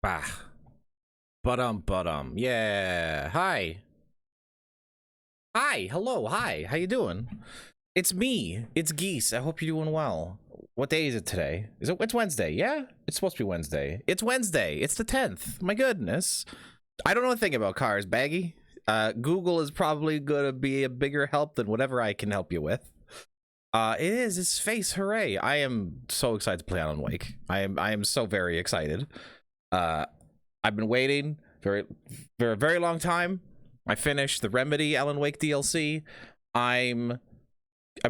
Bah. Yeah. Hi. Hi. Hello. Hi. How you doing? It's me. It's Geese. I hope you're doing well. What day is it today? It's Wednesday. Yeah? It's supposed to be Wednesday. It's Wednesday. It's the 10th. My goodness. I don't know a thing about cars, Baggy. Google is probably gonna be a bigger help than whatever I can help you with. It is. It's Face. Hooray. I am so excited to play Alan Wake. I am so very excited. Uh I've been waiting for a very long time. I finished the Remedy Alan Wake DLC. I'm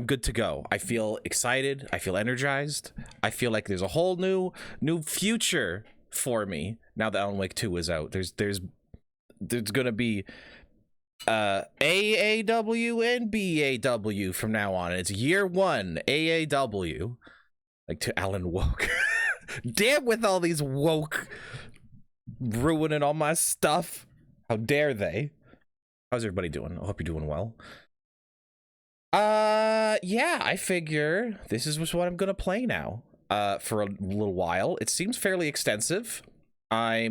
good to go. I feel excited. I feel energized. I feel like there's a whole new future for me now that Alan Wake 2 is out. There's gonna be AAW and BAW from now on. It's year one AAW, like to Alan Woke. Damn, with all these woke ruining all my stuff. How dare they? How's everybody doing? I hope you're doing well. Yeah, I figure this is what I'm gonna play now. For a little while. It seems fairly extensive. I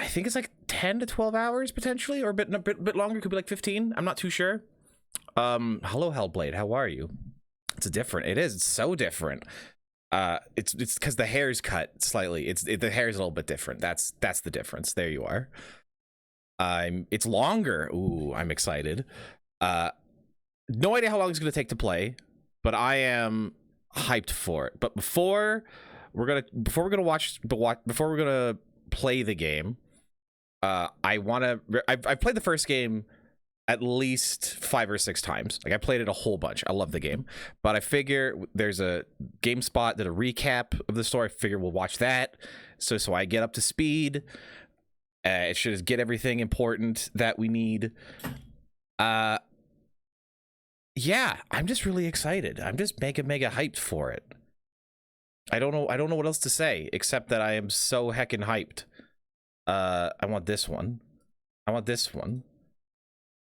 think it's like 10 to 12 hours potentially, or a bit longer. Could be like 15. I'm not too sure. Hello Hellblade, how are you? It's different. It is. It's so different. It's because the hair's cut slightly. The hair's a little bit different. That's the difference. There you are. It's longer. Ooh, I'm excited. No idea how long it's gonna take to play, but I am hyped for it. But before we're gonna play the game, I've played the first game at least 5 or 6 times. Like I played it a whole bunch. I love the game, but I figure there's a GameSpot did a recap of the story. I figure we'll watch that, so I get up to speed. It should just get everything important that we need. Yeah, I'm just really excited. I'm just mega hyped for it. I don't know what else to say except that I am so heckin' hyped. I want this one.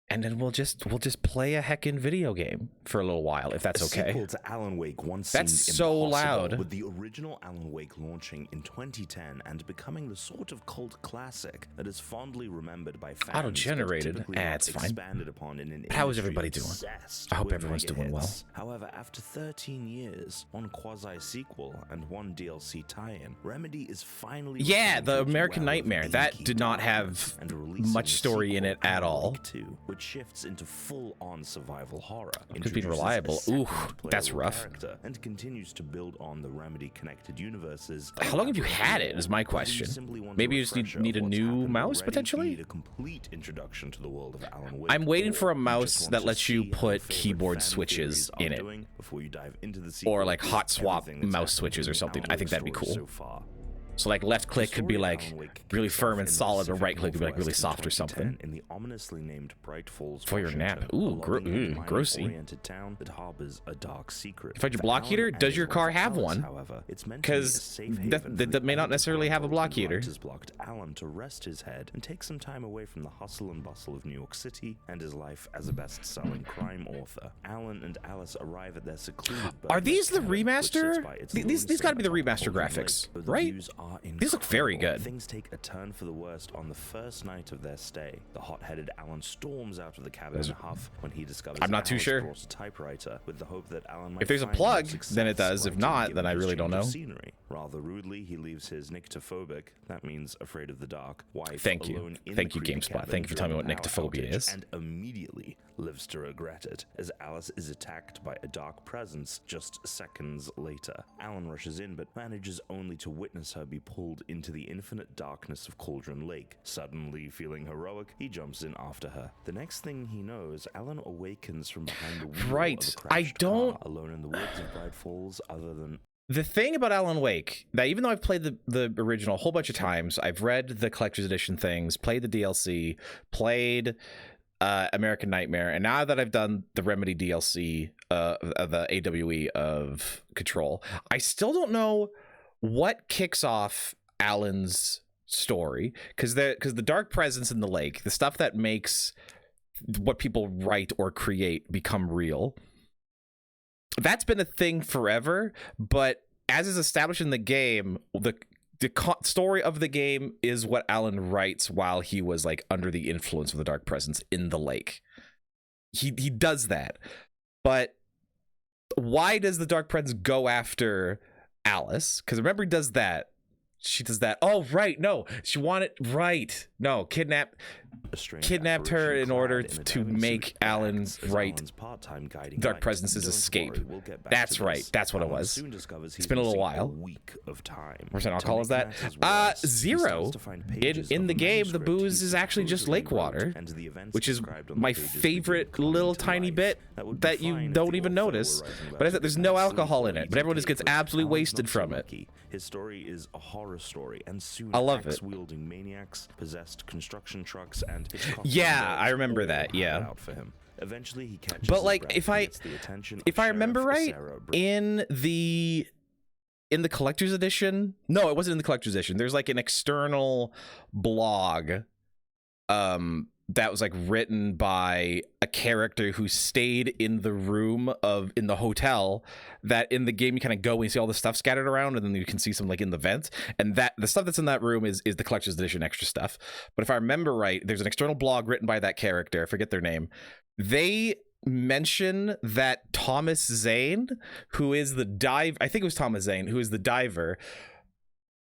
And then we'll just play a heckin' video game for a little while, if that's okay. Sequel to Alan Wake once That's seemed so impossible, loud. with the original Alan Wake launching in 2010 and becoming the sort of cult classic that is fondly remembered by fans. Auto-generated. It's fine. Expanded upon in an How is everybody industry doing? obsessed I hope with everyone's mega doing well. hits. However, after 13 years, one quasi-sequel and one DLC tie-in, Remedy is finally Yeah, returning the to its American well of Nightmare. That inky did not darkness have and releasing much the story in sequel, it at Alan all. Wake 2, which shifts into full-on survival horror. Could be introduces a reliable. Ooh, second that's playable rough. character, and continues to build on the Remedy connected universes. How long have you had it, is my question. Maybe you just need a new mouse, potentially? Need a complete introduction to the world of Alan Wake. I'm waiting for a or you mouse just want that to lets you see how put favorite keyboard fan switches theories in are it. doing before you dive into the Or sequel like with hot swap everything that's mouse happened switches or in the something. Alan I think that'd be Wake story cool. so far. So like left click could be The story of like Alan Wake really kicks firm off and in the solid, but Pacific right click could be like really Northwest in soft or 2010 something. in the ominously named Bright Falls, For your Washington, nap. Ooh, a loving and grossy. mining-oriented town that harbors a dark secret. If I had your For block Alan heater, and does his your car wife have Alice, one? however, it's meant to be a 'Cause safe haven for that the may not necessarily have a block underground heater. writers blocked Alan to rest his head and take some time away from the hustle and bustle of New York City and his life as a best-selling crime author. Alan and Alice arrive at their secluded Are these the cabin, which sits remaster? by its These lone gotta be the center remaster atop Cauldron graphics, Lake, but the right? views are These look very incredible. good. Things take a turn for the worst on the first night of their stay. The hot-headed Alan storms out of the cabin in a huff when he discovers I'm not too Alice sure. brought a typewriter with the hope that Alan might If there's a find plug, more success then it does. If writing not, given then I his really don't change of know. Scenery. Rather rudely, he leaves his nyctophobic, that means afraid of the dark, wife Thank you. alone in Thank the you, creepy GameSpot. cabin Thank you for telling me during what a power nyctophobia outage, is. and immediately lives to regret it as Alice is attacked by a dark presence just seconds later. Alan rushes in but manages only to witness her be pulled into the infinite darkness of Cauldron Lake. Suddenly feeling heroic, he jumps in after her. The next thing he knows, Alan awakens from behind the wheel Right. of a crashed I don't- car, alone in the woods of Bright Falls, other than The thing about Alan Wake, that even though I've played the original a whole bunch of times, I've read the collector's edition things, played the DLC, played American Nightmare, and now that I've done the Remedy DLC, the AWE of Control, I still don't know what kicks off Alan's story, because the dark presence in the lake, the stuff that makes what people write or create become real, that's been a thing forever. But as is established in the game, story of the game is what Alan writes while he was like under the influence of the dark presence in the lake. He does that, but why does the dark presence go after Alice? Because remember, he does that. She does that. Oh, right. No, she wanted, right. No, kidnapped her in order to make Alan write Dark Presence's escape. That's right. That's what it was. It's been a little while. What percent alcohol is that? 0. In the game, the booze is actually just lake water, which is my favorite little tiny bit that you don't even notice. But there's no alcohol in it, but everyone just gets absolutely wasted from it. His story is a horror story, and soon I love it. Wielding maniacs, possessed construction trucks, and yeah, I remember that. Yeah. Out for him. Eventually, he catches. But like, if I remember right, in the collector's edition, no, it wasn't in the collector's edition. There's like an external blog, that was like written by a character who stayed in the room in the hotel, that in the game you kind of go and you see all the stuff scattered around, and then you can see some like in the vents, and that the stuff that's in that room is the collector's edition extra stuff. But if I remember right, there's an external blog written by that character, I forget their name. They mention that Thomas Zane, who is the dive, I think it was Thomas Zane, who is the diver,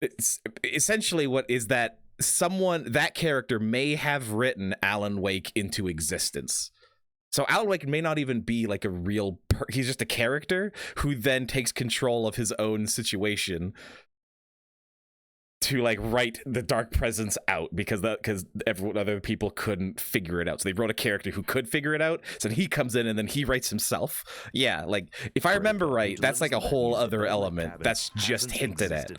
it's essentially what is that that character may have written Alan Wake into existence. So Alan Wake may not even be like a real he's just a character who then takes control of his own situation to like write the dark presence out because everyone other people couldn't figure it out. So they wrote a character who could figure it out. So he comes in and then he writes himself. Yeah, like if I remember right, that's like a whole other element that's just hinted at,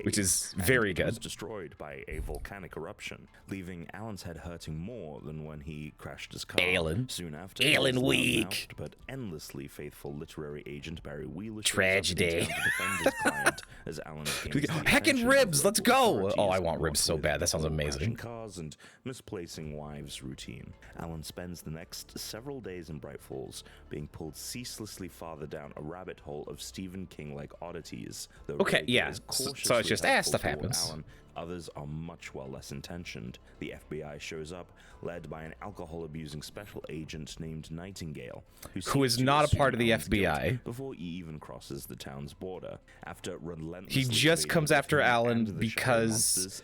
which is very good. Was destroyed by a volcanic eruption, leaving Alan's head hurting more than when he crashed his car. Alan. Soon after, Alan Week. But endlessly faithful literary agent Barry Wheeler tragedy. To defend his client as Alan heckin' ribs. Let's go. Oh, I want ribs so bad. That sounds amazing. Cars and misplacing wives routine. Alan spends the next several days in Bright Falls being pulled ceaselessly farther down a rabbit hole of Stephen King-like oddities. Okay, yeah. So it's just stuff happens. Alan. Others are much less intentioned. The FBI shows up, led by an alcohol-abusing special agent named Nightingale, who is not a part of the FBI. Before he even crosses the town's border. After he just comes after Alan because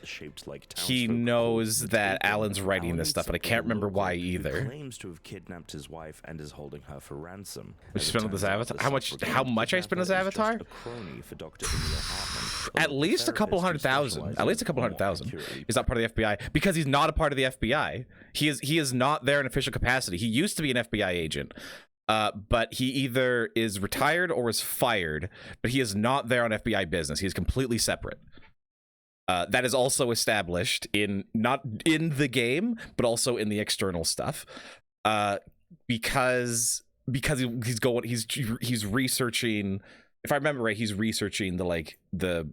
he knows that Alan's writing this stuff, and I can't remember why either. He claims to have kidnapped his wife and is holding her for ransom. Which spent on this avatar? How much I spent on this avatar? At least a couple $100,000. At least a couple $100,000. He's not part of the FBI because he's not a part of the FBI. He is not there in official capacity. He used to be an FBI agent, but he either is retired or was fired. But he is not there on FBI business. He is completely separate. That is also established not in the game, but also in the external stuff. Because he's researching. If I remember right, he's researching the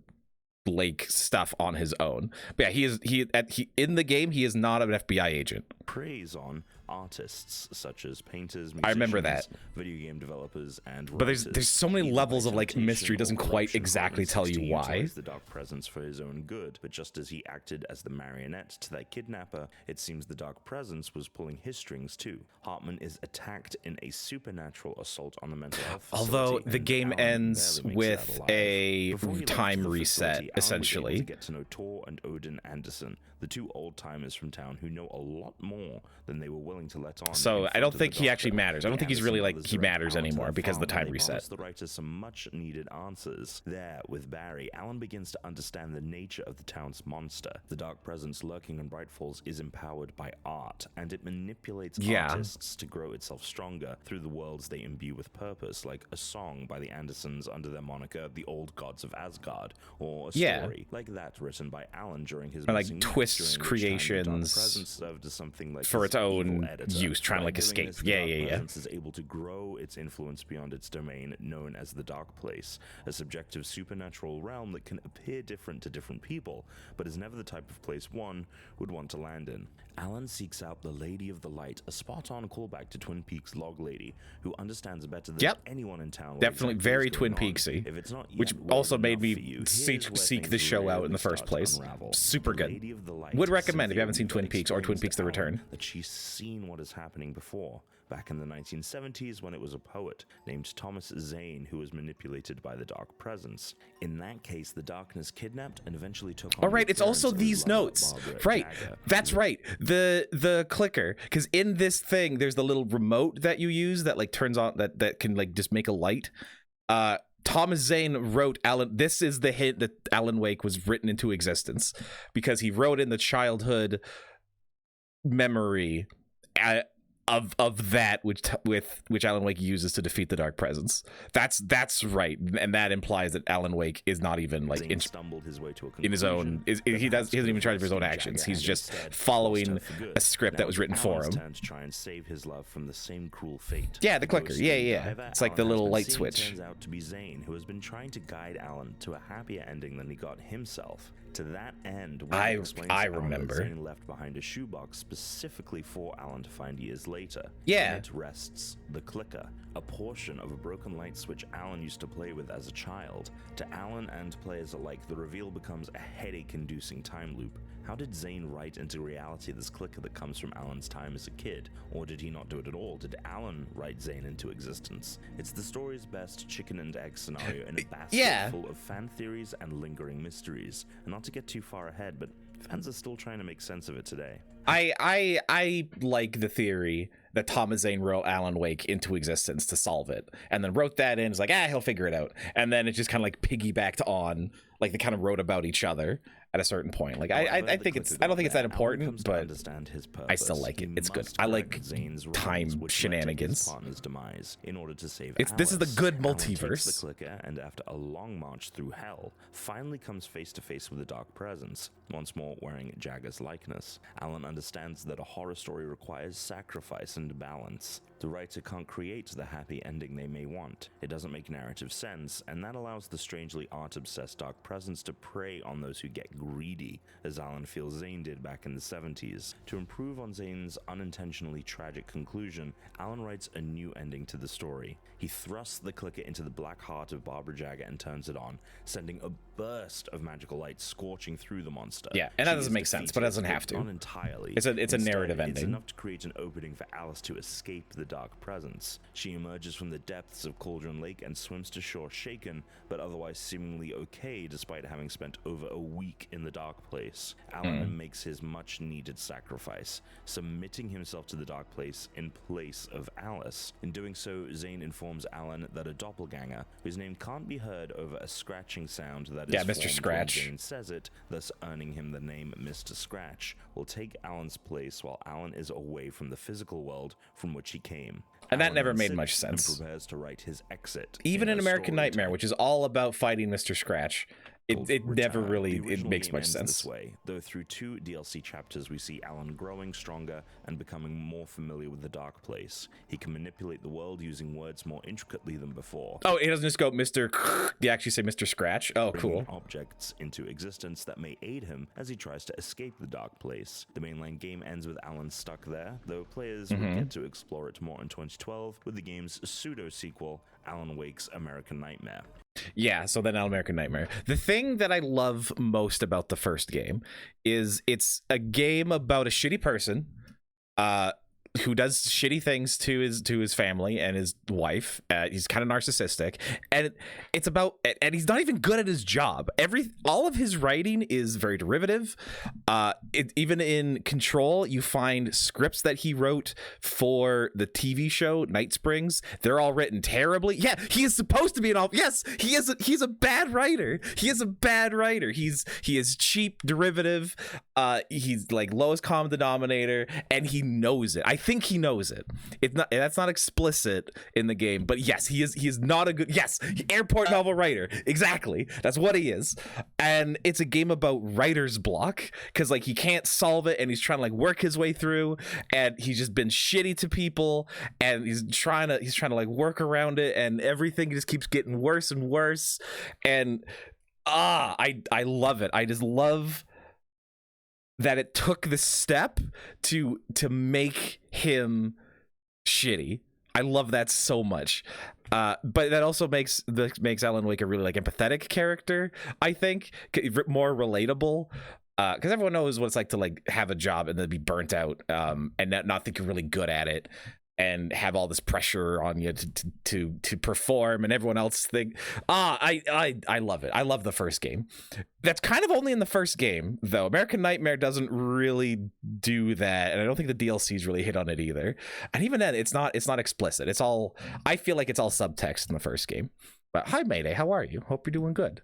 Blake stuff on his own. But yeah, he in the game he is not an FBI agent. Preys on artists such as painters, I remember that. Video game developers, and but there's so many levels of like mystery. Doesn't quite exactly tell you why. The dark presence for his own good, but just as he acted as the marionette to that kidnapper, it seems the dark presence was pulling his strings too. Hartman is attacked in a supernatural assault on the mental health facility. Although the game ends with a time reset, essentially. To get to know Tor and Odin Anderson, the two old timers from town who know a lot more than they were willing to let on. So I don't think he actually matters. I don't think he's really like he matters anymore because of the time reset. The writer some much needed answers. There, with Barry, Alan begins to understand the nature of the town's monster. The dark presence lurking in Bright Falls is empowered by art, and it manipulates artists to grow itself stronger through the worlds they imbue with purpose, like a song by the Andersons under their moniker The Old Gods of Asgard, or a story like that written by Alan during his like twists creations served as something like for its own use, trying to like escape. Yeah. Is able to grow its influence beyond its domain, known as the Dark Place, a subjective supernatural realm that can appear different to different people, but is never the type of place one would want to land in. Alan seeks out the Lady of the Light, a spot-on callback to Twin Peaks Log Lady, who understands better than anyone in town. Definitely very Twin Peaksy, which also made me see seek the show out in the first place. Super good. Would recommend if you haven't seen Twin Peaks or Twin Peaks The Return. That she's seen what is happening before. Back in the 1970s, when it was a poet named Thomas Zane who was manipulated by the dark presence. In that case, the darkness kidnapped and eventually took on. All right, it's also these notes. Right, that's right. The clicker, because in this thing, there's the little remote that you use that like turns on that can like just make a light. Thomas Zane wrote Alan. This is the hint that Alan Wake was written into existence because he wrote in the childhood memory. Of that which Alan Wake uses to defeat the dark presence. That's right, and that implies that Alan Wake is not even like stumbled his way to in his own. He doesn't even try for his own actions. He's just following a script that was written for him. To try and save his love from the same cruel fate. Yeah, the clicker. Yeah. It's like the little light switch. Turns out to be Zane, who has been trying to guide Alan to a happier ending than he got himself. To that end, I remember Zane left behind a shoebox specifically for Alan to find years later. Yeah. In it rests the clicker, a portion of a broken light switch Alan used to play with as a child. To Alan and players alike, the reveal becomes a headache-inducing time loop. How did Zane write into reality this clicker that comes from Alan's time as a kid? Or did he not do it at all? Did Alan write Zane into existence? It's the story's best chicken and egg scenario in a basket full of fan theories and lingering mysteries. And not to get too far ahead, but fans are still trying to make sense of it today. I like the theory that Thomas Zane wrote Alan Wake into existence to solve it, and then wrote that in. It's like, he'll figure it out, and then it just kind of like piggybacked on, like they kind of wrote about each other at a certain point. Like I don't think it's that important, but I still like it. It's good. I like time shenanigans. In order to save this is the good multiverse. Alan takes the clicker, and after a long march through hell, finally comes face to face with the dark presence, once more wearing Jagger's likeness. Alan understands that a horror story requires sacrifice and balance. The writer can't create the happy ending they may want. It doesn't make narrative sense, and that allows the strangely art-obsessed dark presence to prey on those who get greedy, as Alan feels Zane did back in the 70s. To improve on Zane's unintentionally tragic conclusion, Alan writes a new ending to the story. He thrusts the clicker into the black heart of Barbara Jagger and turns it on, sending a burst of magical light scorching through the monster. Yeah, and that doesn't make sense, but it doesn't have to. Not entirely. It's a narrative ending. It's enough to create an opening for Alice to escape the dark presence. She emerges from the depths of Cauldron Lake and swims to shore shaken, but otherwise seemingly okay despite having spent over a week in the dark place. Alan makes his much-needed sacrifice, submitting himself to the dark place in place of Alice. In doing so, Zane informs Alan that a doppelganger, whose name can't be heard over a scratching sound that is Mr. Scratch. when Zane says it, thus earning him the name Mr. Scratch, will take Alan's place while Alan is away from the physical world from which he came. And that never made much sense. And prepares to write his exit. Even in American Nightmare, which is all about fighting Mr. Scratch, it never really makes much sense. This way, though through 2 DLC chapters we see Alan growing stronger and becoming more familiar with the dark place. He can manipulate the world using words more intricately than before. Oh, he doesn't just go Mr. You actually say Mr. Scratch? Oh, cool. Objects into existence that may aid him as he tries to escape the dark place. The mainline game ends with Alan stuck there, though players will get to explore it more in 2012 with the game's pseudo-sequel, Alan Wake's American Nightmare. Yeah, so then American Nightmare. The thing that I love most about the first game is it's a game about a shitty person who does shitty things to his family and his wife. He's kind of narcissistic, and it's about, and he's not even good at his job. All of his writing is very derivative. Even in Control, you find scripts that he wrote for the TV show Night Springs. They're all written terribly. Yeah, he is supposed to be yes, he's a bad writer. He is a bad writer. He is cheap, derivative. He's like lowest common denominator, and he knows it. I think he knows it. That's not explicit in the game, but yes, he is not a good airport novel writer. Exactly, that's what he is. And it's a game about writer's block because like he can't solve it, and he's trying to like work his way through, and he's just been shitty to people, and he's trying to like work around it, and everything just keeps getting worse and worse. And I love it. I just love that it took the step to make him shitty. I love that so much. But that also makes Alan Wake a really like empathetic character, I think, more relatable. Because everyone knows what it's like to like have a job and then be burnt out, and not think you're really good at it, and have all this pressure on you to perform, and everyone else think, I love it. I love the first game. That's kind of only in the first game, though. American Nightmare doesn't really do that, and I don't think the DLCs really hit on it either. And even then, it's not explicit. It's all, I feel like it's all subtext in the first game. But hi, Mayday, how are you? Hope you're doing good.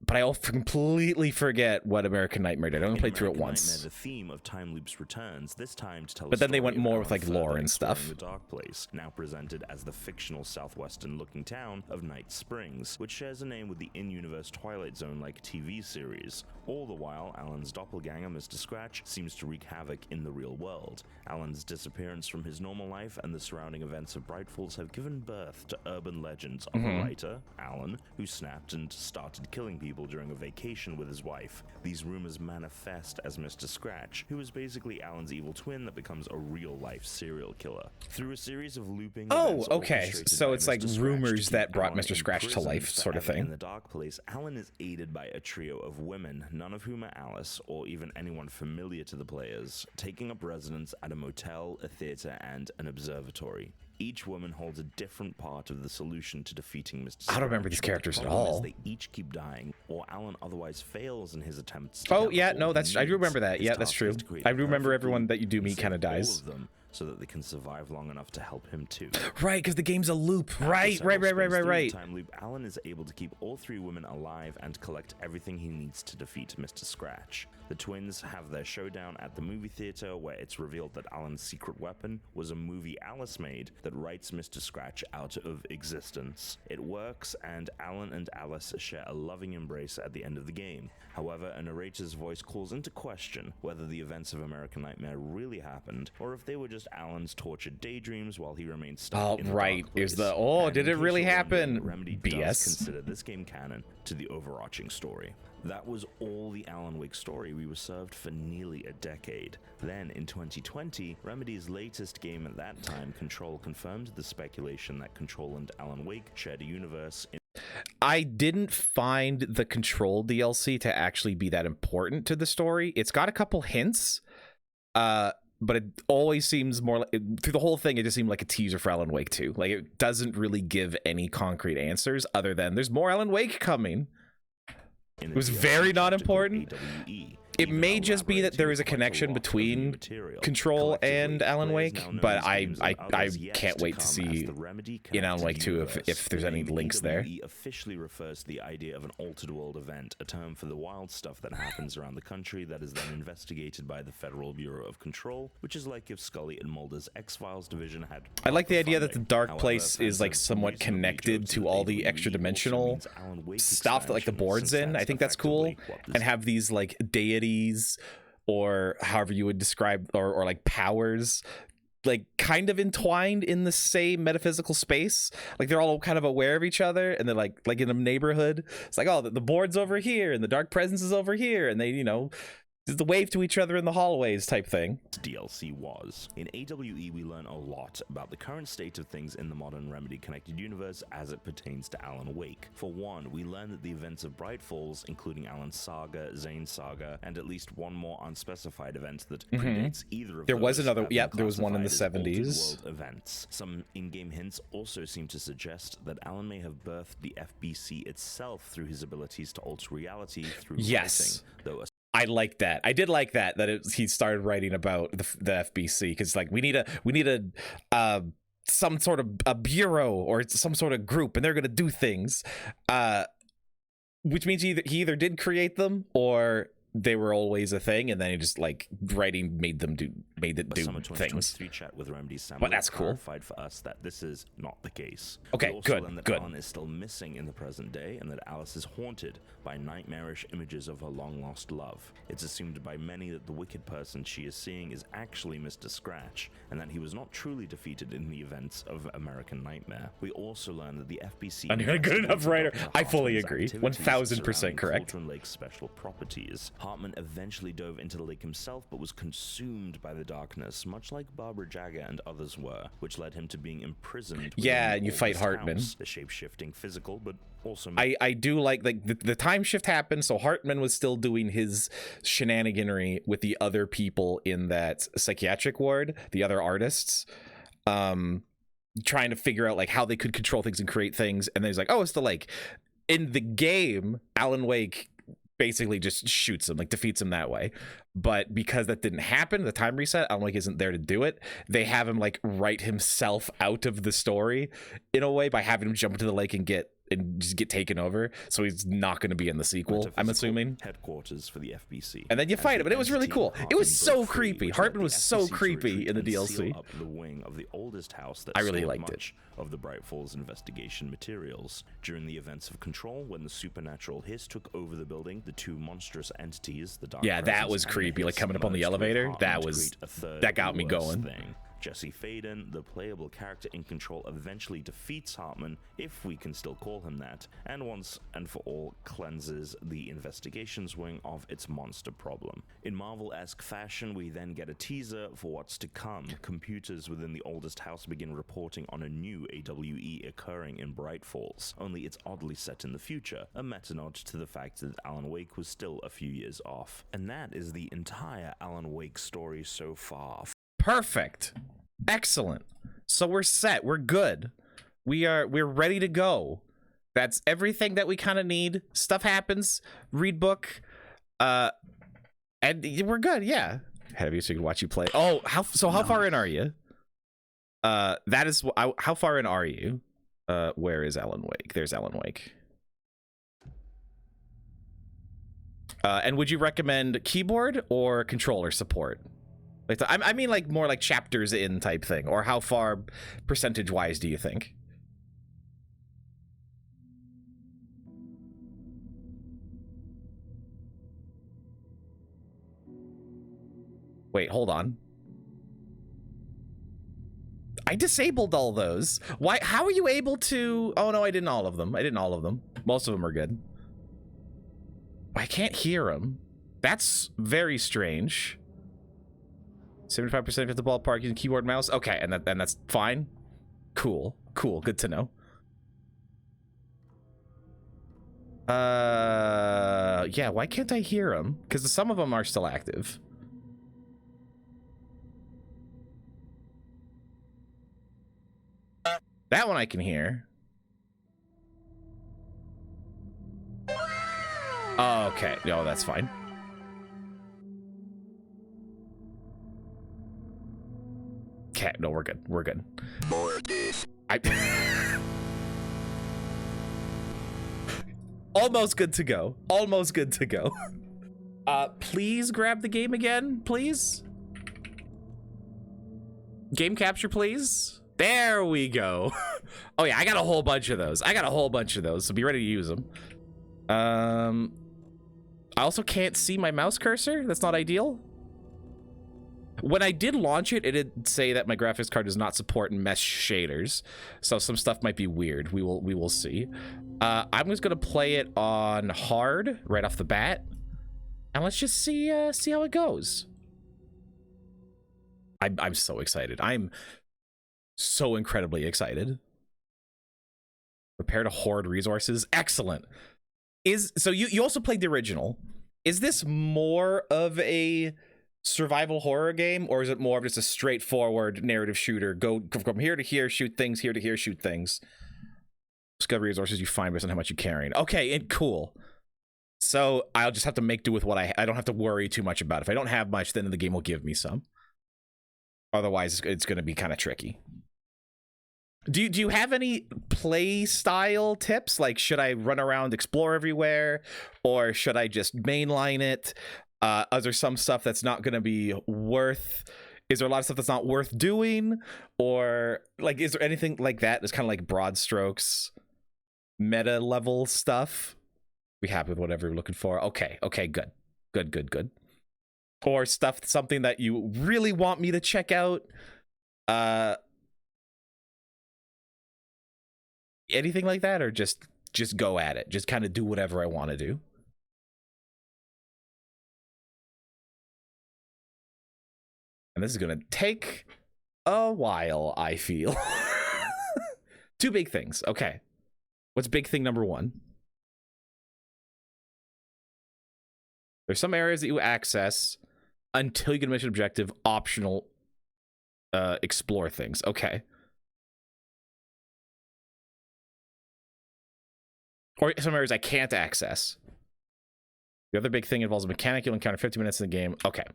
But I completely forget what American Nightmare did. I only played through it once. Nightmare, the theme of time loops returns, this time to tell. But then they went more with like lore and stuff. The Dark Place, now presented as the fictional southwestern-looking town of Night Springs, which shares a name with the in-universe Twilight Zone-like TV series. All the while, Alan's doppelganger, Mr. Scratch, seems to wreak havoc in the real world. Alan's disappearance from his normal life and the surrounding events of Bright Falls have given birth to urban legends of a writer, Alan, who snapped and started killing people during a vacation with his wife. These rumors manifest as Mr. Scratch, who is basically Alan's evil twin that becomes a real-life serial killer. Through a series of looping events okay, so it's like rumors that brought Mr. Scratch to life, sort of thing. In the Dark Place, Alan is aided by a trio of women, none of whom are Alice or even anyone familiar to the players, taking up residence at a motel, a theater, and an observatory. Each woman holds a different part of the solution to defeating Mr. Scratch. I don't remember these characters at all. They each keep dying, or Alan otherwise fails in his attempts. Oh yeah, no, I do remember that. Yeah, that's true. I do remember everyone that you do meet kind of dies. All of them, so that they can survive long enough to help him too. Right, because the game's a loop. Right. Time loop, Alan is able to keep all three women alive and collect everything he needs to defeat Mr. Scratch. The twins have their showdown at the movie theater, where it's revealed that Alan's secret weapon was a movie Alice made that writes Mr. Scratch out of existence. It works, and Alan and Alice share a loving embrace at the end of the game. However, a narrator's voice calls into question whether the events of American Nightmare really happened, or if they were just Alan's tortured daydreams while he remained stuck in the Dark Place. Did it really happen? Remedy BS. does consider this game canon to the overarching story. That was all the Alan Wake story we were served for nearly a decade. Then, in 2020, Remedy's latest game at that time, Control, confirmed the speculation that Control and Alan Wake shared a universe. I didn't find the Control DLC to actually be that important to the story. It's got a couple hints, but it always seems more like, through the whole thing, it just seemed like a teaser for Alan Wake 2. Like, it doesn't really give any concrete answers other than there's more Alan Wake coming. It was very not important. It may just be that there is a connection between Control and Alan Wake, but I can't wait to see in Alan Wake 2 if there's any links there. Officially refers to the idea of an altered world event, a term for the wild stuff that happens around the country that is then investigated by the Federal Bureau of Control, which is like if Scully and Mulder's X-Files division had. I like the idea that the Dark Place is like somewhat connected to all the extra dimensional stuff that like the board's in. I think that's cool, and have these like deities or however you would describe or like powers like kind of entwined in the same metaphysical space. Like they're all kind of aware of each other, and they're like in a neighborhood. It's like, oh, the board's over here and the dark presence is over here, and they, the wave to each other in the hallways type thing. DLC was. In AWE, we learn a lot about the current state of things in the modern Remedy connected universe as it pertains to Alan Wake. For one, we learn that the events of Bright Falls, including Alan's saga, Zane's saga, and at least one more unspecified event that predates either of there those, was another, there was one in the 70s. World events. Some in-game hints also seem to suggest that Alan may have birthed the FBC itself through his abilities to alter reality through writing, though I like that. I did like that he started writing about the FBC, because like we need a some sort of a bureau or some sort of group, and they're gonna do things, which means he either did create them or they were always a thing, and then he just like writing made it do things. Chat with Remedy but that's cool. Clarified for us that this is not the case. Okay, we also learned that good. Alan is still missing in the present day, and that Alice is haunted by nightmarish images of her long-lost love. It's assumed by many that the wicked person she is seeing is actually Mr. Scratch, and that he was not truly defeated in the events of American Nightmare. We also learned that the FBC. I'm a good enough writer. I fully agree. 1000% correct. Cauldron Lake's special properties. Hartman eventually dove into the lake himself, but was consumed by the darkness, much like Barbara Jagger and others were, which led him to being imprisoned. Yeah, within the you fight oldest Hartman. house. The shape-shifting physical, but also... I do like the time shift happened, so Hartman was still doing his shenaniganery with the other people in that psychiatric ward, the other artists, trying to figure out like how they could control things and create things. And then he's like, oh, it's the like in the game, Alan Wake basically just shoots him, like defeats him that way. But because that didn't happen, the time reset, Alan Wake isn't there to do it. They have him like write himself out of the story in a way by having him jump into the lake and just get taken over, so he's not going to be in the sequel, I'm assuming. Headquarters for the FBC. And then you fight him, and it was really cool. It was so creepy. Hartman was so creepy in the DLC. Up the wing of the oldest house that I really liked much of the Bright Falls investigation materials. During the events of Control, when the supernatural hiss took over the building, the two monstrous entities, the Dark that Presence was and creepy. the Like Hiss, coming up on the merged with elevator, Hartman to create a third that got me worse going. thing. Jesse Faden, the playable character in Control, eventually defeats Hartman, if we can still call him that, and once and for all cleanses the investigations wing of its monster problem. In Marvel-esque fashion, we then get a teaser for what's to come. Computers within the oldest house begin reporting on a new AWE occurring in Bright Falls, only it's oddly set in the future, a meta-nod to the fact that Alan Wake was still a few years off. And that is the entire Alan Wake story so far. Perfect. Excellent. So we're set. We're good. We're ready to go. That's everything that we kind of need. Stuff happens. Read book. And we're good. Yeah. Have you so you can watch you play. Oh, how far in are you? That is how far in are you? Where is Alan Wake? There's Alan Wake. And would you recommend keyboard or controller support? Like I mean, like more like chapters in type thing, or how far percentage wise do you think? Wait, hold on. I disabled all those. Why? How are you able to? Oh no, I didn't all of them. Most of them are good. I can't hear them. That's very strange. 75% of the ballpark using keyboard and mouse. Okay, and that's fine. Cool. Good to know. Yeah, why can't I hear them? Because some of them are still active. That one I can hear. Oh, okay. No, that's fine. Okay, no, we're good. Almost good to go. Please grab the game again, please. Game capture, please. There we go. Oh yeah, I got a whole bunch of those. So be ready to use them. I also can't see my mouse cursor. That's not ideal. When I did launch it, it did say that my graphics card does not support mesh shaders, so some stuff might be weird. We will see. I'm just gonna play it on hard right off the bat, and let's just see how it goes. I'm so excited. I'm so incredibly excited. Prepare to hoard resources. Excellent. So you also played the original. Is this more of a survival horror game, or is it more of just a straightforward narrative shooter? Go from here to here, shoot things, here to here, shoot things. Discover resources you find based on how much you're carrying. Okay, and cool. So I'll just have to make do with what I don't have to worry too much about. If I don't have much, then the game will give me some. Otherwise, it's going to be kind of tricky. Do you have any play style tips? Like, should I run around, explore everywhere, or should I just mainline it? Is there some stuff that's not going to be worth? Is there a lot of stuff that's not worth doing? Or like, is there anything like that? That's kind of like broad strokes, meta level stuff. Be happy with whatever you're looking for. Okay, good. Or something that you really want me to check out. Anything like that, or just go at it. Just kind of do whatever I want to do. And this is gonna take a while, I feel. Two big things. Okay. What's big thing number one? There's some areas that you access until you get a mission objective, optional explore things. Okay. Or some areas I can't access. The other big thing involves a mechanic you'll encounter 50 minutes in the game. Okay.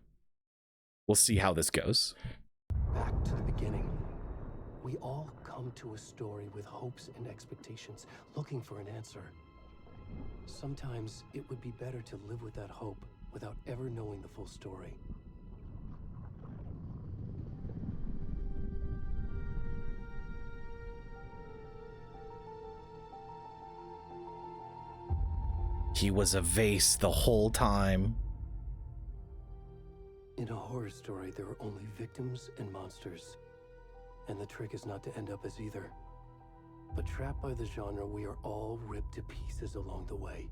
We'll see how this goes. Back to the beginning. We all come to a story with hopes and expectations, looking for an answer. Sometimes it would be better to live with that hope without ever knowing the full story. He was a vase the whole time. In a horror story, there are only victims and monsters. And the trick is not to end up as either. But trapped by the genre, we are all ripped to pieces along the way.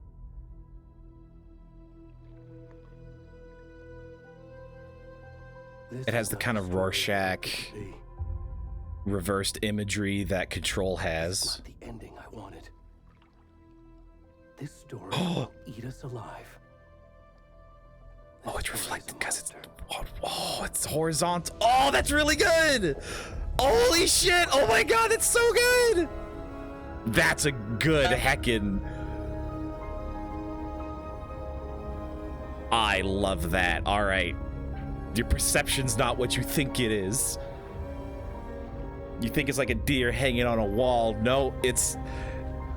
It has the kind of Rorschach reversed imagery that Control has. Not the ending I wanted. This story will eat us alive. Oh, it's reflected because it's... Oh, it's horizontal. Oh, that's really good! Holy shit! Oh my god, it's so good! That's a good heckin'... I love that. All right. Your perception's not what you think it is. You think it's like a deer hanging on a wall. No, it's...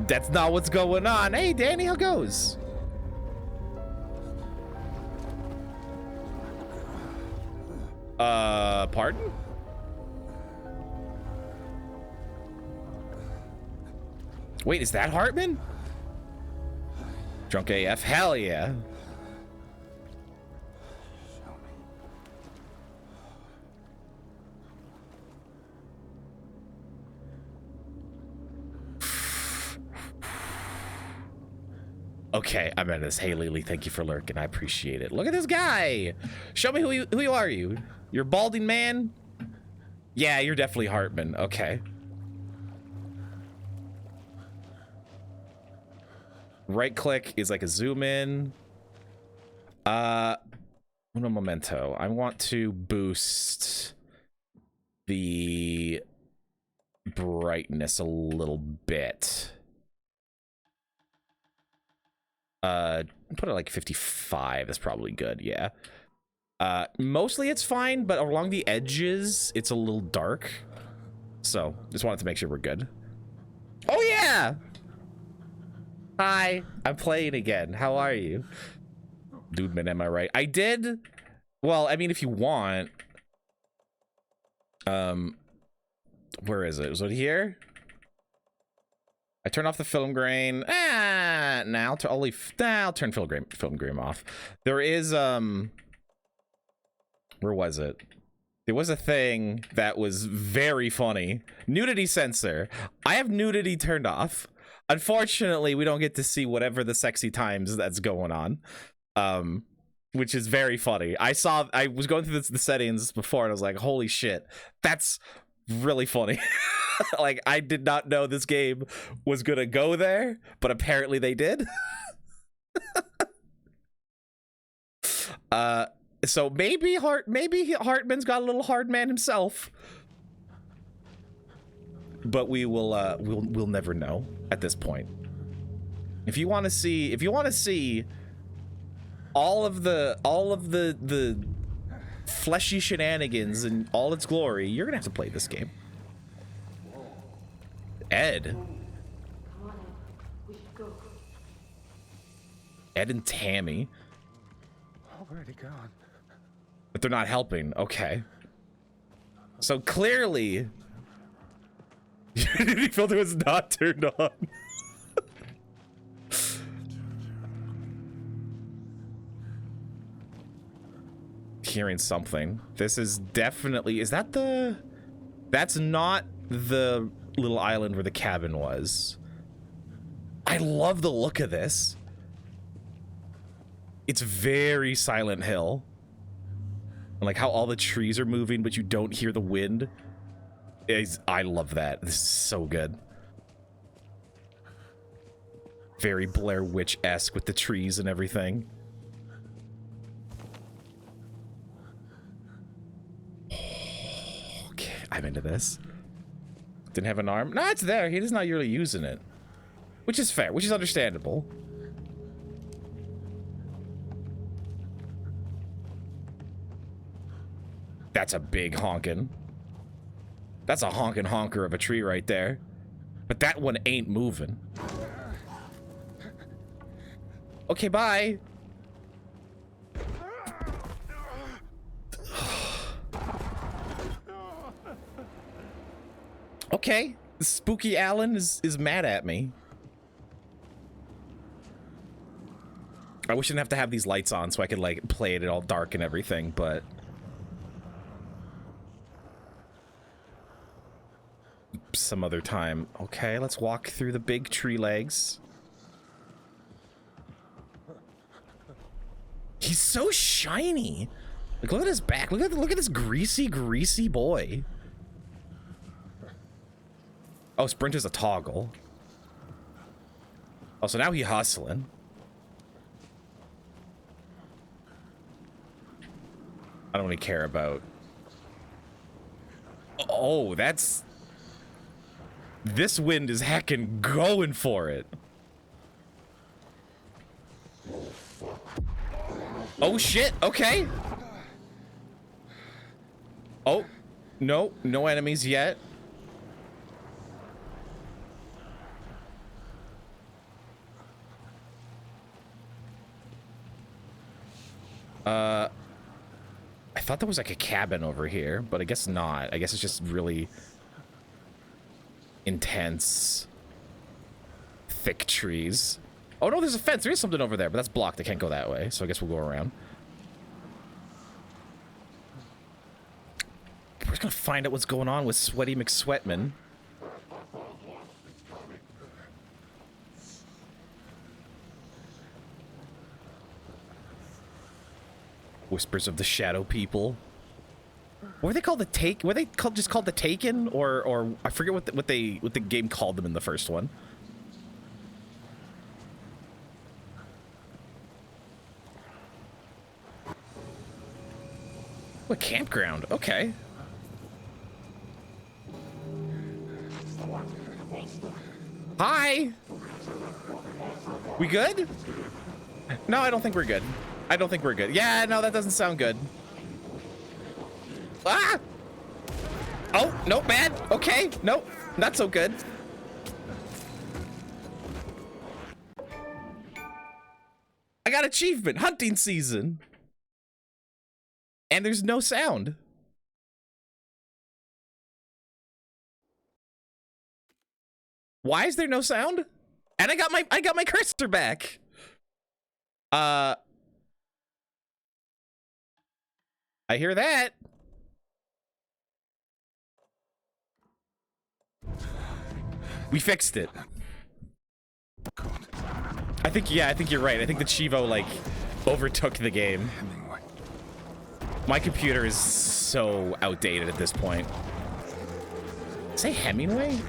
That's not what's going on. Hey, Danny, how goes? Pardon? Wait, is that Hartman? Drunk AF? Hell yeah. Okay, I'm in this. Hey, Lily, thank you for lurking. I appreciate it. Look at this guy. Show me who you are. You're a balding man? Yeah, you're definitely Hartman. Okay. Right click is like a zoom in. Uno momento. I want to boost the brightness a little bit. Put it like 55. That's probably good. Yeah. Mostly it's fine, but along the edges, it's a little dark. So just wanted to make sure we're good. Oh yeah. Hi, I'm playing again. How are you? Dude, man, am I right? I did. Well, I mean, if you want. Where is it? Was it here? I turn off the film grain. Now I'll turn film grain off. There is where was it? There was a thing that was very funny. Nudity sensor. I have nudity turned off. Unfortunately, we don't get to see whatever the sexy times that's going on. Which is very funny. I was going through the settings before and I was like, holy shit, that's really funny. Like, I did not know this game was gonna go there, but apparently they did. So maybe Hartman's got a little hard man himself, but we'll never know at this point. If you want to see all of the fleshy shenanigans in all its glory, you're gonna have to play this game. Ed and Tammy. Already gone. But they're not helping. Okay. So clearly Unity filter was not turned on. Hearing something. This is definitely... Is that the... That's not the little island where the cabin was. I love the look of this. It's very Silent Hill. And like how all the trees are moving, but you don't hear the wind. I love that. This is so good. Very Blair Witch-esque with the trees and everything. Okay, I'm into this. Didn't have an arm? No, it's there. He is not really using it. Which is fair, which is understandable. That's a big honkin'. That's a honkin' honker of a tree right there. But that one ain't moving. Okay, bye. Okay, Spooky Alan is mad at me. I wish I didn't have to have these lights on so I could like play it all dark and everything, but some other time. Okay, let's walk through the big tree legs. He's so shiny. Like, look at his back. Look at this greasy boy. Oh, sprint is a toggle. Oh, so now he hustling. I don't really care about. Oh, that's. This wind is heckin' going for it. Oh shit, okay. Oh, no enemies yet. I thought there was like a cabin over here, but I guess not. I guess it's just really intense, thick trees. Oh no, there's a fence. There is something over there, but that's blocked. I can't go that way, so I guess we'll go around. We're just gonna find out what's going on with Sweaty McSweatman. Whispers of the Shadow People. What were they called? Were they just called the Taken, or I forget what the game called them in the first one. What campground? Okay. Hi. We good? No, I don't think we're good. I don't think we're good. Yeah, no, that doesn't sound good. Ah! Oh, no, bad. Okay, no, not so good. I got achievement, hunting season. And there's no sound. Why is there no sound? And I got my cursor back. I hear that. We fixed it. I think you're right. I think the Chivo like overtook the game. My computer is so outdated at this point. Say Hemingway?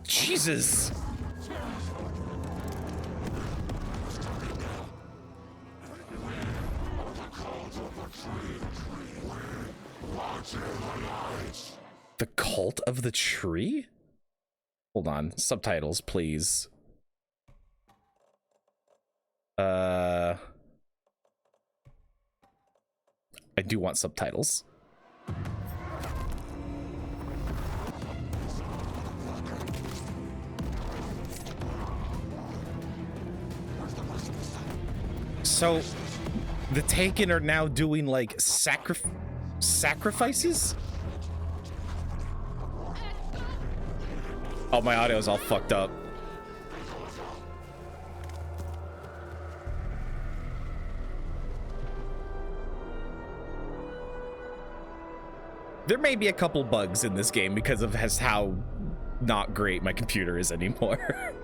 Jesus. The Cult of the Tree? Hold on. Subtitles, please. I do want subtitles. So, the Taken are now doing, like, sacrifices? Oh, my audio's all fucked up. There may be a couple bugs in this game because of how not great my computer is anymore.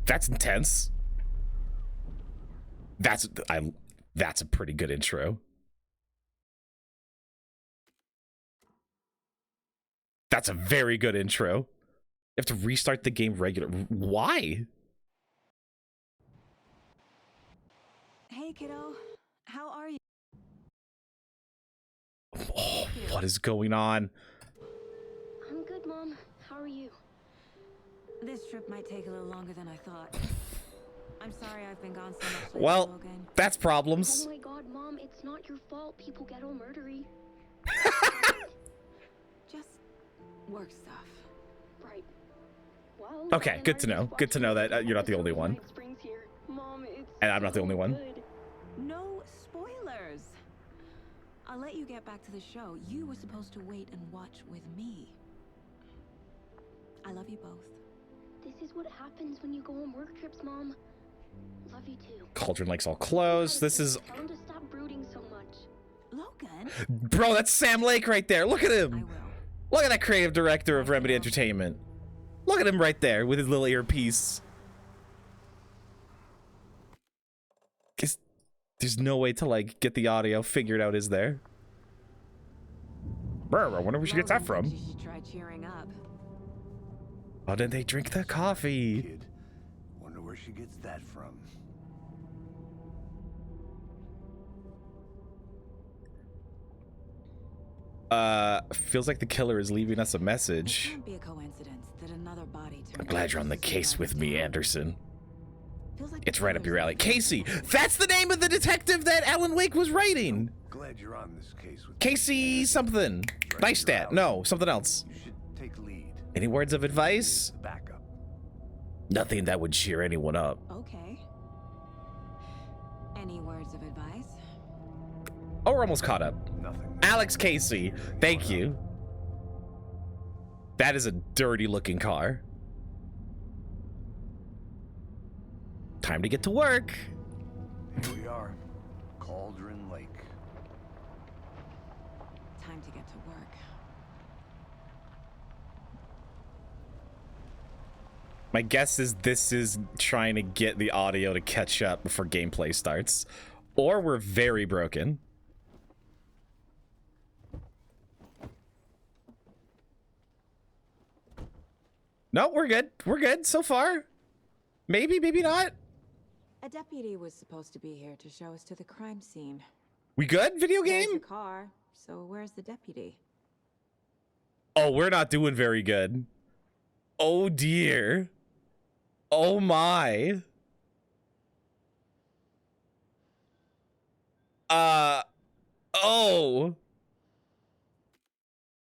That's intense. That's a pretty good intro. That's a very good intro. You have to restart the game regular. Why? Hey, kiddo. How are you? Oh, what is going on? I'm good, Mom. How are you? This trip might take a little longer than I thought. I'm sorry I've been gone so much lately, Well, Logan. that's problems. Oh my god, Mom, it's not your fault people get all murdery. Just work stuff. Right. Well, Okay, good to know. Good to know that you're not the only one. Night Springs here. Mom, it's And I'm not the so only one. good. No spoilers. I'll let you get back to the show. You were supposed to wait and watch with me. I love you both. This is what happens when you go on work trips, Mom. Love you too. Cauldron Lake's all closed. This is... Tell him to stop brooding so much. Logan? Bro, that's Sam Lake right there. Look at I him. will. Look at that creative director of Remedy Entertainment. Look at him right there with his little earpiece. There's no way to, like, get the audio figured out, is there? Bro, I wonder where she gets that Logan from. thinks you should try cheering up. Oh, did they drink the coffee? Kid, wonder where she gets that from. Feels like the killer is leaving us a It message. can't be a coincidence that another body turned I'm glad up you're on the just as case we with arrived me, in town. Anderson. Feels like It's the right up your killer's alley. in Casey! the That's the name of the detective that Alan Wake was writing! Glad you're on this case with Casey something. Nice stat. No, something else. You should take lead. Any words of advice? The backup. Nothing that would cheer anyone up. Okay. Any words of advice? Oh, we're almost caught up. Nothing. Alex Casey, thank you. That is a dirty looking car. Time to get to work. Here we are. Cauldron Lake. Time to get to work. My guess is this is trying to get the audio to catch up before gameplay starts. Or we're very broken. No, we're good. We're good so far. Maybe, maybe not. A deputy was supposed to be here to show us to the crime scene. We good, video There's game? the car, so where's the deputy? Oh, we're not doing very good. Oh dear. Oh my. Oh.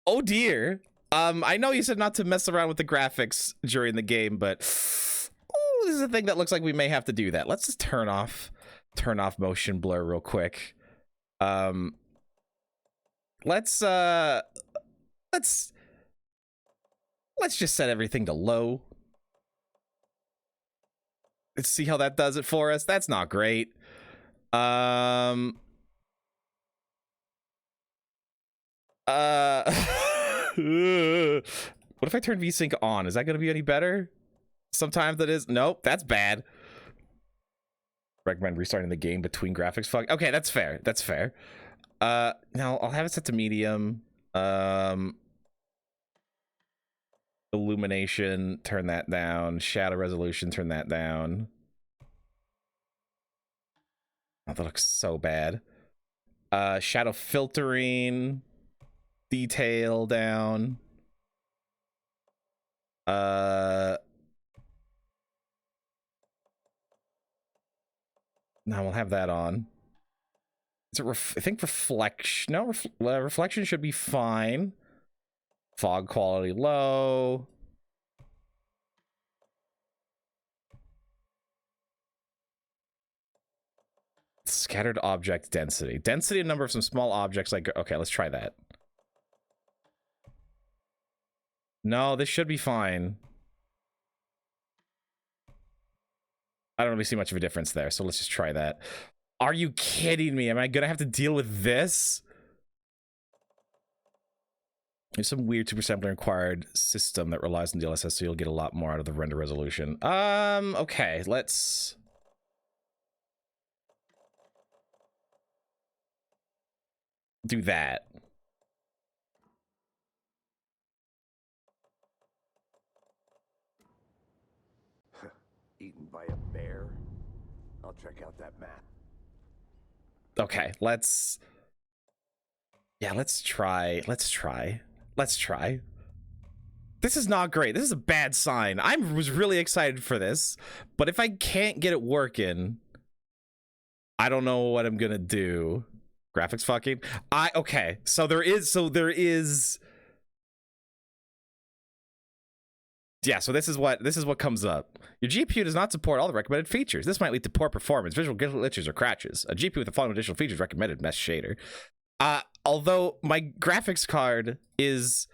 Oh dear. I know you said not to mess around with the graphics during the game, but oh, this is a thing that looks like we may have to do that. Let's just turn off motion blur real quick. Let's just set everything to low. Let's see how that does it for us. That's not great. What if I turn VSync on? Is that going to be any better? Sometimes that is. Nope, that's bad. Recommend restarting the game between graphics. Fuck. Okay, that's fair. That's fair. Now I'll have it set to medium. Illumination, turn that down. Shadow resolution, turn that down. Oh, that looks so bad. Shadow filtering, detail down. Now we'll have that on. Is it I think reflection? No, reflection should be fine. Fog quality low. Scattered object density. Density and number of some small objects. Like, okay, let's try that. No, this should be fine. I don't really see much of a difference there, so let's just try that. Are you kidding me? Am I gonna have to deal with this? There's some weird super sampling required system that relies on DLSS, so you'll get a lot more out of the render resolution. Okay, let's... do that. Eaten by a bear? I'll check out that map. Okay, let's... yeah, let's try. This is not great. This is a bad sign. I was really excited for this, but if I can't get it working, I don't know what I'm gonna do. Graphics fucking... okay, so there is... yeah, so this is what comes up. Your GPU does not support all the recommended features. This might lead to poor performance, visual glitches, or crashes. A GPU with the following additional features recommended: mesh shader. Although my graphics card is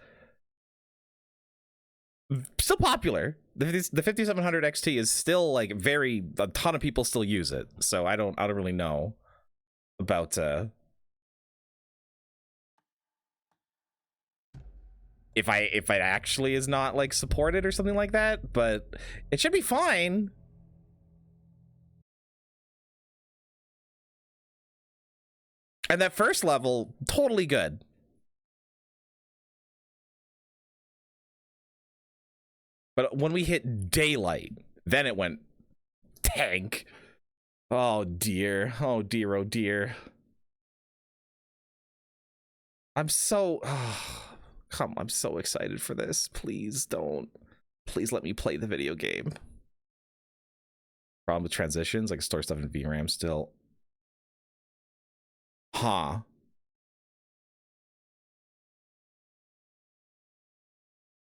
still popular, the 5700 XT is still like a ton of people still use it. So I don't really know about if it actually is not like supported or something like that, but it should be fine. And that first level, totally good. But when we hit daylight, then it went tank. Oh dear. Oh dear, oh dear. I'm so excited for this. Please let me play the video game. Problem with transitions, I can store stuff in VRAM still. Huh.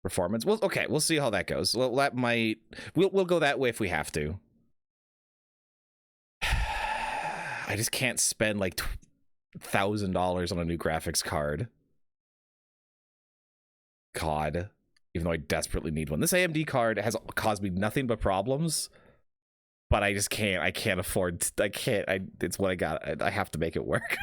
Performance. Well, okay, we'll see how that goes. Well, that might we'll go that way if we have to. I just can't spend like $1,000 on a new graphics card. God, even though I desperately need one. This AMD card has caused me nothing but problems, but I just can't. I can't afford. It's what I got. I have to make it work.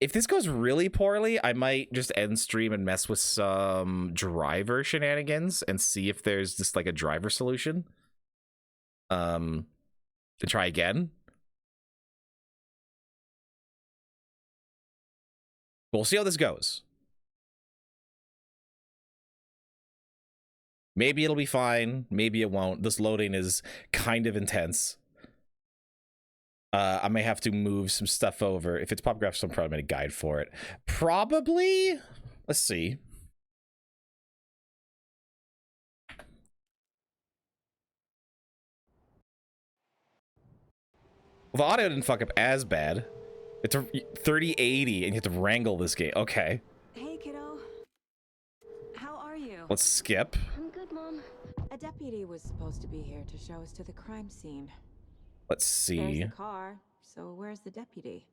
If this goes really poorly, I might just end stream and mess with some driver shenanigans and see if there's just like a driver solution. To try again. We'll see how this goes. Maybe it'll be fine. Maybe it won't. This loading is kind of intense. I may have to move some stuff over. If it's pop graphics, I'm probably made a guide for it. Probably. Let's see. Well, the audio didn't fuck up as bad. It's a 3080 and you have to wrangle this game. Okay. Hey, kiddo. How are you? Let's skip. I'm good, Mom. A deputy was supposed to be here to show us to the crime scene. Let's see. There's the car, so where's the deputy?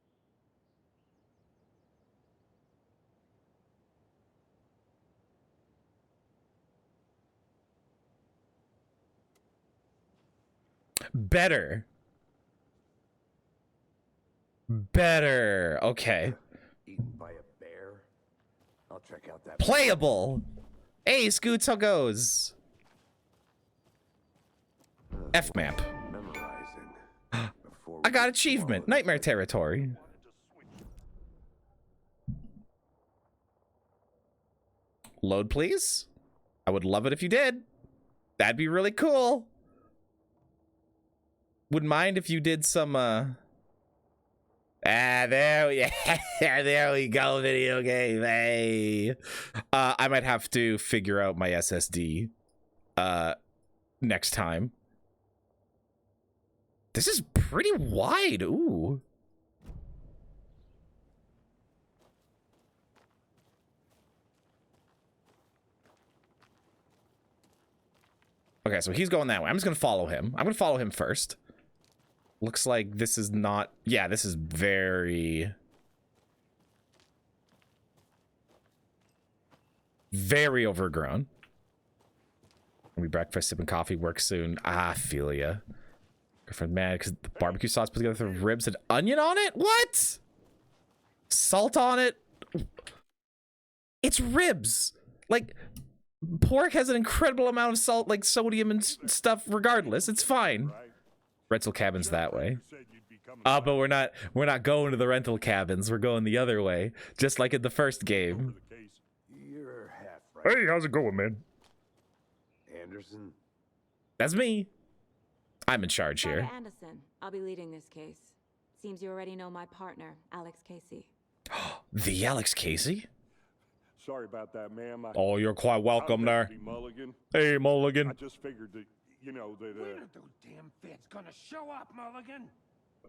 Better. Okay. Eaten by a bear? I'll check out that. Playable. Hey, Scoots, how goes? F map. Memorizing. I got achievement. Nightmare territory. Load, please. I would love it if you did. That'd be really cool. Wouldn't mind if you did some there we go, video game. Hey. I might have to figure out my SSD next time. This is pretty wide. Ooh. Okay, so he's going that way. I'm just gonna follow him. I'm gonna follow him first. Looks like this is not... yeah, this is very overgrown. Gonna be breakfast, sipping coffee, work soon. I feel ya. Girlfriend mad because the barbecue sauce put together with ribs and onion on it? What? Salt on it? It's ribs. Like, pork has an incredible amount of salt, like sodium and stuff. Regardless, it's fine. Rental cabins that way. But we're not going to the rental cabins. We're going the other way, just like in the first game. You're half right. Hey, how's it going, man? Anderson? That's me. I'm in charge here. Dr. Anderson, I'll be leading this case. Seems you already know my partner, Alex Casey. The Alex Casey? Sorry about that, ma'am. Oh, you're quite welcome there. Mulligan. Hey, Mulligan. I just figured that, you know, that... When are those damn feds gonna show up, Mulligan?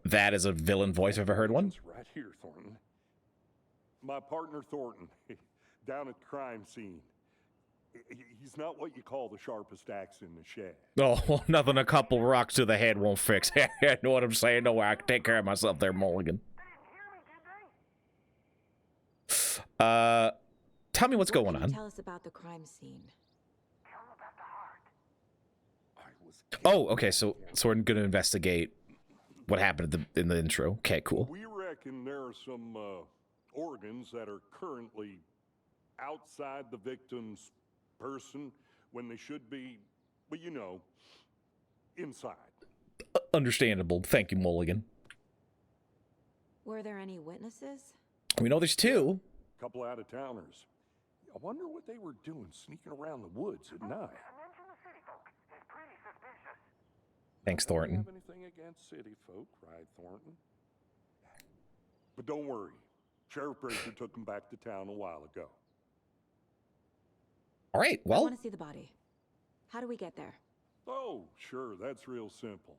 That is a villain voice if I've ever heard one. It's right here, Thornton. My partner, Thornton, down at the crime scene. He's not what you call the sharpest axe in the shed. Oh, well, nothing a couple rocks to the head won't fix. Know what I'm saying? No, I can take care of myself there, Mulligan. Tell me what's going on. Tell us about the crime scene. Oh, okay. So we're gonna investigate what happened in the intro. Okay, cool. We reckon there are some organs that are currently outside the victim's person when they should be, well, you know, inside. Understandable. Thank you, Mulligan. Were there any witnesses? We know there's two. Couple out-of-towners. I wonder what they were doing sneaking around the woods at night. Thanks, Don't Thornton. have anything against city folk, right, Thornton? But don't worry. Sheriff Bracer took them back to town a while ago. All right. I Well, want to see the body. How do we get there? Oh, sure, that's real simple.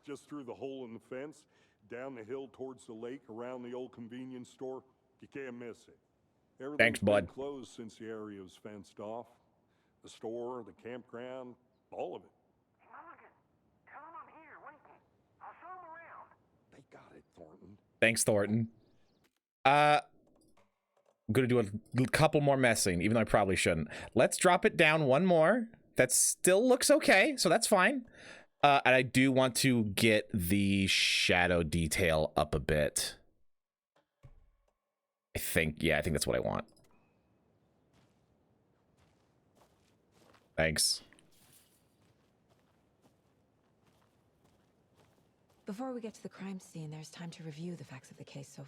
Just through the hole in the fence, down the hill towards the lake, around the old convenience store. You can't miss it. Everything's Thanks, bud. been closed since the area was fenced off. The store, the campground, all of it. Tell him I'm here waiting. I'll show him around. They got it, Thornton. thanks, Thornton. I'm gonna do a couple more messing, even though I probably shouldn't. Let's drop it down one more. That still looks okay, so that's fine. And I do want to get the shadow detail up a bit. I think that's what I want. Thanks. Before we get to the crime scene, there's time to review the facts of the case so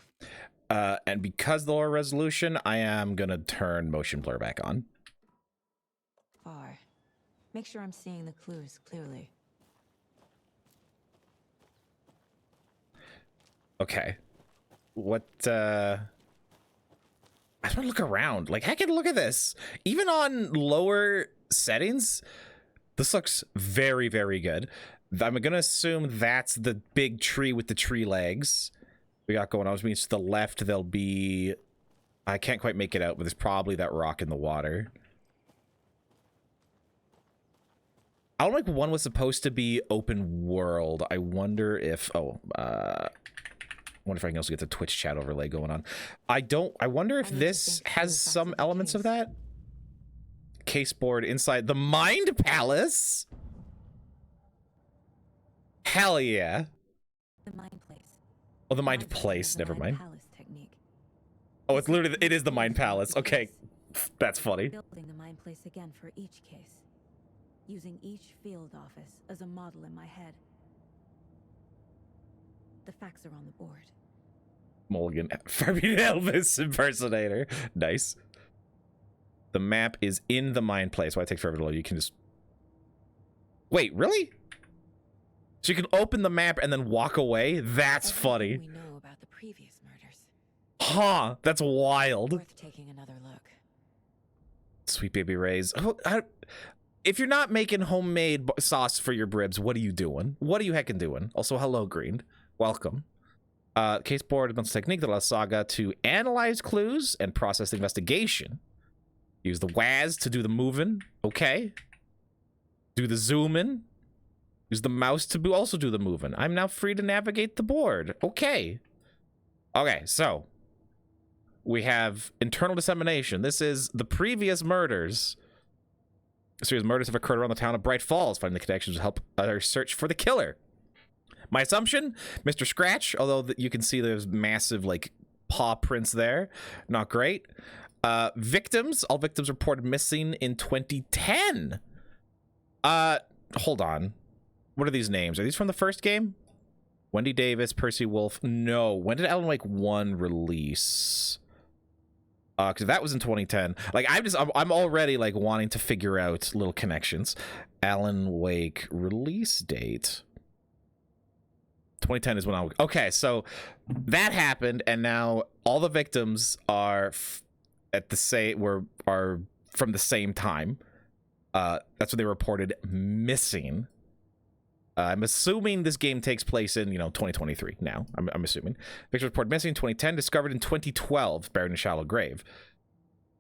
And because the lower resolution, I am gonna turn motion blur back on. far. Make sure I'm seeing the clues clearly. Okay. What, I just want to look around. Like, heck, look at this. Even on lower settings, this looks very, very good. I'm gonna assume that's the big tree with the tree legs we got going on, which means to the left there'll be... I can't quite make it out, but there's probably that rock in the water. I don't like one was supposed to be open world. I wonder if... I wonder if I can also get the Twitch chat overlay going on. I wonder if this has some elements of that. Caseboard inside the Mind Palace. Hell yeah. The mind place. Oh, the Mind Place. Never mind. Palace technique. Oh, it's literally, it is the Mind Palace. Okay. That's funny. Building the mind place again for each case. Using each field office as a model in my head. The facts are on the board. Mulligan. Fabian Elvis impersonator. Nice. The map is in the Mind Place. Why it takes forever to load? You can just... Wait, really? So you can open the map and then walk away? That's funny. We know about the previous murders. Huh. That's wild. Worth taking another look. Sweet baby Ray's. Oh, if you're not making homemade sauce for your bribs, what are you doing? What are you heckin' doing? Also, hello, Green. Welcome. Caseboard advanced technique that allows Saga to analyze clues and process the investigation. Use the WAS to do the moving. Okay. Do the zooming. Use the mouse to also do the moving. I'm now free to navigate the board. Okay. Okay, so we have internal dissemination. This is the previous murders. A series of murders have occurred around the town of Bright Falls. Finding the connections will help our search for the killer. My assumption, Mr. Scratch, although you can see there's massive, like, paw prints there. Not great. Victims. All victims reported missing in 2010. Hold on. What are these names? Are these from the first game? Wendy Davis, Percy Wolf. No. When did Alan Wake 1 release? Because that was in 2010. Like, I'm already like wanting to figure out little connections. Alan Wake release date. 2010 is when I. Okay, so that happened, and now all the victims are at the same are from the same time. That's when they reported missing. I'm assuming this game takes place in 2023. Now I'm assuming victims reported missing in 2010, discovered in 2012, buried in a shallow grave.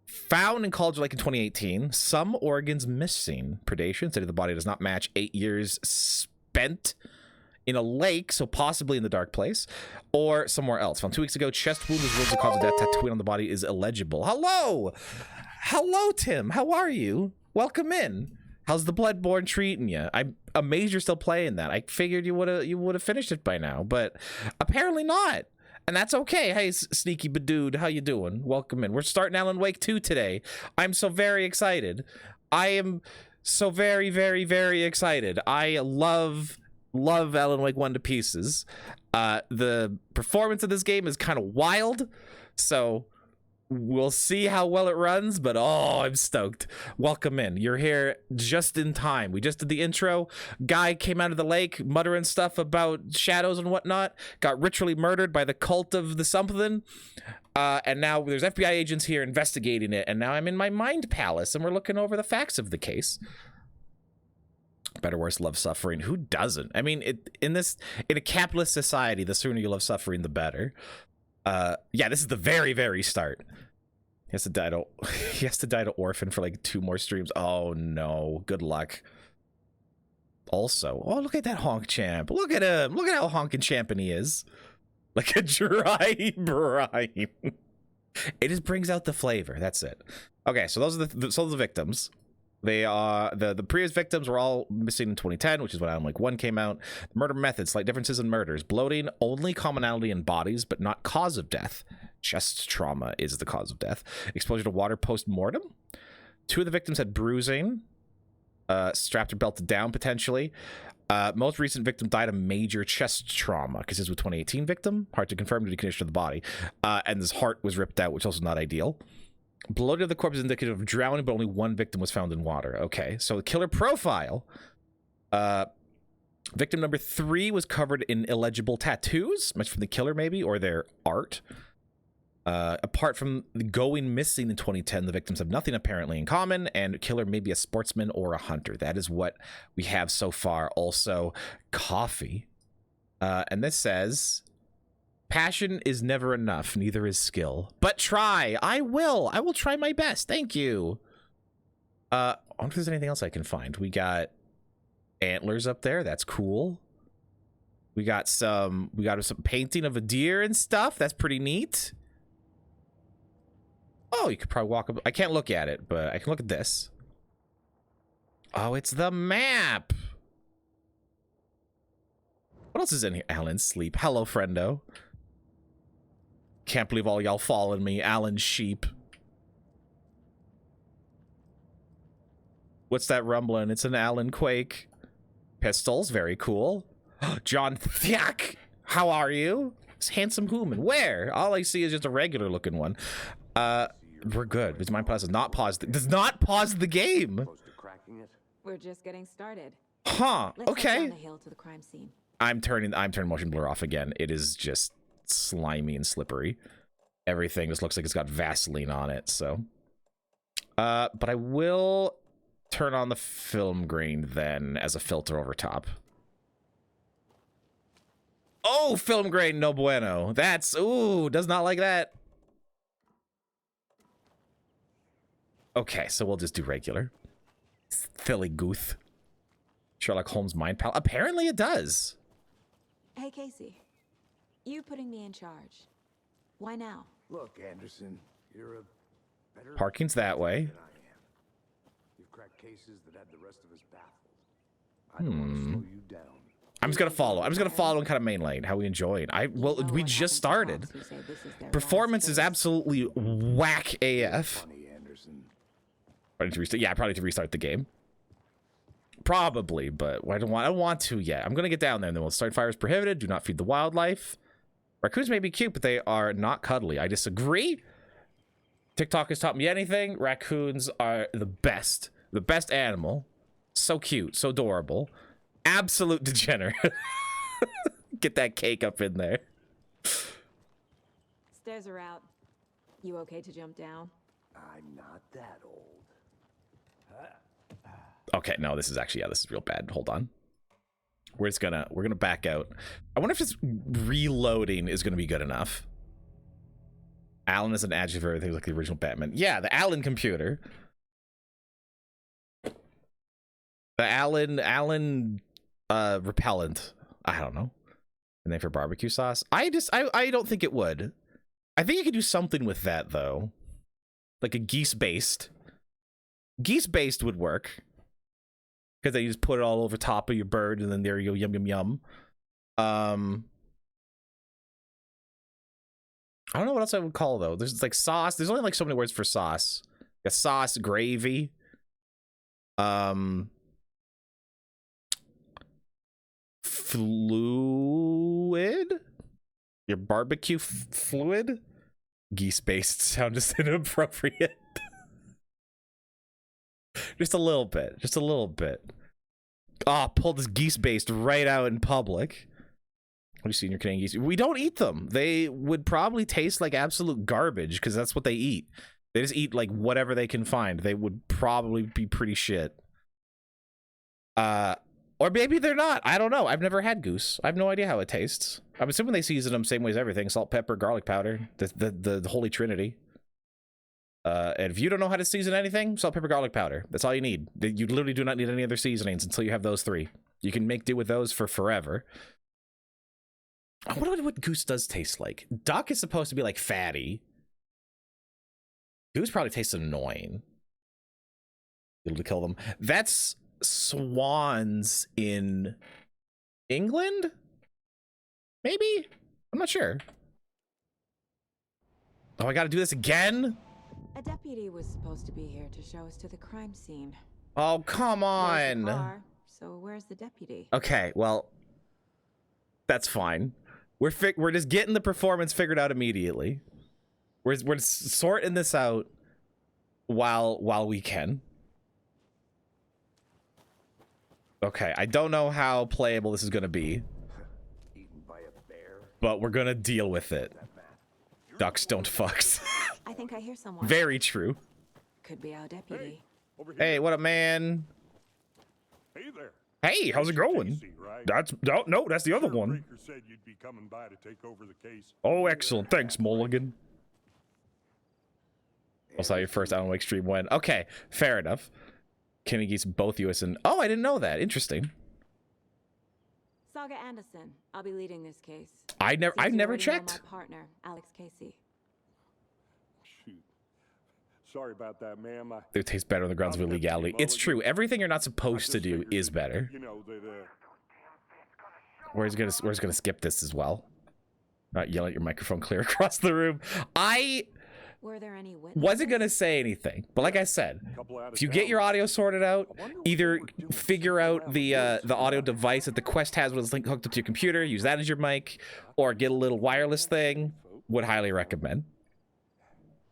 Found in College Lake in 2018. Some organs missing. Predation. State of the body does not match 8 years spent in a lake, so possibly in the dark place, or somewhere else. Found 2 weeks ago. Chest wound was ruled the cause of death. Tattooing on the body is illegible. Hello, Tim. How are you? Welcome in. How's the Bloodborne treating you? I'm amazed you're still playing that. I figured you would have finished it by now, but apparently not. And that's okay. Hey, sneaky badude, how you doing? Welcome in. We're starting Alan Wake 2 today. I'm so very excited. I am so very, very, very excited. I love Alan Wake 1 to pieces. The performance of this game is kind of wild, so we'll see how well it runs, but oh, I'm stoked. Welcome in. You're here just in time. We just did the intro. Guy came out of the lake muttering stuff about shadows and whatnot, got ritually murdered by the cult of the something, and now there's FBI agents here investigating it, and now I'm in my mind palace and we're looking over the facts of the case. Better, worse, love suffering. Who doesn't? I mean, in a capitalist society, the sooner you love suffering, the better. Yeah, this is the very, very start. He has to die to orphan for like 2 more streams. Oh no, good luck. Also, oh, look at that honk champ. Look at him. Look at how honking champing he is. Like a dry brine. It just brings out the flavor. That's it. Okay, so those are the victims. They are the previous victims were all missing in 2010, which is when Alan Wake 1 came out. Murder methods, slight differences in murders. Bloating, only commonality in bodies, but not cause of death. Chest trauma is the cause of death. Exposure to water post-mortem. 2 of the victims had bruising. Strapped or belted down, potentially. Most recent victim died of major chest trauma, because this was a 2018 victim. Hard to confirm due to condition of the body. And his heart was ripped out, which is also not ideal. Bloating of the corpse is indicative of drowning, but only 1 victim was found in water. Okay, so the killer profile. Victim number 3 was covered in illegible tattoos, much from the killer maybe, or their art. Apart from going missing in 2010, the victims have nothing apparently in common, and killer may be a sportsman or a hunter. That is what we have so far. Also, coffee. And this says... Passion is never enough, neither is skill. But try. I will try my best. Thank you. I wonder if there's anything else I can find. We got antlers up there. That's cool. We got some painting of a deer and stuff. That's pretty neat. Oh, you could probably walk up. I can't look at it, but I can look at this. Oh, it's the map. What else is in here? Alan's sleep. Hello, friendo. Can't believe all y'all following me. Alan sheep. What's that rumbling? It's an Alan Quake. Pistols, very cool. John Thiak, how are you? It's handsome human. Where? All I see is just a regular looking one. We're good. It's my pause. Does not pause the game. We're just getting started. Huh. Let's Okay. head down the hill to the crime scene. I'm turning motion blur off again. It is just slimy and slippery. Everything just looks like it's got Vaseline on it, so but I will turn on the film grain then as a filter over top. Oh, film grain no bueno. That's does not like that. Okay, so we'll just do regular. Philly Gooth. Sherlock Holmes mind pal. Apparently it does. Hey, Casey. You putting me in charge. Why now? Look, Anderson, you're a better Parking's that way. than I am. You've cracked cases that had the rest of us baffled. I don't want to slow you down. I'm just gonna follow. I'm just gonna follow in kind of main lane. How we enjoying? Well, we just started. Performance is absolutely whack AF. I need to restart. Yeah, I probably need to restart the game. Probably, but I don't want to yet. I'm gonna get down there and then we'll start. Fire is prohibited. Do not feed the wildlife. Raccoons may be cute, but they are not cuddly. I disagree. TikTok has taught me anything. Raccoons are the best animal. So cute, so adorable. Absolute degenerate. Get that cake up in there. Stairs are out. You okay to jump down? I'm not that old. Okay, no, this is actually, yeah, this is real bad. Hold on. We're gonna back out. I wonder if this reloading is gonna be good enough. Alan is an adjective, everything like the original Batman. Yeah, the Alan computer. The Alan repellent. I don't know. And then for barbecue sauce. I don't think it would. I think you could do something with that though. Like a geese-based. Geese-based would work. Because then you just put it all over top of your bird and then there you go, yum yum yum. I don't know what else I would call though. There's like sauce. There's only like so many words for sauce. Like sauce, gravy. Fluid? Your barbecue fluid? Geese-based sound just inappropriate. Just a little bit. Just a little bit. Ah, pull this geese-based right out in public. What do you see in your Canadian geese? We don't eat them. They would probably taste like absolute garbage because that's what they eat. They just eat like whatever they can find. They would probably be pretty shit. Or maybe they're not. I don't know. I've never had goose. I have no idea how it tastes. I'm assuming they season them same way as everything. Salt, pepper, garlic powder. The holy trinity. And if you don't know how to season anything, salt, pepper, garlic powder. That's all you need. You literally do not need any other seasonings until you have those three. You can make do with those for forever. I wonder what goose does taste like. Duck is supposed to be like fatty. Goose probably tastes annoying. Able to kill them. That's swans in England? Maybe? I'm not sure. Oh, I gotta do this again? A deputy was supposed to be here to show us to the crime scene. Oh, come There's the on. car, so where's the deputy? Okay, well, that's fine. We're just getting the performance figured out immediately. We're sorting this out while we can. Okay, I don't know how playable this is gonna be, Eaten by a bear. but we're gonna deal with it. Ducks don't fucks. I think I hear someone. Very true. Could be our deputy. Over here. Hey, what up, man? Hey there. Hey, how's it going? Casey, right? That's no, that's the other one. Breaker said you'd be coming by to take over the case. Oh, excellent. Thanks, Mulligan. That's how your first Alan Wake stream went. Okay, fair enough. Kenny Geese, both US and oh, I didn't know that. Interesting. Saga Anderson. I'll be leading this case. I never Seems you never already know checked. My partner, Alex Casey. Shoot. Sorry about that, ma'am. It tastes better on the grounds of illegality. It's true. Everything you're not supposed to do is better. You know that. We're just gonna skip this as well. Not yell at your microphone clear across the room. I Were there any witnesses? wasn't gonna say anything, but like I said, if you get your audio sorted out, either figure out the audio device that the Quest has was hooked up to your computer, use that as your mic, or get a little wireless thing. Would highly recommend.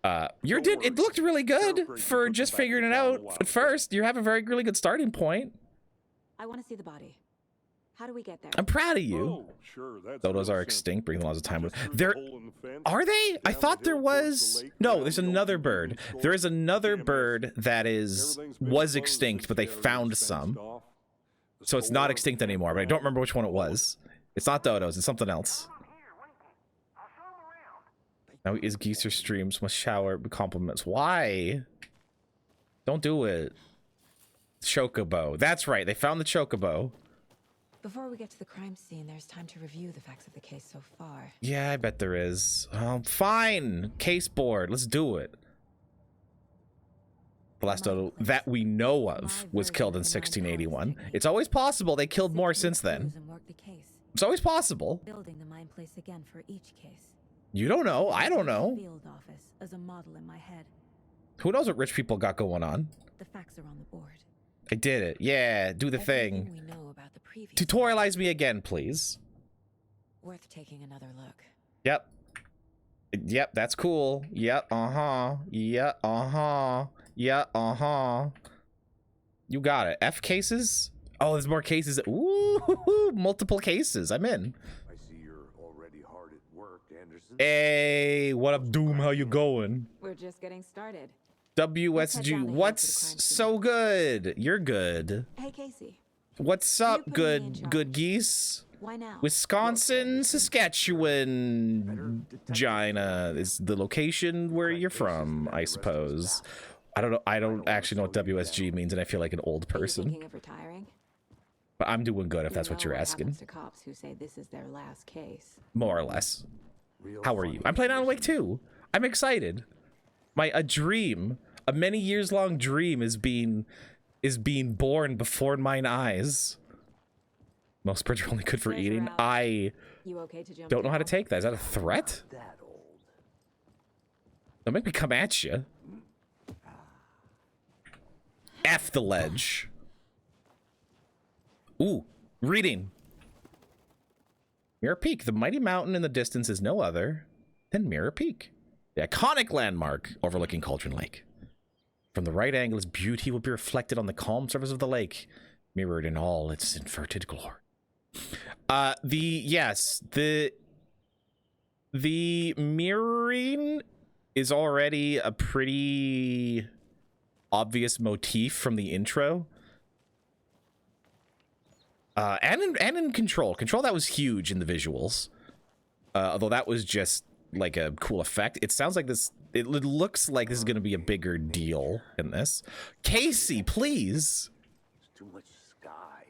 It looked really good for just figuring it out at first. You have a really good starting point. I want to see the body. How do we get there? I'm proud of you. Oh, sure. That's Dodos real are simple. extinct, bringing laws of time with. Just through the There hole in the fence, are they? I down thought the there hill towards was. the lake, No, down there's the old another convenience bird. store. There is another Damn it. bird that Everything's been was closed extinct, since but they the area found was fenced some. off. The So it's not store, extinct anymore, but I don't remember which one it was. It's not Dodos, it's something else. Now is Geezer streams, must shower compliments. Why? Don't do it. Chocobo. That's right, they found the Chocobo. Before we get to the crime scene, there's time to review the facts of the case so far. Yeah, I bet there is. Fine. Case board. Let's do it. The last dodo that we know of was killed in 1681. It's always possible they killed more since then. It's always possible. Building the mine place again for each case. You don't know. I don't know. Field office as a model in my head. Who knows what rich people got going on? The facts are on the board. I did it. Yeah, do the Everything thing. we know about the previous Tutorialize me again, please. worth taking another look. Yep. Yep, that's cool. Yep, uh-huh. Yep, uh-huh. Yep, uh-huh. You got it. F cases? Oh, there's more cases. Ooh, multiple cases. I'm in. I see you're already hard at work, Anderson. Hey, what up, Doom? How you going? We're just getting started. WSG, what's so good? You're good. Hey, Casey. What's You're up, putting me in good charge. geese? Why now? Wisconsin, Saskatchewan, Gina is the location where you're from, I suppose. I don't know. I don't actually know what WSG means, and I feel like an old Are you person. thinking of retiring? But I'm doing good if that's what You you're know asking. happens to cops who say this is their last case. More or less. Real How are you? funny I'm playing Alan Wake person. 2. I'm excited. A dream, a many years long dream is being born before mine eyes. Most birds are only good for Pleasure eating. out. I You okay to jump don't know how to now? take that. Is that a threat? That old. Don't make me come at you. F the ledge. Ooh, reading. Mirror Peak. The mighty mountain in the distance is no other than Mirror Peak, the iconic landmark overlooking Cauldron Lake. From the right angle, its beauty will be reflected on the calm surface of the lake, mirrored in all its inverted glory. The mirroring is already a pretty obvious motif from the intro. And in Control. Control, that was huge in the visuals. Although that was just like a cool effect. It sounds like this, it looks like this is going to be a bigger deal in this. Casey, please. There's too much sky.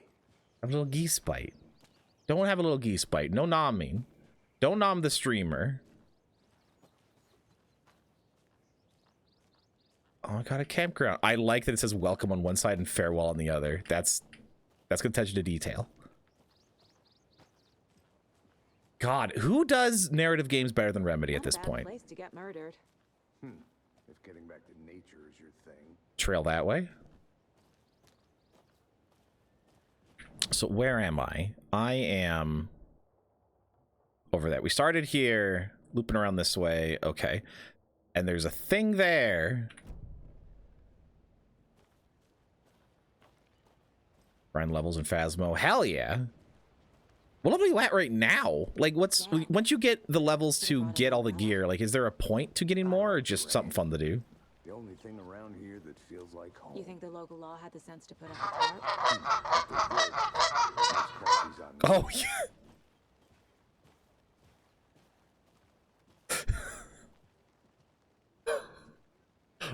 Have a little geese bite. Don't have a little geese bite. No nomming. Don't nom the streamer. Oh, I got a campground. I like that it says welcome on one side and farewell on the other. That's good attention to detail. God, who does narrative games better than Remedy at this point? Place to get murdered. If getting back to nature is your thing. Trail that way. So where am I? I am over there. We started here, looping around this way. Okay. And there's a thing there. Grind levels in Phasmo. Hell yeah. What level are you at right now? Like, once you get the levels to get all the gear, like, is there a point to getting more or just something fun to do? The only thing around here that feels like home. You think the local law had the sense to put up a tarp? Oh, yeah.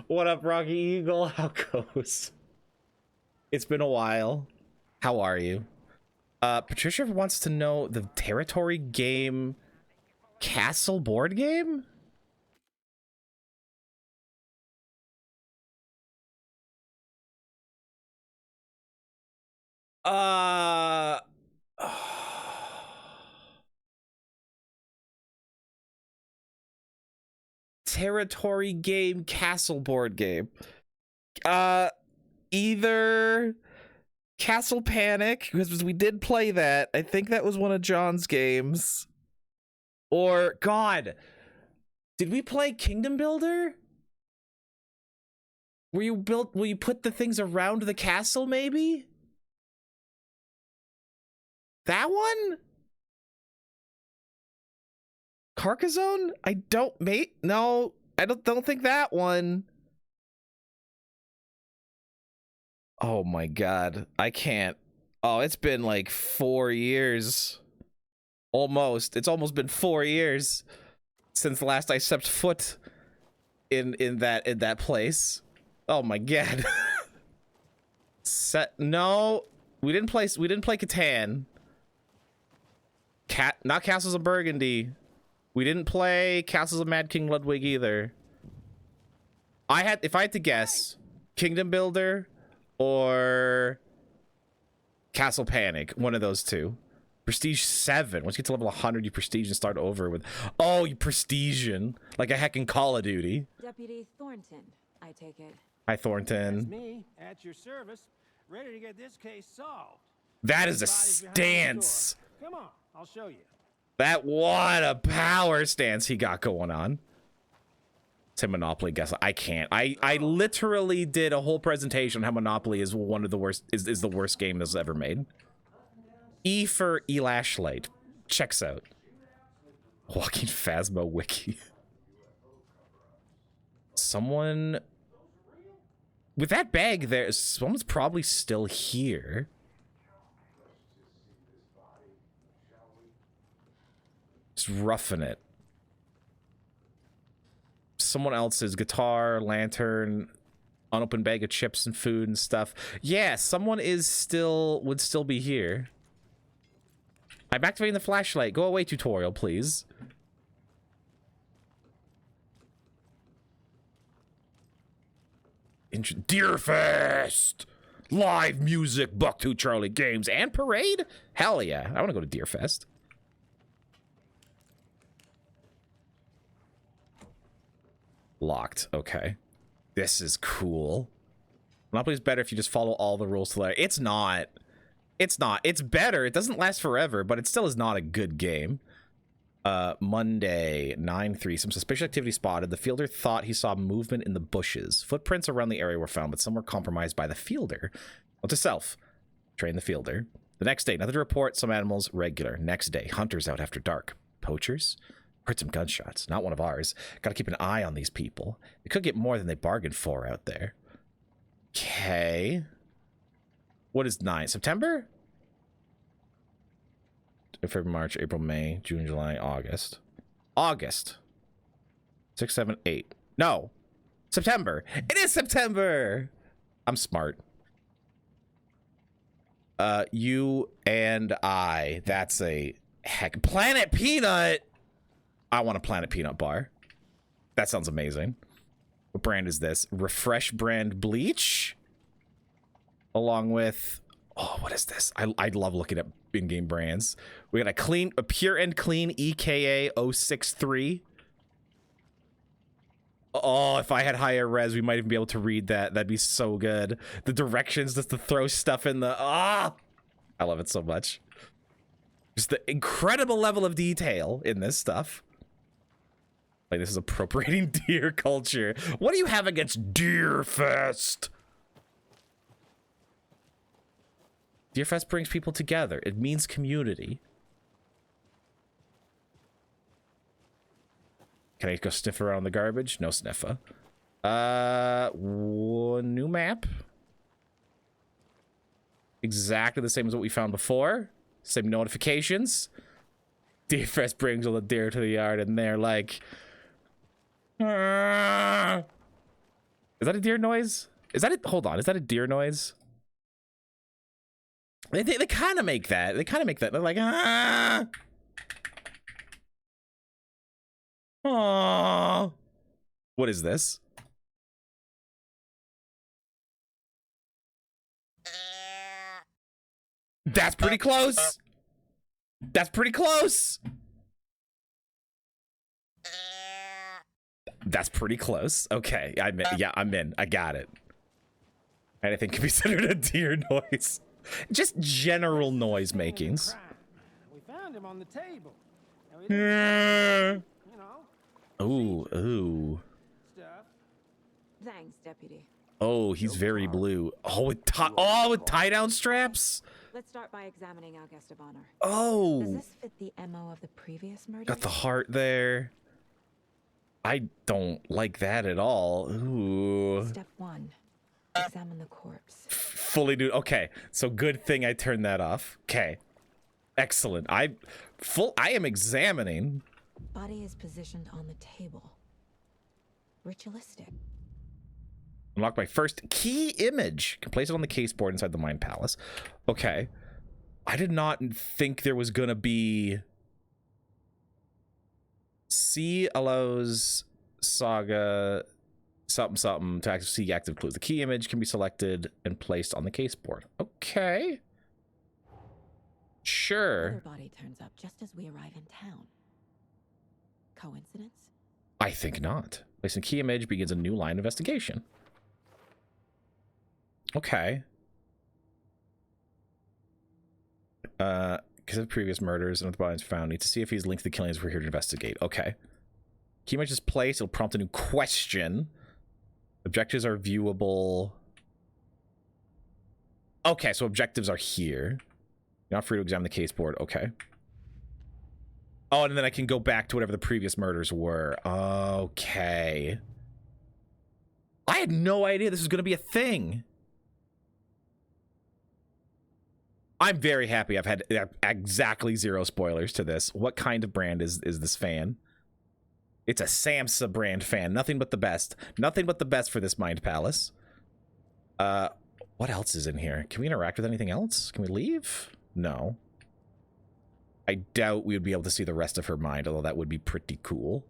What up, Rocky Eagle? How goes? It's been a while. How are you? Patricia wants to know the territory game castle board game? Territory game castle board game. Either Castle Panic, because we did play that. I think that was one of John's games. Or, God, did we play Kingdom Builder? Where you put the things around the castle, maybe? That one? Carcassonne? I don't, no, I don't think that one. Oh my God, I can't. Oh, it's been like 4 years. Almost. It's almost been 4 years since the last I stepped foot in that place. Oh my God. No, we didn't play Catan. Not Castles of Burgundy. We didn't play Castles of Mad King Ludwig either. If I had to guess, Kingdom Builder or Castle Panic. One of those two. Prestige 7. Once you get to level 100, you prestige and start over with... Oh, you prestige like a heckin' Call of Duty. Deputy Thornton, I take it. Hi, Thornton. That's me, at your service, ready to get this case solved. That is a Bodies behind the door. stance. Come on, I'll show you. That, what a power stance he got going on. Say Monopoly, guess I can't. I literally did a whole presentation on how Monopoly is one of the worst, is the worst game that's ever made. E for Elashlight. Checks out. Walking Phasma wiki. Someone with that bag there, someone's probably still here. Just roughing it. Someone else's guitar, lantern, unopened bag of chips and food and stuff. Yeah, someone would still be here. I'm activating the flashlight. Go away, tutorial, please. Deerfest! Live music, Buck2 Charlie games, and parade? Hell yeah. I want to go to Deerfest. Locked. Okay. This is cool. Monopoly's better if you just follow all the rules to the... It's not. It's not. It's better. It doesn't last forever, but it still is not a good game. Monday, 9/3. Some suspicious activity spotted. The fielder thought he saw movement in the bushes. Footprints around the area were found, but some were compromised by the fielder. Well, to self. Train the fielder. The next day, nothing to report. Some animals regular. Next day, hunters out after dark. Poachers? Heard some gunshots. Not one of ours. Gotta keep an eye on these people. They could get more than they bargained for out there. Okay. What is 9? September? February, March, April, May, June, July, August. August. 6, 7, 8. No. September. It is September. I'm smart. You and I. That's a heck. Planet Peanut. I want a Planet Peanut bar. That sounds amazing. What brand is this? Refresh brand bleach. Along with... Oh, what is this? I love looking at in-game brands. We got a pure and clean EKA 063. Oh, if I had higher res, we might even be able to read that. That'd be so good. The directions just to throw stuff in the... I love it so much. Just the incredible level of detail in this stuff. Like, this is appropriating deer culture. What do you have against Deerfest? Deerfest brings people together. It means community. Can I go sniff around the garbage? No sniffer. New map. Exactly the same as what we found before. Same notifications. Deerfest brings all the deer to the yard, and they're like... Is that a deer noise? Is that it? Hold on. Is that a deer noise? They kind of make that. They kind of make that. They're like, Aww. What is this? That's pretty close. That's pretty close. That's pretty close. Okay, I'm in. Yeah, I'm in. I got it. Anything can be considered a deer noise. Just general noise makings. We found him on the table. Ooh. Stuff. Thanks, Deputy. Oh, he's very blue. Oh, with tie-down straps. Let's start by examining our guest of honor. Oh. Does this fit the MO of the previous murder? Got the heart there. I don't like that at all. Ooh. Step 1. Examine the corpse. Fully nude. Okay, so good thing I turned that off. Okay. Excellent. I am examining. Body is positioned on the table. Ritualistic. Unlock my first key image. Can place it on the case board inside the Mind Palace. Okay. I did not think there was gonna be... C allows Saga something something to see active clues. The key image can be selected and placed on the case board. Okay. Sure. Another body turns up just as we arrive in town. Coincidence? I think not. Placing key image begins a new line of investigation. Okay. Because of previous murders and the bodies found, need to see if he's linked to the killings. We're here to investigate. Okay. Key image is placed. It'll prompt a new question. Objectives are viewable. Okay, so objectives are here. You're not free to examine the case board. Okay. Oh, and then I can go back to whatever the previous murders were. Okay. I had no idea this was going to be a thing. I'm very happy I've had exactly 0 spoilers to this. What kind of brand is this fan? It's a Samsa brand fan. Nothing but the best. Nothing but the best for this Mind Palace. What else is in here? Can we interact with anything else? Can we leave? No. I doubt we would be able to see the rest of her mind, although that would be pretty cool.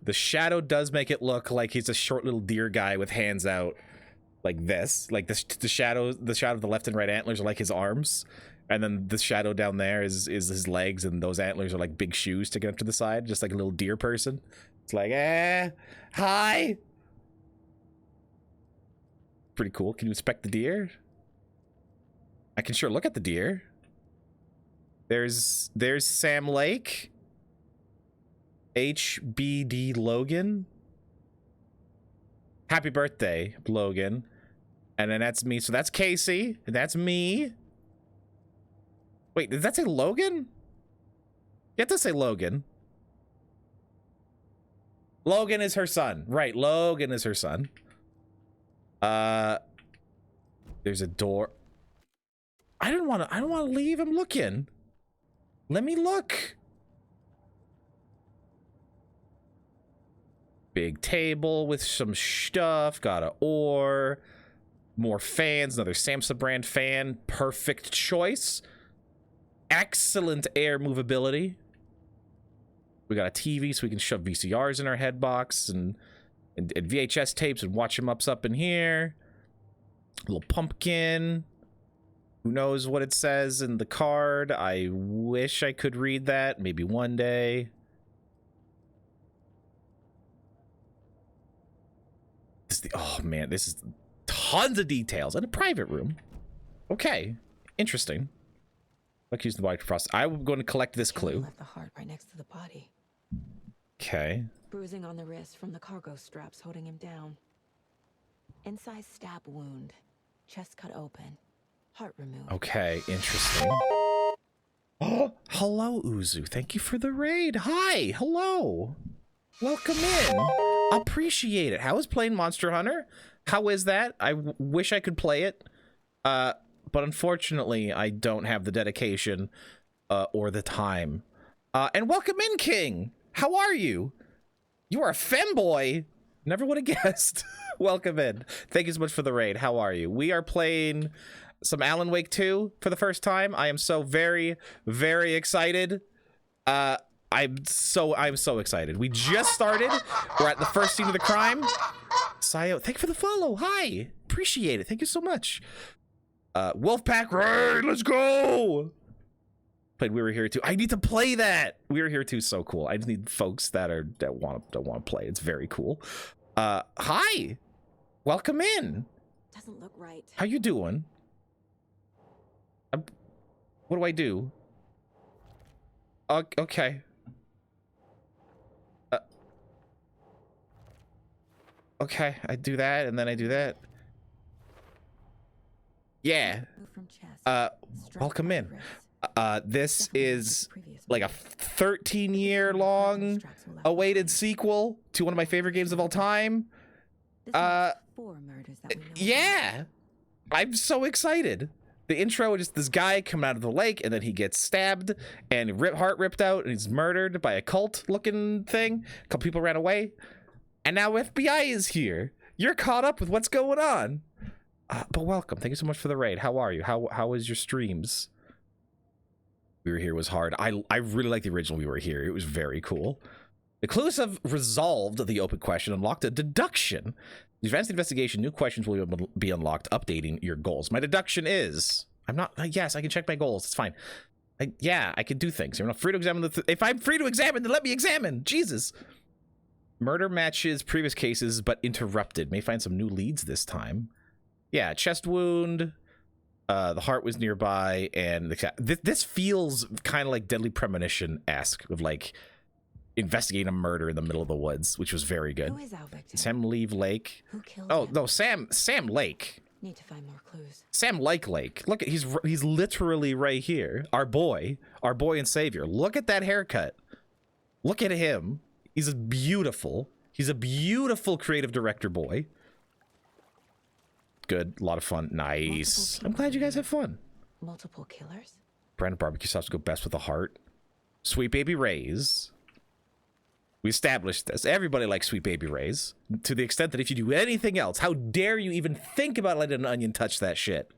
The shadow does make it look like he's a short little deer guy with hands out like this. Like the shadow of the left and right antlers are like his arms. And then the shadow down there is his legs, and those antlers are like big shoes sticking up to the side, just like a little deer person. It's like, hi. Pretty cool. Can you inspect the deer? I can sure look at the deer. There's Sam Lake. HBD Logan. Happy birthday, Logan. And then that's me. So that's Casey. And that's me. Wait, did that say Logan? You have to say Logan. Logan is her son. Right, Logan is her son. There's a door. I don't want to leave. I'm looking. Let me look. Big table with some stuff. Got an ore. More fans. Another Samsa brand fan. Perfect choice. Excellent air movability. We got a TV so we can shove VCRs in our head box and VHS tapes and watch them up in here. A little pumpkin. Who knows what it says in the card? I wish I could read that. Maybe one day. Oh man, this is tons of details and a private room. Okay, interesting. Like use the body to process. I'm going to collect this clue. Left the heart right next to the body. Okay. Bruising on the wrist from the cargo straps holding him down. Inside stab wound. Chest cut open. Heart removed. Okay, interesting. Oh, hello, Uzu. Thank you for the raid. Hi, hello. Welcome in. Appreciate it. How is playing Monster Hunter? How is that? I wish I could play it. But unfortunately, I don't have the dedication or the time. And welcome in, King. How are you? You are a femboy. Never would have guessed. Welcome in. Thank you so much for the raid. How are you? We are playing some Alan Wake 2 for the first time. I am so very, very excited. I'm so excited. We just started. We're at the first scene of the crime. Sayo, thank you for the follow. Hi. Appreciate it. Thank you so much. Wolfpack raid, let's go. Played We Were Here Too. I need to play that. We Were Here Too, so cool. I just need folks that want to play. It's very cool. Hi. Welcome in. Doesn't look right. How you doing? What do I do? Okay. Okay, I do that, and then I do that. Yeah. Welcome in. This is like a 13-year-long awaited sequel to one of my favorite games of all time. Yeah. I'm so excited. The intro is just this guy coming out of the lake, and then he gets stabbed and heart ripped out, and he's murdered by a cult-looking thing. A couple people ran away, and now FBI is here. You're caught up with what's going on. But welcome. Thank you so much for the raid. How are you? How was your streams? We Were Here was hard. I really like the original We Were Here. It was very cool. The clues have resolved the open question, unlocked a deduction. The advanced investigation, new questions will be unlocked, updating your goals. My deduction is, I'm not, yes, I can check my goals. It's fine. Yeah, I can do things. You're not free to examine if I'm free to examine, then let me examine. Jesus. Murder matches previous cases, but interrupted. May find some new leads this time. Yeah, chest wound. The heart was nearby, and this feels kind of like Deadly Premonition-esque, of like investigating a murder in the middle of the woods, which was very good. Who is our victim? Sam Lake. Who killed Oh him? no, Sam Lake. Need to find more clues. Sam Lake. Look, he's literally right here. Our boy and savior. Look at that haircut. Look at him. He's beautiful. He's a beautiful creative director boy. Good, a lot of fun. Nice. I'm glad you guys have fun. Multiple killers? Brandon barbecue sauce go best with the heart. Sweet Baby Ray's. We established this. Everybody likes Sweet Baby Ray's, to the extent that if you do anything else, how dare you even think about letting an onion touch that shit?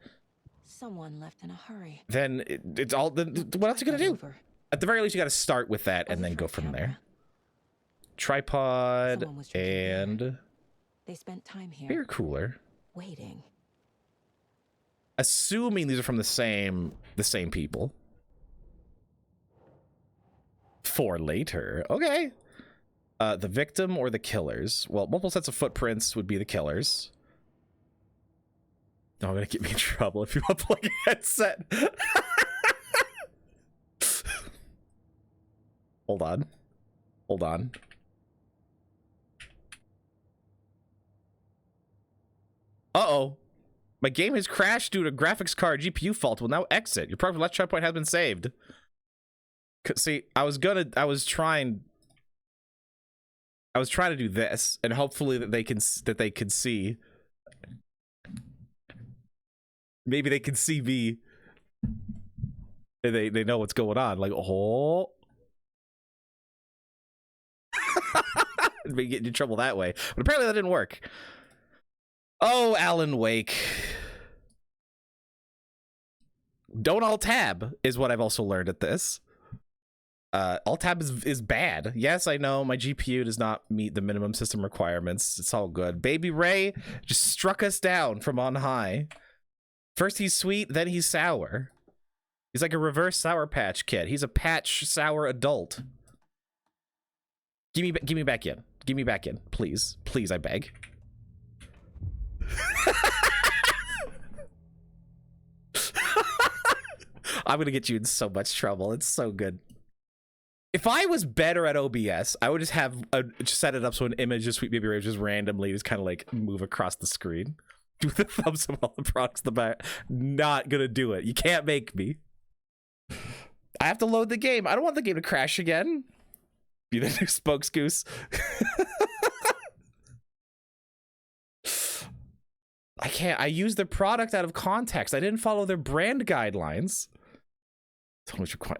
Someone left in a hurry. Then it's all. Then what else are you gonna do? At the very least, you got to start with that and then go from there. Tripod and they spent time here. beer cooler. Waiting. Assuming these are from the same people. For later. Okay. The victim or the killers? Well, multiple sets of footprints would be the killers. No, I'm gonna get me in trouble if you unplug a headset. Hold on. Uh-oh. My game has crashed due to graphics card GPU fault. Will now exit. Your progress left checkpoint has been saved. See, I was trying to do this, and hopefully that they can see. Maybe they can see me. And they know what's going on. Like, oh. Maybe get in trouble that way. But apparently that didn't work. Oh, Alan Wake. Don't alt-tab is what I've also learned at this. Alt-tab is bad. Yes, I know my GPU does not meet the minimum system requirements. It's all good. Baby Ray just struck us down from on high. First he's sweet, then he's sour. He's like a reverse Sour Patch Kid. He's a patch sour adult. Give me back in. Give me back in, please. Please, I beg. I'm gonna get you in so much trouble. It's so good. If I was better at OBS, I would just have just set it up so an image of Sweet Baby Ray just randomly just kind of like move across the screen. Do the thumbs up all the products in the back. Not gonna do it. You can't make me. I have to load the game. I don't want the game to crash again. Be the new spokesgoose. I can't. I used their product out of context. I didn't follow their brand guidelines.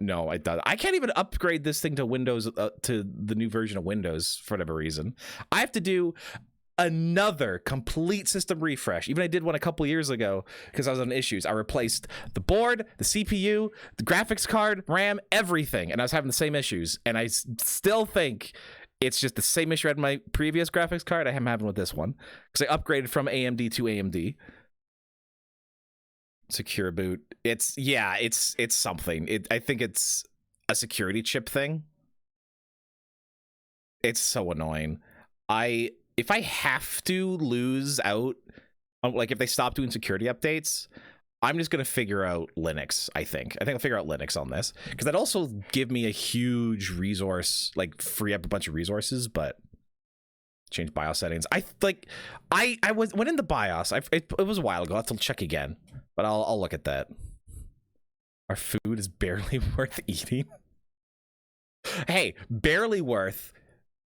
No, I can't even upgrade this thing to Windows, to the new version of Windows for whatever reason. I have to do another complete system refresh. Even I did one a couple years ago because I was on issues. I replaced the board, the CPU, the graphics card, RAM, everything, and I was having the same issues. And I still think it's just the same issue I had in my previous graphics card I am having with this one because I upgraded from AMD to AMD. Secure boot. It's something. I think it's a security chip thing. It's so annoying. If I have to lose out, like if they stop doing security updates, I'm just gonna figure out Linux. I think I'll figure out Linux on this because that'd also give me a huge resource, like free up a bunch of resources, but change BIOS settings. I went in the BIOS. It was a while ago. I'll have to check again, but I'll look at that. Our food is barely worth eating. Hey, barely worth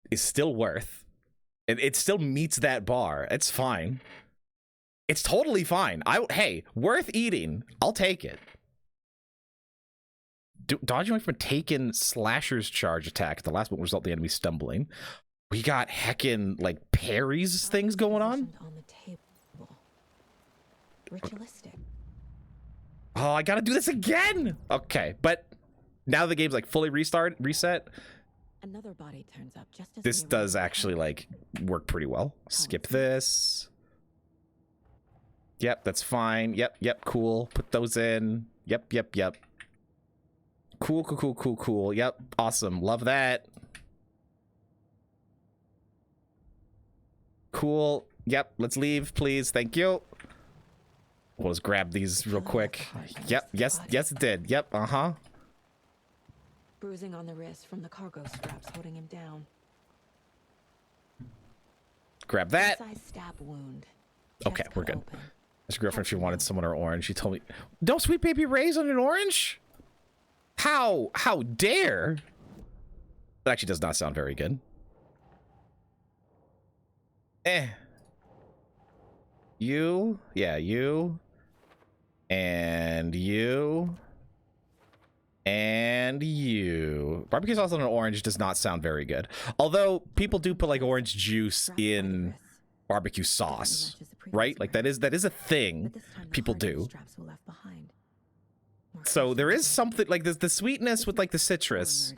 is still worth. It still meets that bar. It's fine. It's totally fine. Hey, worth eating. I'll take it. Dodging away from a taken slasher's charge attack. The last one result the enemy stumbling. We got heckin' like parries things going on. On the table. Ritualistic. Oh, I gotta do this again. Okay, but now the game's like fully reset. Another body turns up just as This we does arrive. actually like work pretty well. Skip this. Yep, that's fine. Yep, cool. Put those in. Yep. Cool. Yep, awesome. Love that. Cool. Yep, let's leave, please. Thank you. We'll just grab these real quick. Yep, yes, it did. Yep, uh-huh. Bruising on the wrist from the cargo straps holding him down. Grab that. Size stab wound. Okay, Chest we're cut good. open. His girlfriend, she wanted someone or orange. She told me, no sweet baby rays on an orange? How dare? That actually does not sound very good. You, yeah, you, and you, and you. Barbecue sauce on an orange does not sound very good. Although people do put like orange juice in barbecue sauce, right? Like that is a thing people do. So there is something like the sweetness with like the citrus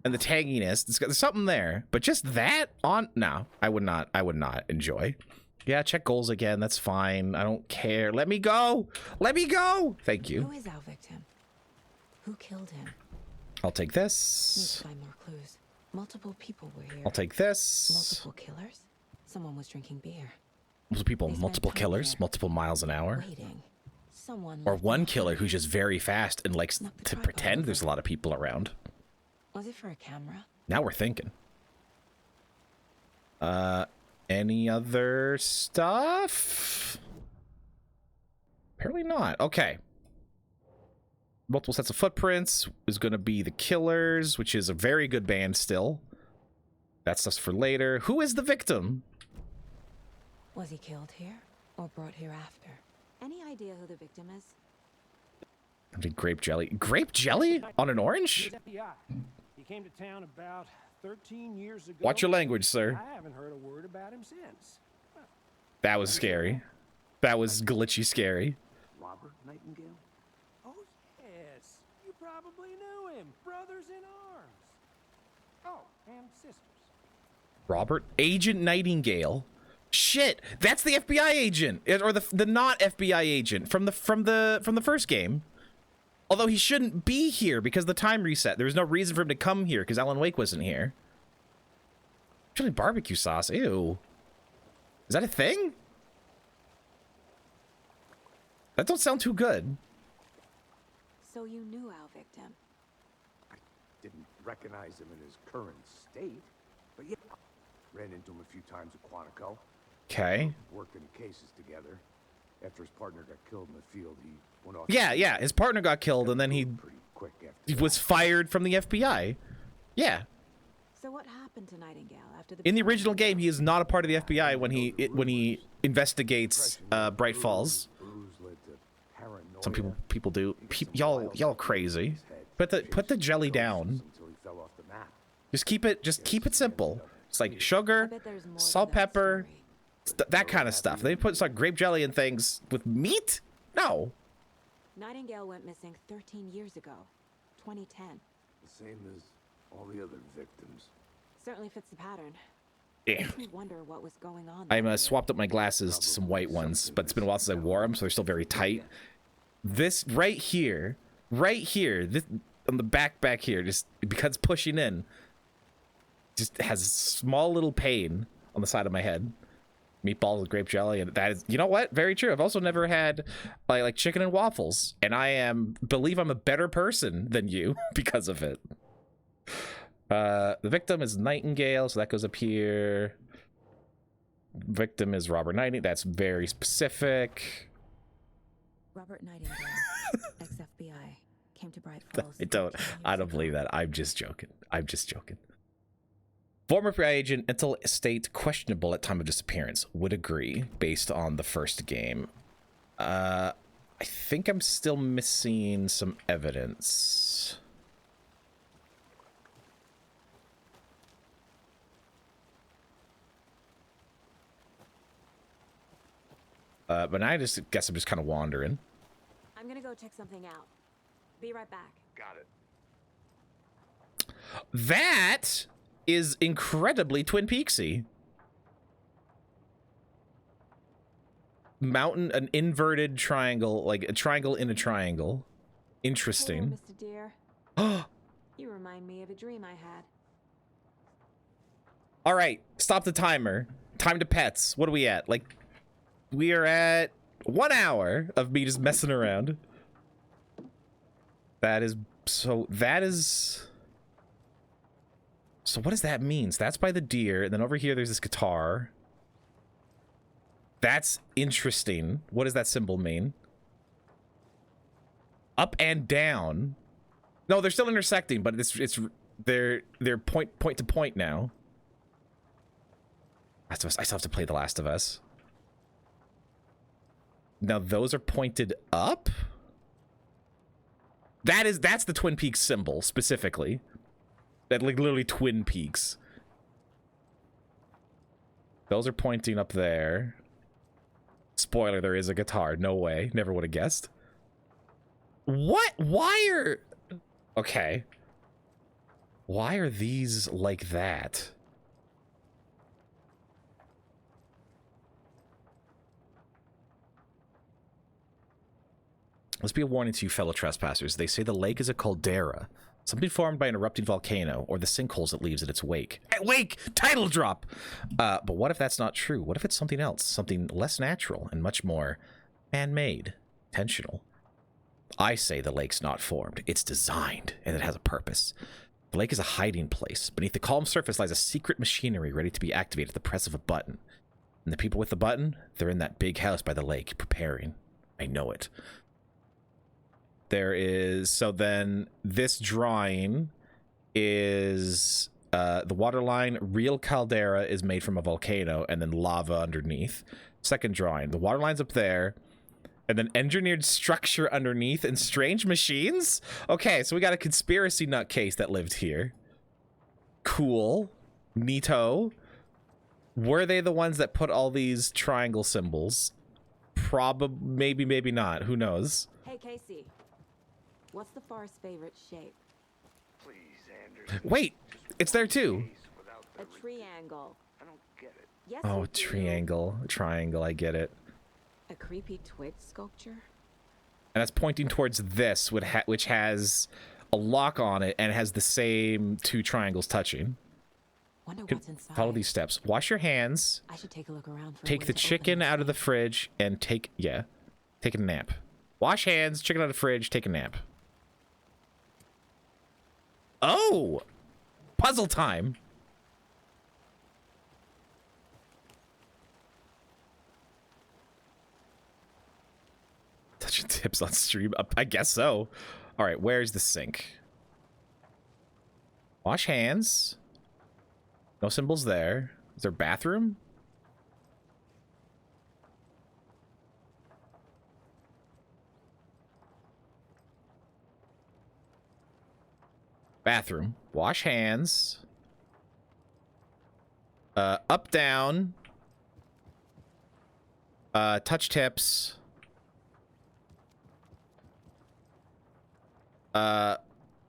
and the tanginess. There's something there, but just that on no, I would not enjoy. Yeah, check goals again. That's fine. I don't care. Let me go. Let me go. Thank you. Who is our victim? Who killed him? I'll take this. Need to find more clues. Multiple people were here. I'll take this. Multiple killers? Someone was drinking beer. Multiple people, multiple killers, multiple miles an hour. Waiting. Someone Or left one them killer who's just very fast and likes Snuck the to tripod pretend over. there's a lot of people around. Was it for a camera? Now we're thinking. Any other stuff? Apparently not. Okay. Multiple sets of footprints is going to be the killers, which is a very good band still. That stuff's for later. Who is the victim? Was he killed here or brought here after? Any idea who the victim is? I mean, grape jelly. Grape jelly on an orange? FBI. He came to town about 13 years ago. Watch your language, sir. I haven't heard a word about him since. That was scary. That was glitchy scary. Robert Nightingale? Oh, yes. You probably knew him. Brothers in arms. Oh, and sisters. Robert? Agent Nightingale. Shit, that's the FBI agent, or the not FBI agent from the first game. Although he shouldn't be here because the time reset. There was no reason for him to come here because Alan Wake wasn't here. Actually, barbecue sauce. Ew. Is that a thing? That don't sound too good. So you knew our victim. I didn't recognize him in his current state, but yeah, ran into him a few times at Quantico. Okay. Working cases together. After his partner got killed in the field, he went off. Yeah. His partner got killed, and then he pretty quick after was fired from the FBI. Yeah. So what happened to Nightingale after the... In the original game, he is not a part of the FBI when he investigates Bright Falls. Some people do. Y'all crazy. Put the jelly down. Just keep it simple. It's like sugar, salt, pepper, that kind of stuff. They put like grape jelly and things with meat? No. Nightingale went missing 13 years ago, 2010. The same as all the other victims. Certainly fits the pattern. Yeah. Makes me wonder what was going on. I swapped up my glasses to some white ones, but it's been a while since I wore them, so they're still very tight. This right here, this on the back here, just because it's pushing in, just has a small little pain on the side of my head. Meatballs with grape jelly, and that is, you know what? Very true. I've also never had like chicken and waffles, and believe I'm a better person than you because of it. The victim is Nightingale, so that goes up here. Victim is Robert Nightingale. That's very specific. Robert Nightingale, ex-FBI, came to Bright Falls. I don't believe that. I'm just joking. Former FBI agent, mental state questionable at time of disappearance. Would agree based on the first game. I think I'm still missing some evidence. But I guess I'm just kind of wandering. I'm gonna go check something out. Be right back. Got it. That is incredibly Twin Peaksy. Mountain, an inverted triangle, like a triangle in a triangle. Interesting. Hello, Mr. Deer. You remind me of a dream I had. All right, stop the timer. Time to pets. What are we at? Like, we are at 1 hour of me just messing around. That is so. So what does that mean? So that's by the deer, and then over here there's this guitar. That's interesting. What does that symbol mean? Up and down. No, they're still intersecting, but they're point to point now. I still have to play The Last of Us. Now those are pointed up. That's the Twin Peaks symbol specifically. That, like, literally Twin Peaks. Those are pointing up there. Spoiler, there is a guitar. No way. Never would have guessed. What? Why are... Okay. Why are these like that? Let's be a warning to you fellow trespassers. They say the lake is a caldera. Something formed by an erupting volcano, or the sinkholes it leaves in its wake. Wake! Title drop! But what if that's not true? What if it's something else? Something less natural and much more man-made, intentional. I say the lake's not formed. It's designed, and it has a purpose. The lake is a hiding place. Beneath the calm surface lies a secret machinery ready to be activated at the press of a button. And the people with the button, they're in that big house by the lake, preparing. I know it. There is, so then this drawing is the waterline, real caldera is made from a volcano and then lava underneath. Second drawing, the waterline's up there and then engineered structure underneath and strange machines. Okay, so we got a conspiracy nutcase that lived here. Cool. Neato. Were they the ones that put all these triangle symbols? Probably, maybe not. Who knows? Hey, Casey. What's the forest's favorite shape? Please, Anders. Wait, it's there too. A triangle. I don't get it. Yes. Oh, I do. triangle, I get it. A creepy twig sculpture. And that's pointing towards this, which has a lock on it and has the same two triangles touching. Wonder what's inside. Follow these steps. Wash your hands. I should take a look around for a Take way the to chicken open out of the fridge and take a nap. Wash hands, chicken out of the fridge, take a nap. Oh! Puzzle time! Touching tips on stream? I guess so. Alright, where's the sink? Wash hands. No symbols there. Is there a bathroom? Bathroom. Wash hands. Up, down. Touch tips.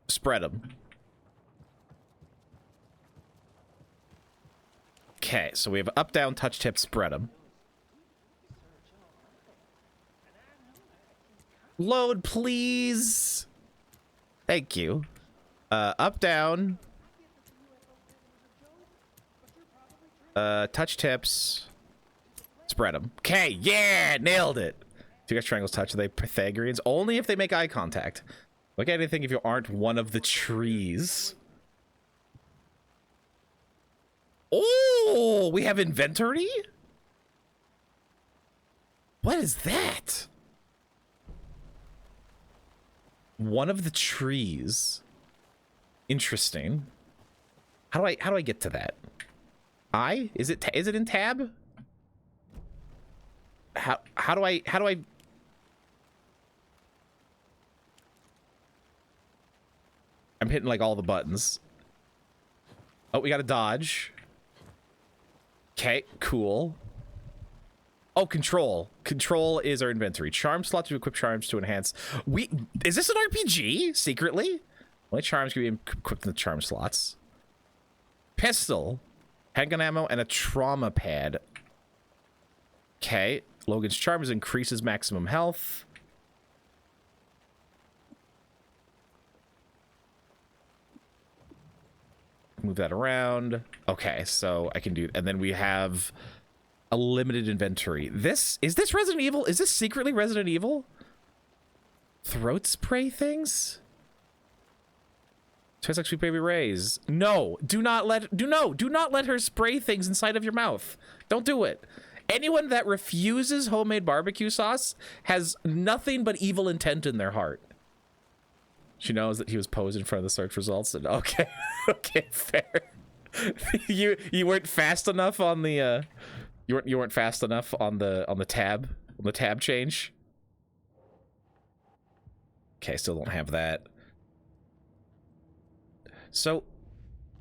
Spread them. Okay, so we have up, down, touch tips, spread them. Load, please. Thank you. Up, down. Touch tips. Spread them. Okay, yeah, nailed it. Do you guys triangles touch? Are they Pythagoreans? Only if they make eye contact. Look at anything if you aren't one of the trees. Oh, we have inventory? What is that? One of the trees. Interesting. How do I get to that? Is it in tab? How do I I'm hitting like all the buttons. Oh, we got to dodge. Okay, cool. Oh, control. Control is our inventory. Charm slot to equip charms to enhance. Is this an RPG secretly? Only charms can be equipped in the charm slots. Pistol, handgun ammo, and a trauma pad. Okay. Logan's charms increases maximum health. Move that around. Okay, so I can do, and then we have a limited inventory. Is this Resident Evil? Is this secretly Resident Evil? Throat spray things? Tastes like sweet baby rays. No, do not let her spray things inside of your mouth. Don't do it. Anyone that refuses homemade barbecue sauce has nothing but evil intent in their heart. She knows that he was posed in front of the search results, and okay, okay, fair. you weren't fast enough on the you weren't fast enough on the tab change. Okay, still don't have that. So,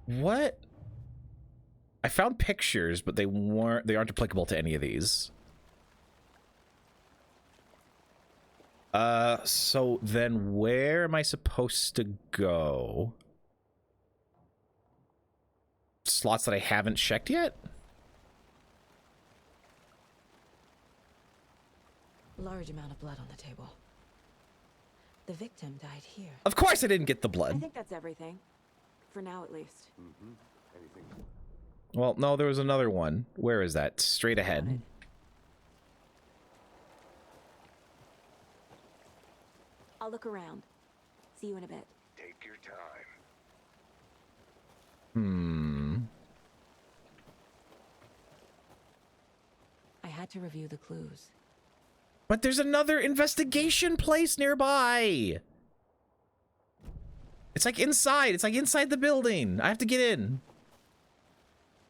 what? I found pictures, but they aren't applicable to any of these. So then where am I supposed to go? Slots that I haven't checked yet? Large amount of blood on the table. The victim died here. Of course I didn't get the I blood. think that's everything. For now, at least. Anything? Well, no, there was another one. Where is that? Straight ahead. I'll look around. See you in a bit. Take your time. I had to review the clues. But there's another investigation place nearby. It's like inside. It's like inside the building. I have to get in.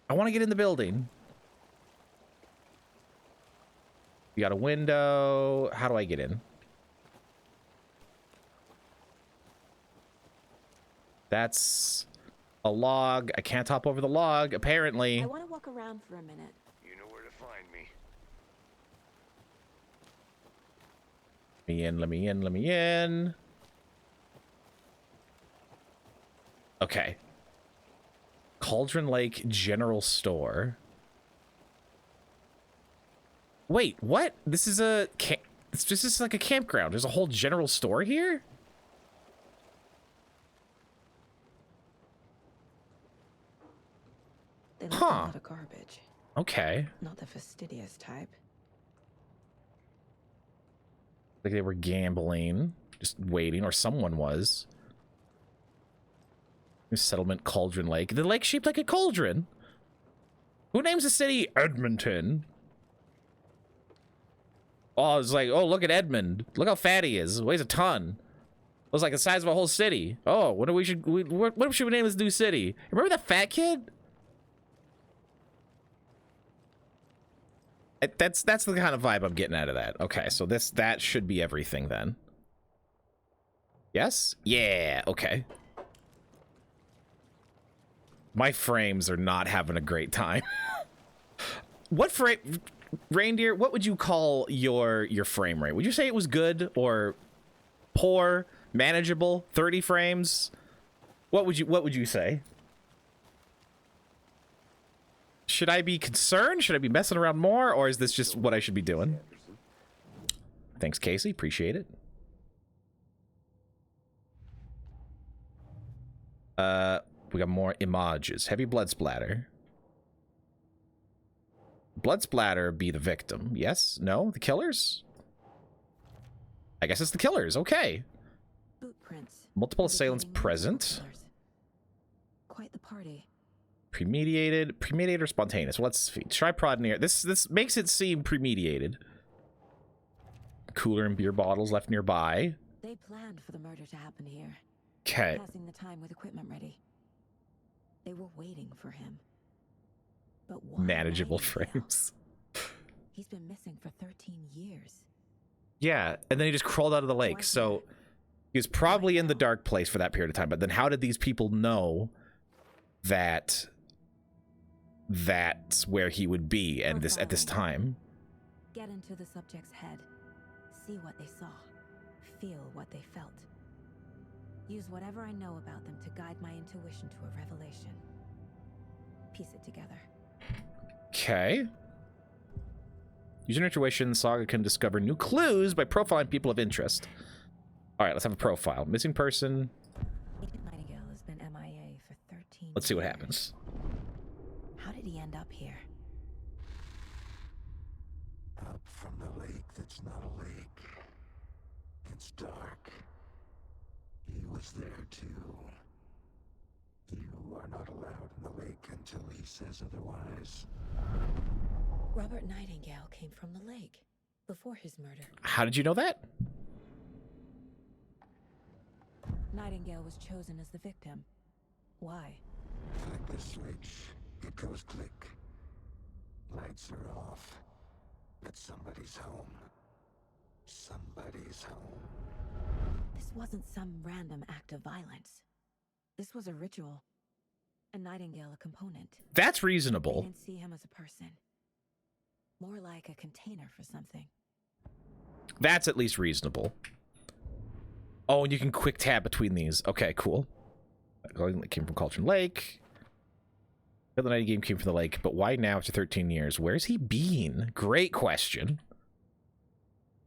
I want to get in the building. You got a window. How do I get in? That's a log. I can't hop over the log, apparently. I want to walk around for a minute. You know where to find me. Let me in, let me in, let me in. Okay. Cauldron Lake General Store. Wait, what? This is a it's just like a campground. There's a whole general store here? They left a lot of garbage. Okay. Not the fastidious type. Like they were gambling, just waiting, or someone was. New settlement, Cauldron Lake. The lake shaped like a cauldron. Who names the city Edmonton? Oh, it's like, oh, look at Edmund. Look how fat he is. Weighs a ton. Looks like the size of a whole city. Oh, what should we name this new city? Remember that fat kid? That's the kind of vibe I'm getting out of that. Okay, so that should be everything then. Yes? Yeah, okay. My frames are not having a great time. What frame, Reindeer, what would you call your frame rate? Would you say it was good or poor, manageable, 30 frames? What would you say? Should I be concerned? Should I be messing around more? Or is this just what I should be doing? Thanks, Casey. Appreciate it. We got more images. Heavy blood splatter. Blood splatter be the victim. Yes? No? The killers? I guess it's the killers. Okay. Boot prints. Multiple assailants present. Quite the party. Premeditated or spontaneous? Well, let's see. Tripod near. This makes it seem premeditated. Cooler and beer bottles left nearby. They planned for the murder to happen here. Okay. Passing the time with equipment ready. They were waiting for him. But why Manageable right now? frames. He's been missing for 13 years. Yeah, and then he just crawled out of the lake. So he was probably in the dark place for that period of time. But then how did these people know that that's where he would be and at this time? Get into the subject's head. See what they saw. Feel what they felt. Use whatever I know about them to guide my intuition to a revelation. Piece it together. Okay. Using intuition, Saga can discover new clues by profiling people of interest. All right, let's have a profile. Missing person. Agent Nightingale has been MIA for 13 Let's see what years. happens. How did he end up here? Up from the lake that's not a lake. It's dark. He was there too. You are not allowed in the lake until he says otherwise. Robert Nightingale came from the lake before his murder. How did you know that? Nightingale was chosen as the victim. Why? Flick the switch. It goes click. Lights are off. But somebody's home. Somebody's home. This wasn't some random act of violence. This was a ritual. And Nightingale a component. That's We reasonable. didn't see him as a person. More like a container for something. That's at least reasonable. Oh, and you can quick tab between these. Okay, cool. It came from Cauldron Lake. The Night Game came from the lake, but why now after 13 years? Where's he been? Great question.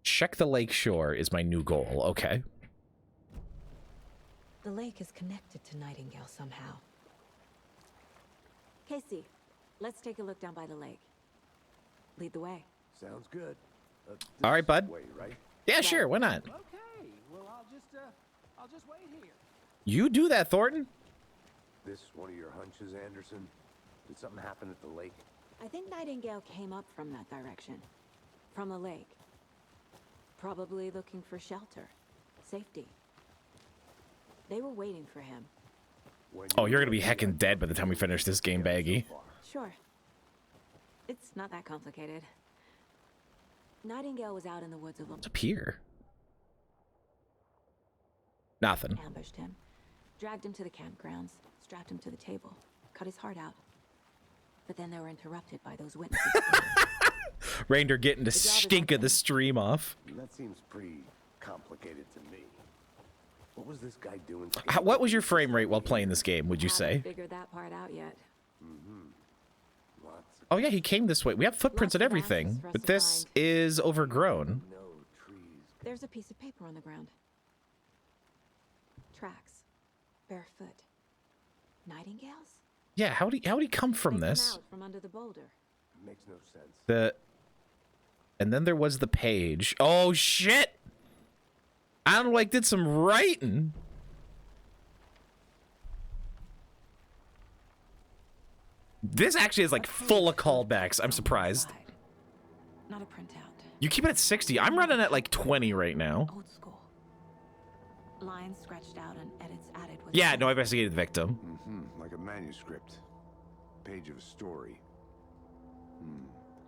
Check the lake shore is my new goal. Okay. The lake is connected to Nightingale somehow. Casey, let's take a look down by the lake. Lead the way. Sounds good. All right, bud. Way, right? Yeah, sure. Why not? Okay, well, I'll just wait here. You do that, Thornton. This one of your hunches, Anderson? Did something happen at the lake? I think Nightingale came up from that direction. From the lake. Probably looking for shelter. Safety. They were waiting for him. Oh, you're gonna be heckin' dead by the time we finish this game, Baggy. Sure. It's not that complicated. Nightingale was out in the woods alone. What's up here? Nothing. Ambushed him. Dragged him to the campgrounds. Strapped him to the table. Cut his heart out. But then they were interrupted by those witnesses. Reindeer getting the job is stink of the unfinished. stream off. That seems pretty complicated to me. What was this guy doing? What was your frame rate while playing this game, would you say? Haven't figured that part out yet. Lots of Oh yeah, he came this way. We have footprints and Lots of answers everything, for us but to this find. is overgrown. no trees. There's a piece of paper on the ground. Tracks. Barefoot. Nightingales? Yeah, how'd he come from They come this? out from under the boulder. Makes no sense. And then there was the page. Oh shit! Alan Wake did some writing. This actually is like full of callbacks. I'm surprised. Not a printout. You keep it at 60. I'm running at like 20 right now. Old school. Lines scratched out and edits added with Yeah, no, I investigated the victim. Like a manuscript. Page of a story.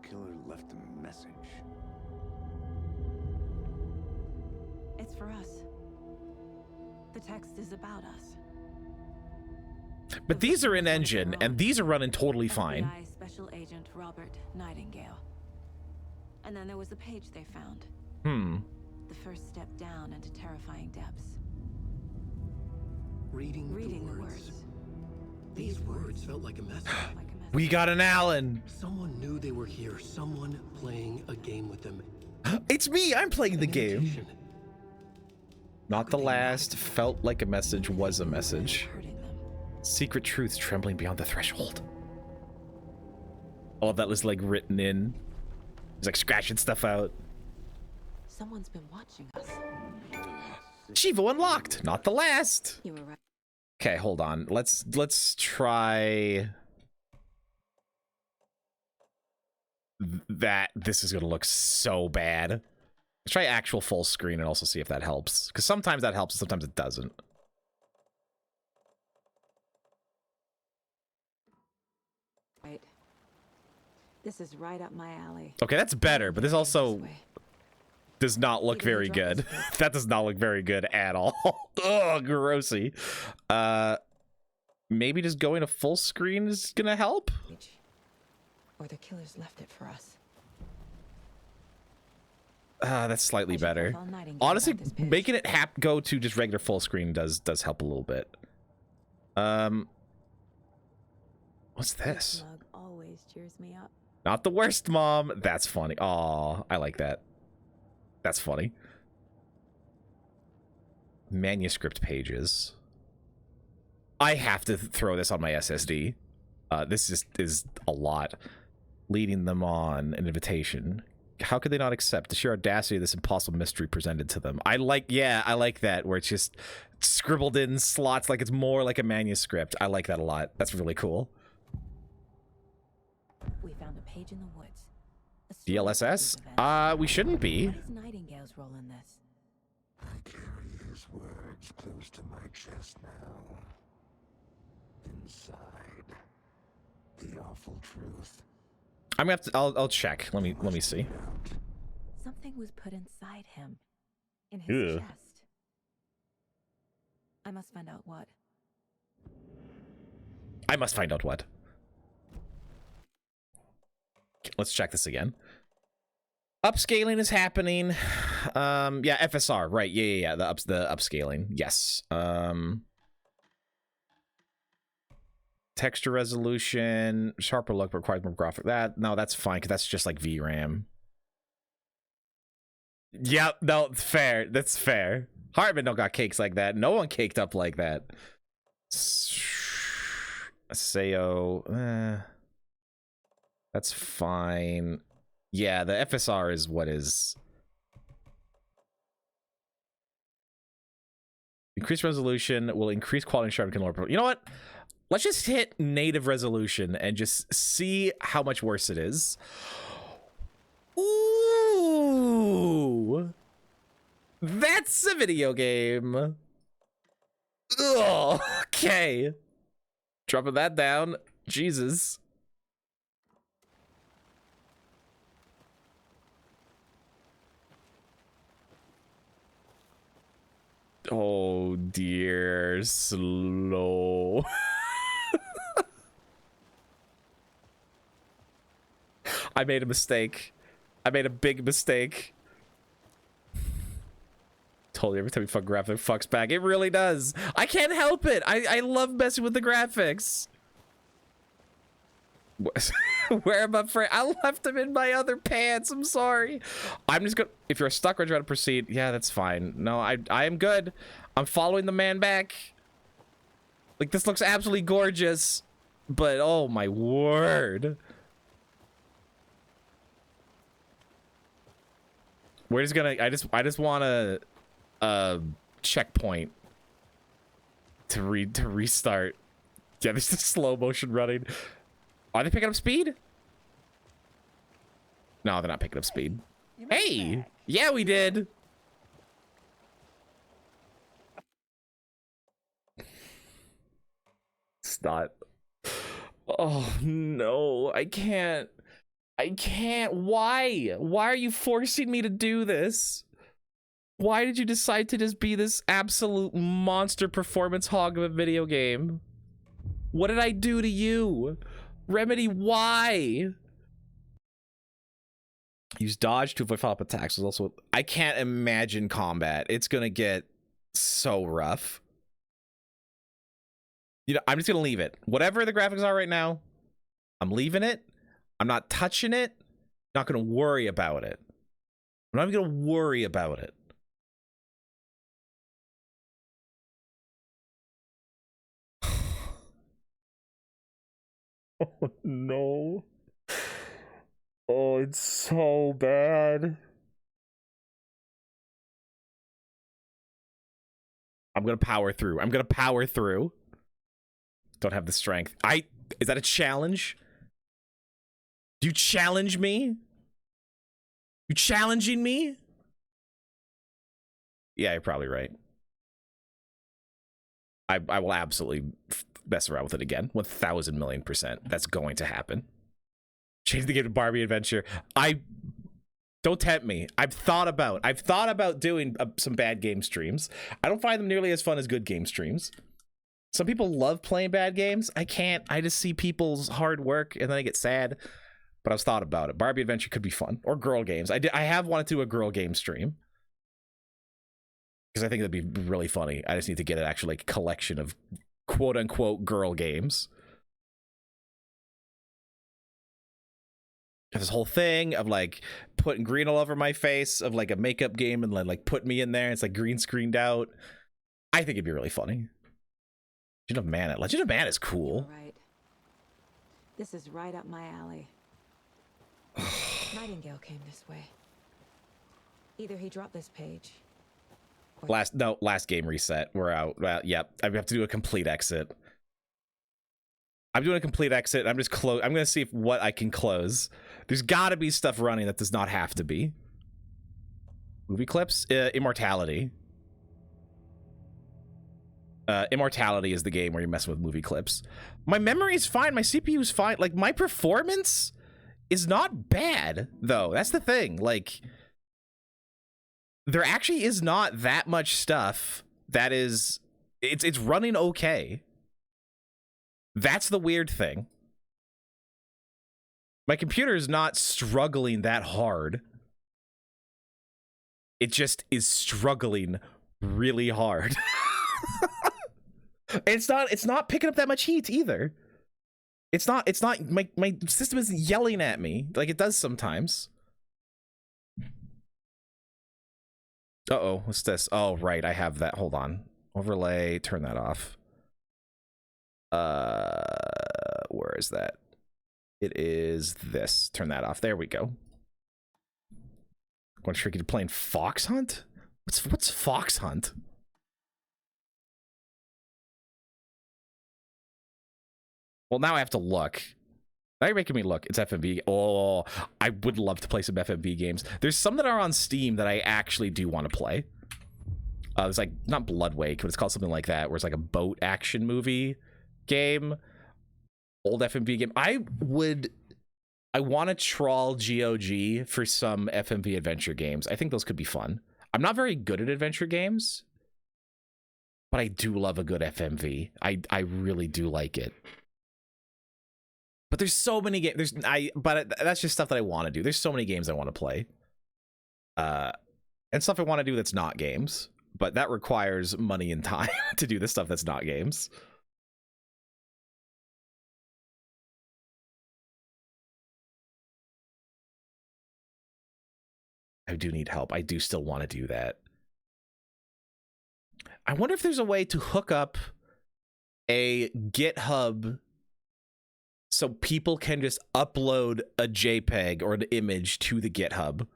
The killer left a message. It's for us. The text is about us. But these are in engine, and these are running totally fine. FBI Special Agent Robert Nightingale. And then there was the page they found. The first step down into terrifying depths. Reading Reading the words. These words felt like a message. Like a message. We got an Alan. Someone knew they were here. Someone playing a game with them. It's me. I'm playing the An game. invitation. Not the last. Felt like a message was a message. Hurting them. Secret truths trembling beyond the threshold. All of that was like written in. He's like scratching stuff out. Someone's been watching us. Chivo unlocked. Not the last. You were right. Okay, hold on. Let's try that. This is gonna look so bad. Let's try actual full screen and also see if that helps. Because sometimes that helps, and sometimes it doesn't. Right. This is right up my alley. Okay, that's better, but this also This way. does not look Even very the drop good. is good. That does not look very good at all. Ugh, grossy. Maybe just going to full screen is gonna help. Or the killers left it for us. That's slightly I should better. call Nightingale Honestly, about this pitch. making it go to just regular full screen does help a little bit. What's this? Smug always cheers me up. Not the worst, Mom. That's funny. Aw, I like that. That's funny. Manuscript pages. I have to throw this on my SSD. This is a lot. Leading them on an invitation. How could they not accept the sheer audacity of this impossible mystery presented to them? I like that, where it's just scribbled in slots like it's more like a manuscript. I like that a lot. That's really cool. We found a page in the woods. A story DLSS? of events. We shouldn't be. What is Nightingale's role in this? I carry his words close to my chest now. Inside, the awful truth. I'm gonna have to. I'll check. Let me see. Something was put inside him, in his chest. I must find out what. I must find out what. Let's check this again. Upscaling is happening. Yeah, FSR, right? Yeah. The upscaling. Yes. Texture resolution, sharper look requires more graphic. No, that's fine because that's just like VRAM. Yep, no, fair. That's fair. Hartman don't got cakes like that. No one caked up like that. Sayo, that's fine. Yeah, the FSR is what is. Increased resolution will increase quality and sharpness. You know what? Let's just hit native resolution and just see how much worse it is. Ooh, that's a video game. Ugh, okay. Dropping that down. Jesus. Oh dear, slow. I made a mistake. I made a big mistake. Totally, every time you fuck graphic fucks back. It really does. I can't help it. I love messing with the graphics. Where am I? I left them in my other pants. I'm sorry. I'm just gonna. If you're stuck or trying to proceed, yeah, that's fine. No, I am good. I'm following the man back. Like, this looks absolutely gorgeous, but oh my word. We're just gonna. I just want a checkpoint to restart. Yeah, there's the slow motion running. Are they picking up speed? No, they're not picking up speed. Hey! Yeah, we did! It's not. Oh, no. I can't. Why? Why are you forcing me to do this? Why did you decide to just be this absolute monster performance hog of a video game? What did I do to you? Remedy, why? Use dodge to avoid follow-up attacks. Also, I can't imagine combat. It's gonna get so rough. You know, I'm just gonna leave it. Whatever the graphics are right now, I'm leaving it. I'm not touching it. Not gonna worry about it. I'm not even gonna worry about it. Oh no. Oh, it's so bad. I'm gonna power through. I'm gonna power through. Don't have the strength. Is that a challenge? Do you challenge me? You challenging me? Yeah, you're probably right. I will absolutely mess around with it again. 1,000,000,000%. That's going to happen. Change the game to Barbie Adventure. Don't tempt me. I've thought about doing some bad game streams. I don't find them nearly as fun as good game streams. Some people love playing bad games. I can't. I just see people's hard work and then I get sad. but I was thought about it. Barbie Adventure could be fun, or girl games. I have wanted to do a girl game stream because I think that'd be really funny. I just need to get an actual like collection of quote unquote girl games. This whole thing of like putting green all over my face of like a makeup game and like put me in there. It's like green screened out. I think it'd be really funny. Legend of Mana. Legend of Mana is cool. Right. This is right up my alley. Nightingale came this way. Either he dropped this page. Last game reset. We're out. Well, yep. I have to do a complete exit. I'm doing a complete exit. I'm just I'm gonna see what I can close. There's gotta be stuff running that does not have to be. Movie clips? Immortality. Immortality is the game where you're messing with movie clips. My memory is fine. My CPU is fine. Like, my performance is not bad, though. That's the thing. Like, there actually is not that much stuff that is... It's running okay. That's the weird thing. My computer is not struggling that hard. It just is struggling really hard. It's not picking up that much heat either. It's not my system isn't yelling at me like it does sometimes. Uh-oh, what's this? Oh, right, I have that. Hold on. Overlay, turn that off. Where is that? It is this. Turn that off. There we go. Going to trick you to playing Fox Hunt? What's Fox Hunt? Well, now I have to look. Now you're making me look. It's FMV. Oh, I would love to play some FMV games. There's some that are on Steam that I actually do want to play. It's like, not Blood Wake, but it's called something like that, where it's like a boat action movie game. Old FMV game. I want to trawl GOG for some FMV adventure games. I think those could be fun. I'm not very good at adventure games, but I do love a good FMV. I really do like it. But there's so many games. But that's just stuff that I want to do. There's so many games I want to play. And stuff I want to do that's not games. But that requires money and time to do the stuff that's not games. I do need help. I do still want to do that. I wonder if there's a way to hook up a GitHub so people can just upload a JPEG or an image to the GitHub,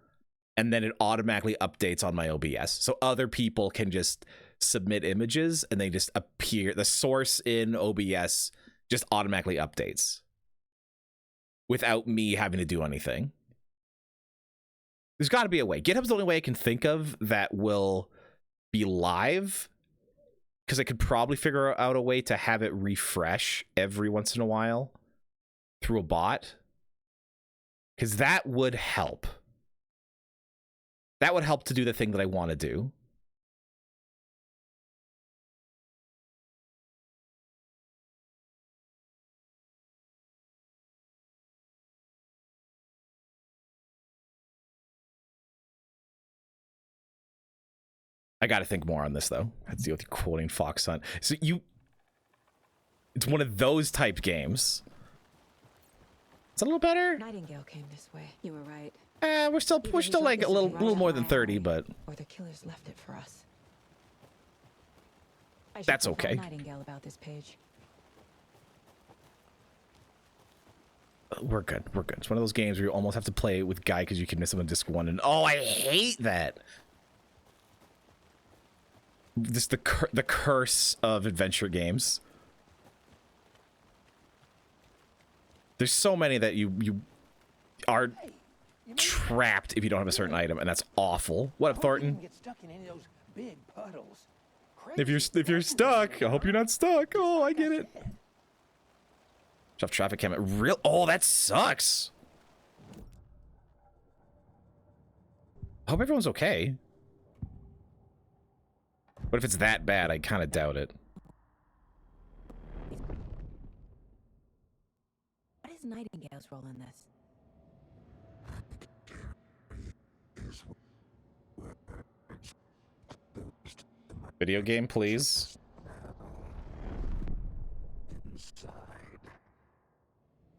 and then it automatically updates on my OBS. So other people can just submit images and they just appear. The source in OBS just automatically updates without me having to do anything. There's got to be a way. GitHub's the only way I can think of that will be live, because I could probably figure out a way to have it refresh every once in a while through a bot, because that would help. That would help to do the thing that I want to do. I got to think more on this, though. I have to deal with quoting Fox Hunt. So it's one of those type games. It's a little better. Nightingale came this way. You were right. We're still like a little more than 30, but or the killers left it for us. That's okay. Nightingale about this page. We're good. We're good. It's one of those games where you almost have to play with Guy because you can miss him on disc 1, and oh, I hate that. Just the curse of adventure games. There's so many that you are trapped if you don't have a certain item, and that's awful. What up, Thornton? If you're stuck, I hope you're not stuck. Oh, I get it. Tough traffic cam. Oh, that sucks. I hope everyone's okay. But if it's that bad, I kind of doubt it. What is Nightingale's role in this? Video game, please. Inside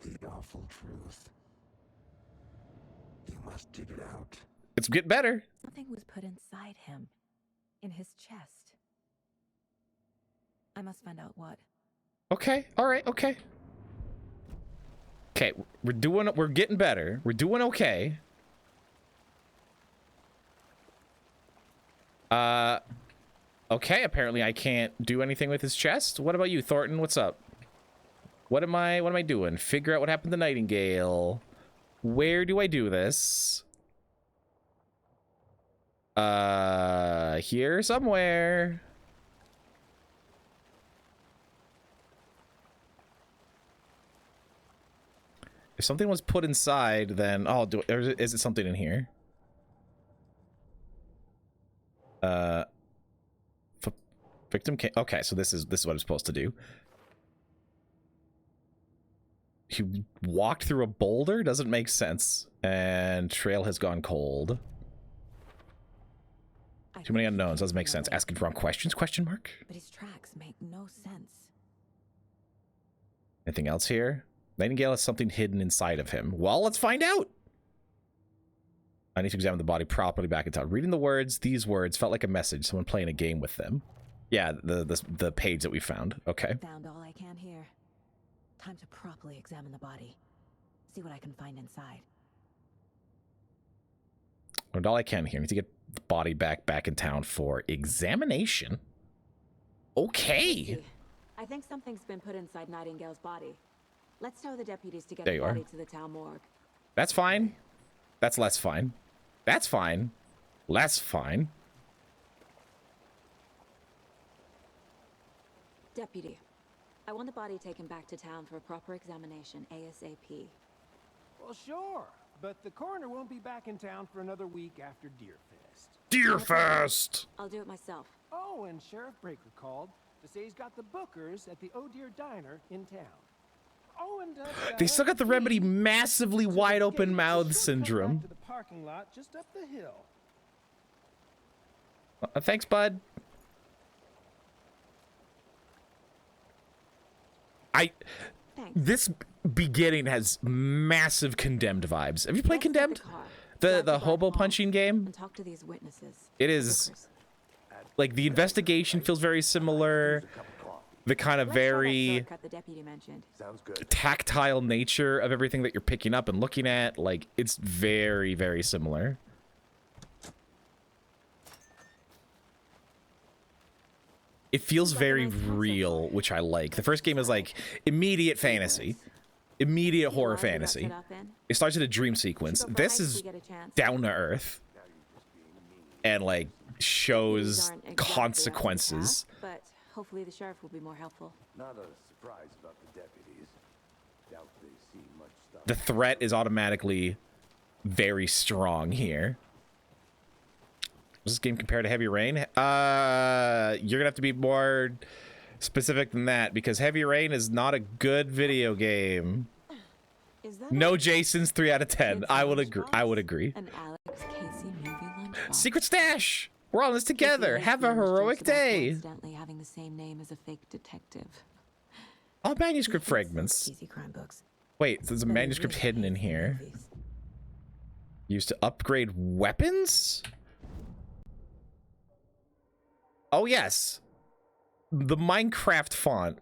the awful truth. You must dig it out. It's getting better. Something was put inside him, in his chest. I must find out what. Okay, all right, okay. Okay, we're getting better. We're doing okay. Okay, apparently I can't do anything with his chest. What about you, Thornton? What's up? What am I doing? Figure out what happened to Nightingale. Where do I do this? Here somewhere. If something was put inside, then is it something in here? Victim came. Okay, so this is what I'm supposed to do. He walked through a boulder? Doesn't make sense. And trail has gone cold. Too many unknowns. Doesn't make sense. Asking the wrong questions? Question mark. But his tracks make no sense. Anything else here? Nightingale has something hidden inside of him. Well, let's find out. I need to examine the body properly back in town. Reading the words, these words felt like a message. Someone playing a game with them. Yeah, the page that we found. Okay. Found all I can here. Time to properly examine the body. See what I can find inside. Found all I can here. Need to get the body back in town for examination. Okay. I think something's been put inside Nightingale's body. Let's tell the deputies to get There the you are. body to the town morgue. That's fine. That's less fine. That's fine. Less fine. Deputy, I want the body taken back to town for a proper examination ASAP. Well, sure, but the coroner won't be back in town for another week after Deerfest. Deerfest! I'll do it myself. Oh, and Sheriff Breaker called to say he's got the bookers at the Oh Deer Diner in town. Oh, and They still got the remedy massively wide open mouth Just syndrome. back to the parking lot just up the hill. Thanks, bud. This beginning has massive Condemned vibes. Have you played Condemned? The hobo punching game? And talk to these witnesses. It is like the investigation feels very similar. The kind of very The deputy mentioned. Sounds good. tactile nature of everything that you're picking up and looking at, like it's very, very similar. It feels very real, which I like. The first game is like immediate fantasy, immediate horror fantasy. It starts in a dream sequence. This is down to earth and like shows consequences. But hopefully the sheriff will be more helpful. Not a surprise about the deputies. Doubt they see much stuff. The threat is automatically very strong here. Does this game compare to Heavy Rain? You're gonna have to be more specific than that because Heavy Rain is not a good video game. No Jasons, 3 out of 10. I would agree. An Alex Casey movie lunchbox. Secret stash. We're all in this together. Have a heroic day. Coincidentally having the same name as a fake detective. All manuscript fragments. Cheesy crime books. Wait, there's a manuscript hidden in here. Used to upgrade weapons? Oh, yes. The Minecraft font.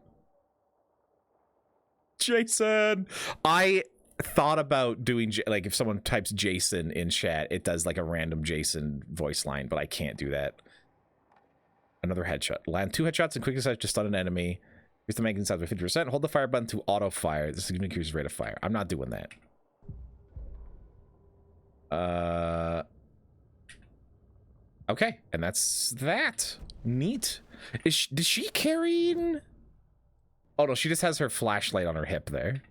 Jason. I thought about doing, like, if someone types Jason in chat, it does, like, a random Jason voice line, but I can't do that. Another headshot. Land 2 headshots and quick assist to stun an enemy. Use the magazine size by 50%. Hold the fire button to auto-fire. This increases rate of fire. I'm not doing that. Okay, and that's that. Neat. Is she carrying? Oh no, she just has her flashlight on her hip there.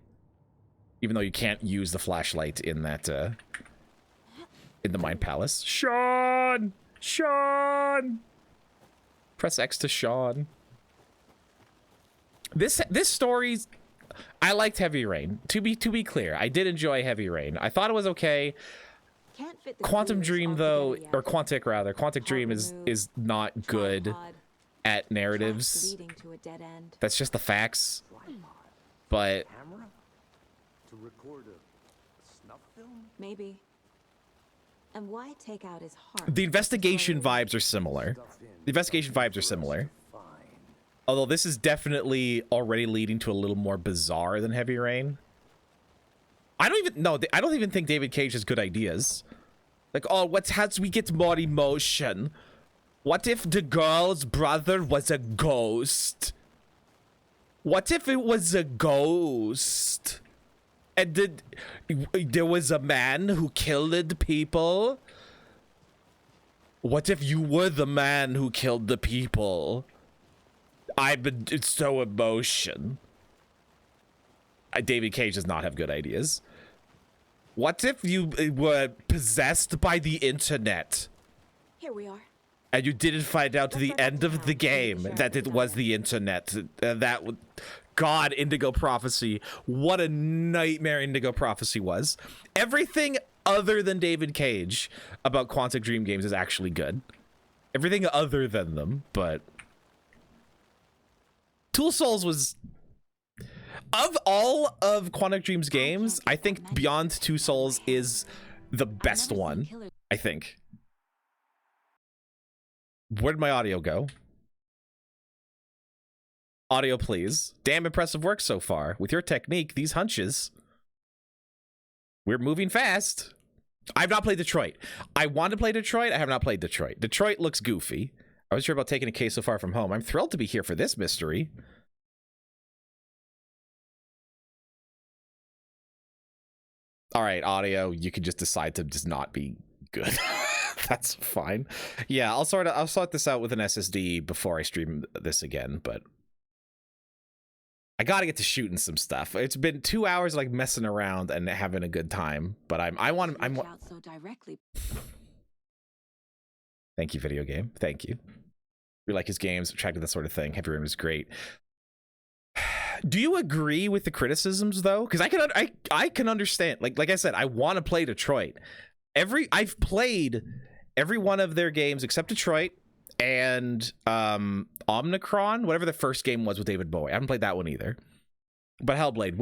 Even though you can't use the flashlight in that in the Mind Palace. Sean! Sean! Press X to Sean. This story's I liked Heavy Rain. To be clear, I did enjoy Heavy Rain. I thought it was okay. Can't fit the Quantum clues Dream all though, together or yet. Quantic rather, Quantic Part Dream removed, is not good tripod, at tracks narratives. leading to a dead end. That's just the facts. But Camera? To record a snuff film? Maybe. And why take out his heart? the investigation vibes are similar. The investigation vibes are similar. Although this is definitely already leading to a little more bizarre than Heavy Rain. I don't even think David Cage has good ideas. Like, oh, how do we get more emotion? What if the girl's brother was a ghost? What if it was a ghost? And there was a man who killed people? What if you were the man who killed the people? It's so emotion. David Cage does not have good ideas. What if you were possessed by the internet? Here we are. And you didn't find out to the end of the game that it was the internet. That would... God, Indigo Prophecy. What a nightmare Indigo Prophecy was. Everything other than David Cage about Quantic Dream games is actually good. Everything other than them, but... Tool Souls was... Of all of Quantic Dream's games, I think Beyond Two Souls is the best one. I think. Where'd my audio go? Audio, please. Damn impressive work so far. With your technique, these hunches. We're moving fast. I've not played Detroit. I want to play Detroit. I have not played Detroit. Detroit looks goofy. I was sure about taking a case so far from home. I'm thrilled to be here for this mystery. All right, audio, you can just decide to just not be good. That's fine. Yeah, I'll sort this out with an SSD before I stream this again, but I got to get to shooting some stuff. It's been 2 hours like messing around and having a good time, but I'm Out so directly. Thank you, video game. Thank you. We like his games, attracted that sort of thing. Heavy Rain was great. Do you agree with the criticisms though? Because I can understand. Like I said, I want to play Detroit. I've played every one of their games except Detroit and Omnicron, whatever the first game was with David Bowie. I haven't played that one either. But Hellblade,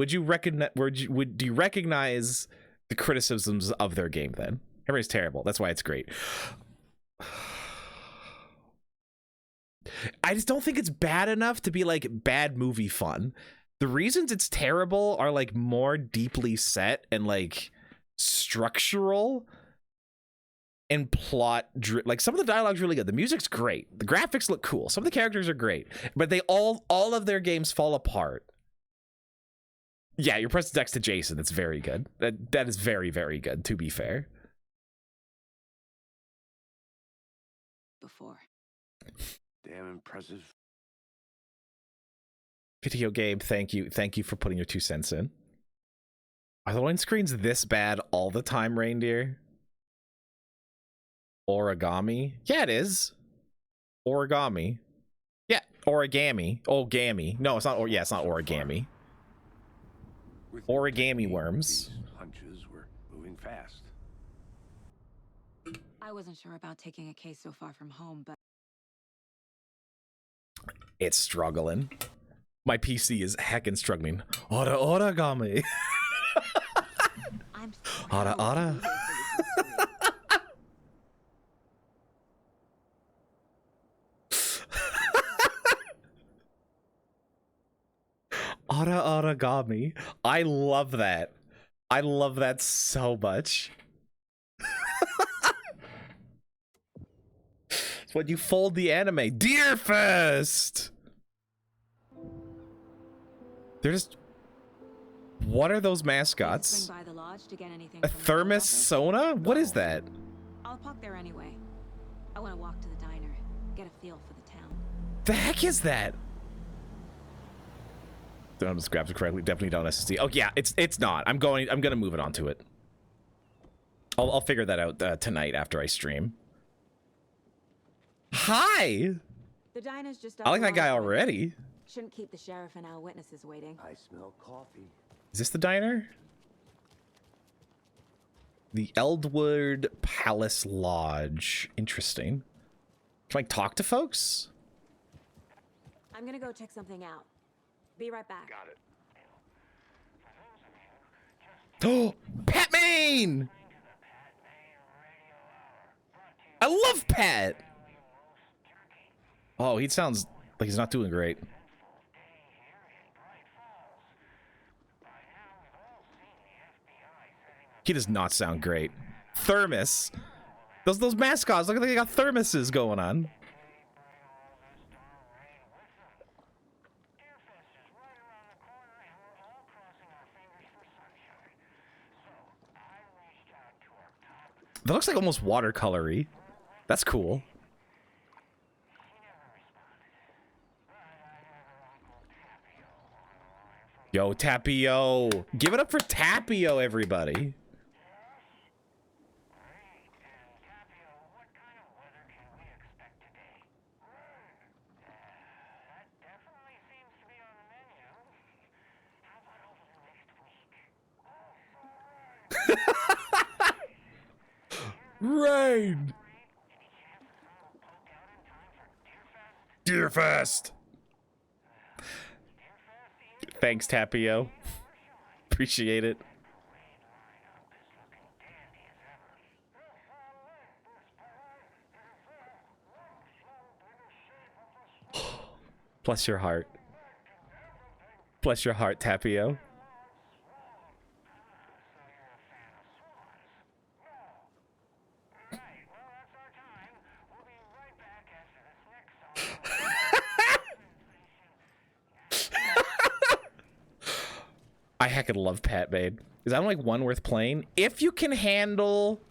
do you recognize the criticisms of their game then? Everybody's terrible. That's why it's great. I just don't think it's bad enough to be like bad movie fun. The reasons it's terrible are like more deeply set and like structural and plot. Like some of the dialogue's really good. The music's great. The graphics look cool. Some of the characters are great, but they all of their games fall apart. Yeah, you're pressing next to Jason. That's very good. That is very, very good, to be fair. Before. Damn impressive. Video game, thank you for putting your 2 cents in. Are the loading screens this bad all the time, Reindeer? Origami? Yeah, it is. Origami. Yeah, origami. Oh, gammy. No, it's not. Yeah, it's not origami. Origami worms. Hunches were moving fast. I wasn't sure about taking a case so far from home, but It's struggling. My PC is heckin' struggling. Origami. I'm Ora. Origami. I love that. I love that so much. It's when you fold the anime. Deerfest! They're just... What are those mascots? Swing by the lodge to get anything A from the thermos office? Sona? What is that? I'll park there anyway. I want to walk to the diner, get a feel for the town. The heck is that? Don't have this grabs it correctly. Definitely not SSD. Oh yeah, it's not. I'm gonna move it onto it. I'll figure that out tonight after I stream. Hi. The diner's just I like that guy up the road. already. Shouldn't keep the sheriff and our witnesses waiting. I smell coffee. Is this the diner? The Eldwood Palace Lodge. Interesting. Can I talk to folks? I'm gonna go check something out. Be right back. Got it. Oh, Pat Main! I love Pat! Oh, he sounds like he's not doing great. He does not sound great. Thermos. Those mascots look like they got thermoses going on. That looks like almost watercolory. That's cool. Yo, Tapio. Give it up for Tapio, everybody. Rain. Deerfest. Thanks, Tapio. Appreciate it. Bless your heart. Bless your heart, Tapio. I heckin' love Pat Main. Is that like one worth playing? If you can handle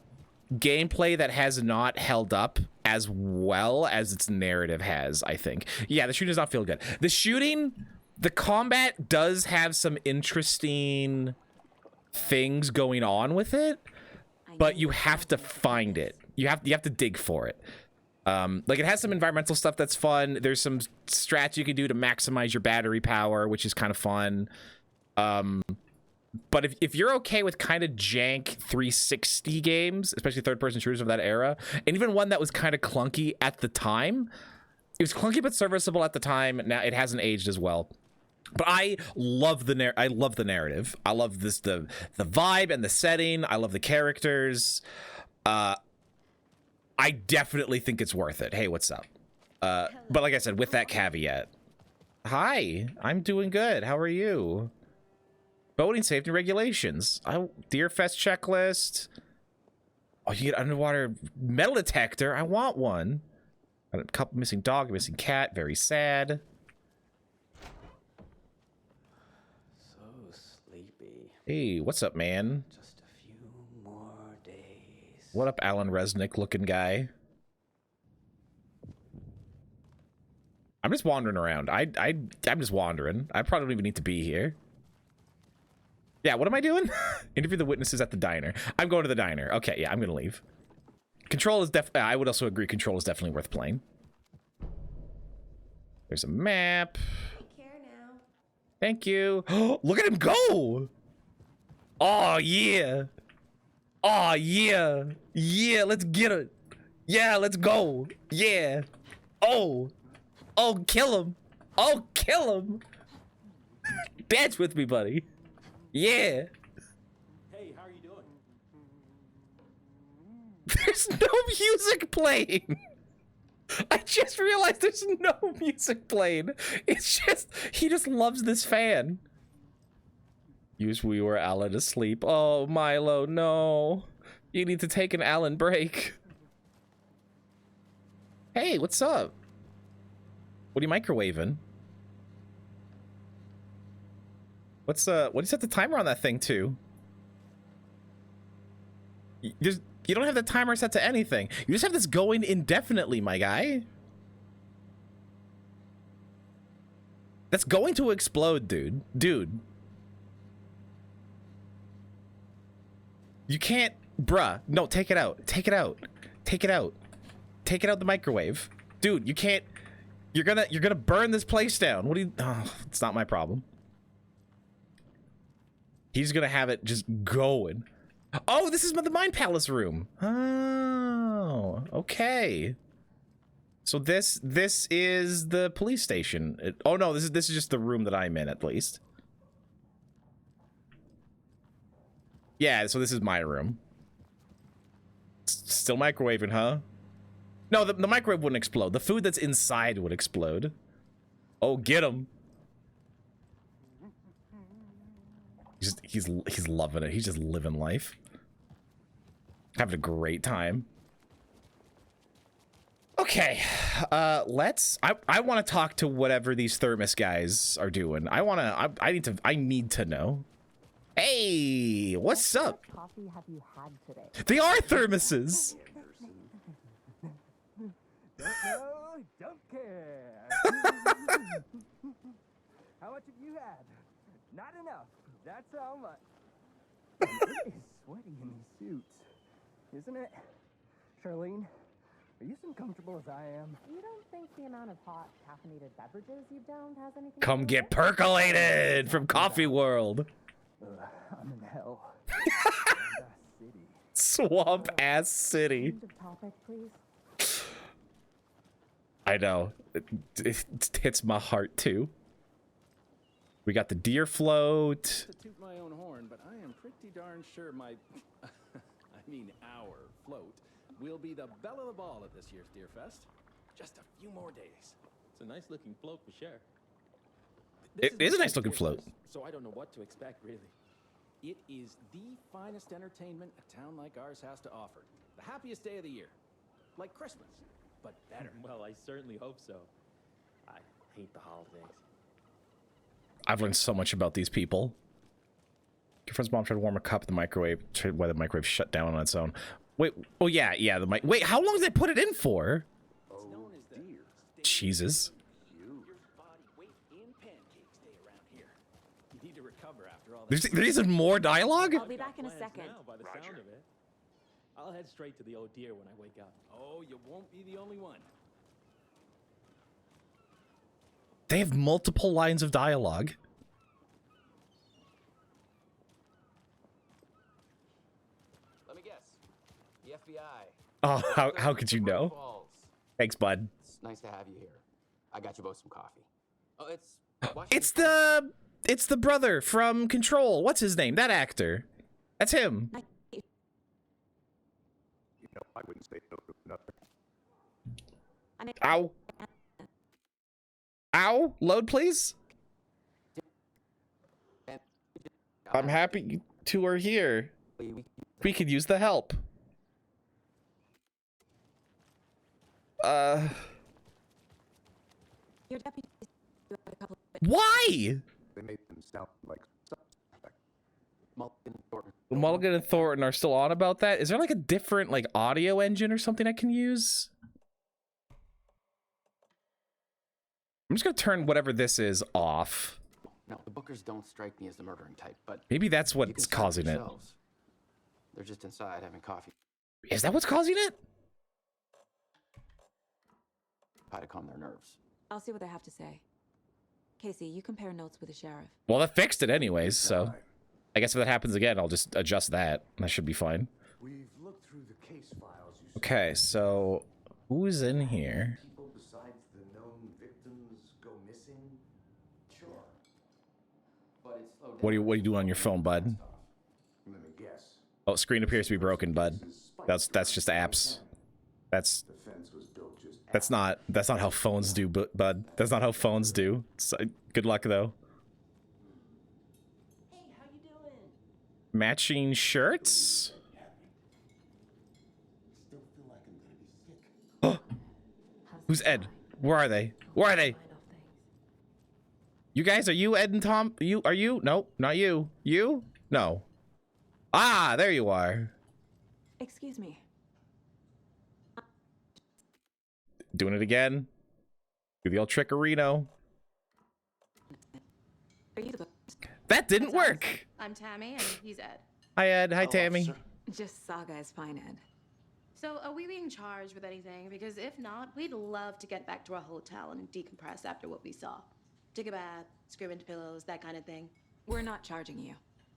gameplay that has not held up as well as its narrative has, I think. Yeah, the shooting does not feel good. The shooting, the combat does have some interesting things going on with it, but you have to find it. You have to dig for it. Like it has some environmental stuff that's fun. There's some strats you can do to maximize your battery power, which is kind of fun. But if you're okay with kind of jank 360 games, especially third-person shooters of that era, and even one that was kind of clunky at the time, it was clunky but serviceable at the time. Now it hasn't aged as well. But I love the narrative. I love the vibe and the setting. I love the characters. I definitely think it's worth it. Hey, what's up? But like I said, with that caveat. Hi, I'm doing good. How are you? Boating safety regulations. Deerfest checklist. Oh, you get underwater metal detector. I want one. Got a couple missing dog, missing cat. Very sad. So sleepy. Hey, what's up, man? Just a few more days. What up, Alan Resnick looking guy? I'm just wandering around. I'm just wandering. I probably don't even need to be here. Yeah, what am I doing? Interview the witnesses at the diner. I'm going to the diner. Okay, yeah, I'm gonna leave. Control is I would also agree Control is definitely worth playing. There's a map. Take care now. Thank you. Look at him go! Oh, yeah. Oh, yeah. Yeah, let's get it. Yeah, let's go. Yeah. Oh. Oh, kill him. Oh, kill him. Dance with me, buddy. Yeah. Hey, how are you doing? There's no music playing. I just realized there's no music playing. It's just, he just loves this fan. Use we were Alan asleep. Oh, Milo, no. You need to take an Alan break. Hey, what's up? What are you microwaving? What do you set the timer on that thing to? You don't have the timer set to anything. You just have this going indefinitely, my guy. That's going to explode, dude. Dude. You can't, bruh. No, take it out. Take it out. Take it out. Take it out the microwave. Dude, you can't. You're gonna burn this place down. What do you? Oh, it's not my problem. He's gonna have it just going. Oh, this is the Mind Palace room. Oh, okay. So this is the police station. Oh no, this is just the room that I'm in, at least. Yeah, so this is my room. Still microwaving, huh? No, the microwave wouldn't explode. The food that's inside would explode. Oh, get him. He's loving it. He's just living life. Having a great time. Okay, I want to talk to whatever these thermos guys are doing. I need to know. Hey, what's up? Coffee have you had today? They are thermoses. Don't know, don't care. How much have you had? Not enough. That's how much. It is sweaty in these suits, isn't it? Charlene, are you as uncomfortable as I am? You don't think the amount of hot caffeinated beverages you've downed has anything Come to do get with it? percolated from Coffee World. I'm in hell. Swamp ass city. Change of topic, please. I know. It hits my heart too. We got the deer float. To toot my own horn, but I am pretty darn sure my, our float will be the belle of the ball at this year's Deer Fest. Just a few more days. It's a nice looking float for sure. It is a nice looking float. So I don't know what to expect, really. It is the finest entertainment a town like ours has to offer. The happiest day of the year. Like Christmas, but better. Well, I certainly hope so. I hate the holidays. I've learned so much about these people. Your friend's mom tried to warm a cup in the microwave. Why the microwave shut down on its own. Wait, oh yeah, the mic. Wait, how long did they put it in for? It's known as the Jesus. Your body weight in pancakes day around here. You need to recover after all that. There's even more dialogue? I'll be back in a second. Now, by the sound of it. I'll head straight to the old deer when I wake up. Oh, you won't be the only one. They have multiple lines of dialogue. Let me guess. The FBI. Oh, how could you know? Falls. Thanks, bud. It's nice to have you here. I got you both some coffee. Oh, It's the brother from Control. What's his name? That actor. That's him. You know, I wouldn't say no to nothing. Ow. Ow. Load, please. I'm happy you two are here. We could use the help. Your deputies do have a couple of... Why? They made them sound like suspect. Mulligan and Thornton are still on about that. Is there like a different like audio engine or something I can use? I'm just gonna turn whatever this is off. No, the Bookers don't strike me as the murdering type, but Maybe that's you what's can causing it. themselves. They're just inside having coffee. Is that what's causing it? Try to calm their nerves. I'll see what they have to say. Casey, you compare notes with the sheriff. Well, that fixed it anyways, so I guess if that happens again, I'll just adjust that. That should be fine. We've looked through the case files. You Okay, so who's in here? people besides the known victims go missing? Sure. But it's slowed down. What are you doing on your phone, bud? Let me guess. Oh, screen appears to be broken, bud. That's just apps. That's The fence was built just that's not how phones do, bud. That's not how phones do. So, good luck though. Hey, how you doing? Matching shirts? Still feel like I'm gonna be sick. Who's Ed? Where are they? Where are they? You guys, are you Ed and Tom? Are you? Nope, not you. You? No. Ah, there you are. Excuse me. Doing it again. Do the old trickerino. Are you the... That didn't work. I'm Tammy, and he's Ed. Hi, Ed. Hi, Tammy. Just Saga is fine, Ed. So, are we being charged with anything? Because if not, we'd love to get back to our hotel and decompress after what we saw. Take a bath, scream into pillows, that kind of thing. We're not charging you.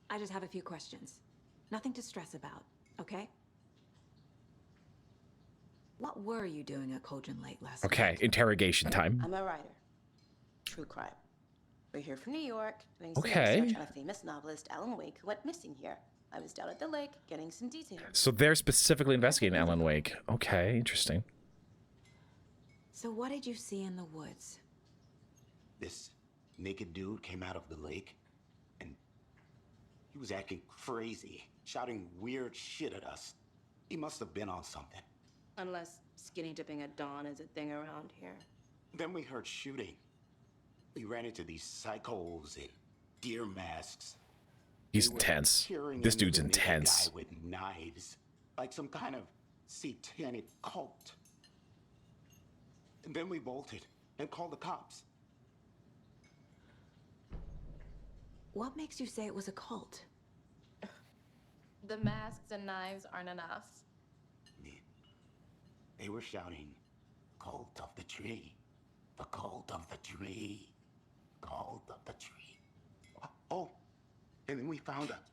I just have a few questions. Nothing to stress about, okay? What were you doing at Cauldron Lake last night? Okay, interrogation time. I'm a writer. True crime. We're here from New York, doing Okay. some research on a famous novelist, Alan Wake, who went missing here. I was down at the lake getting some details. So they're specifically investigating Alan Wake. Okay, interesting. So what did you see in the woods? This naked dude came out of the lake, and he was acting crazy, shouting weird shit at us. He must have been on something. Unless skinny dipping at dawn is a thing around here. Then we heard shooting. We ran into these psychos in deer masks. He's intense. Peering This into dude's the naked intense. guy with knives, like some kind of satanic cult. And then we bolted and called the cops. What makes you say it was a cult? The masks and knives aren't enough. They were shouting, "Cult of the tree, the cult of the tree, cult of the tree." Oh, and then we found out.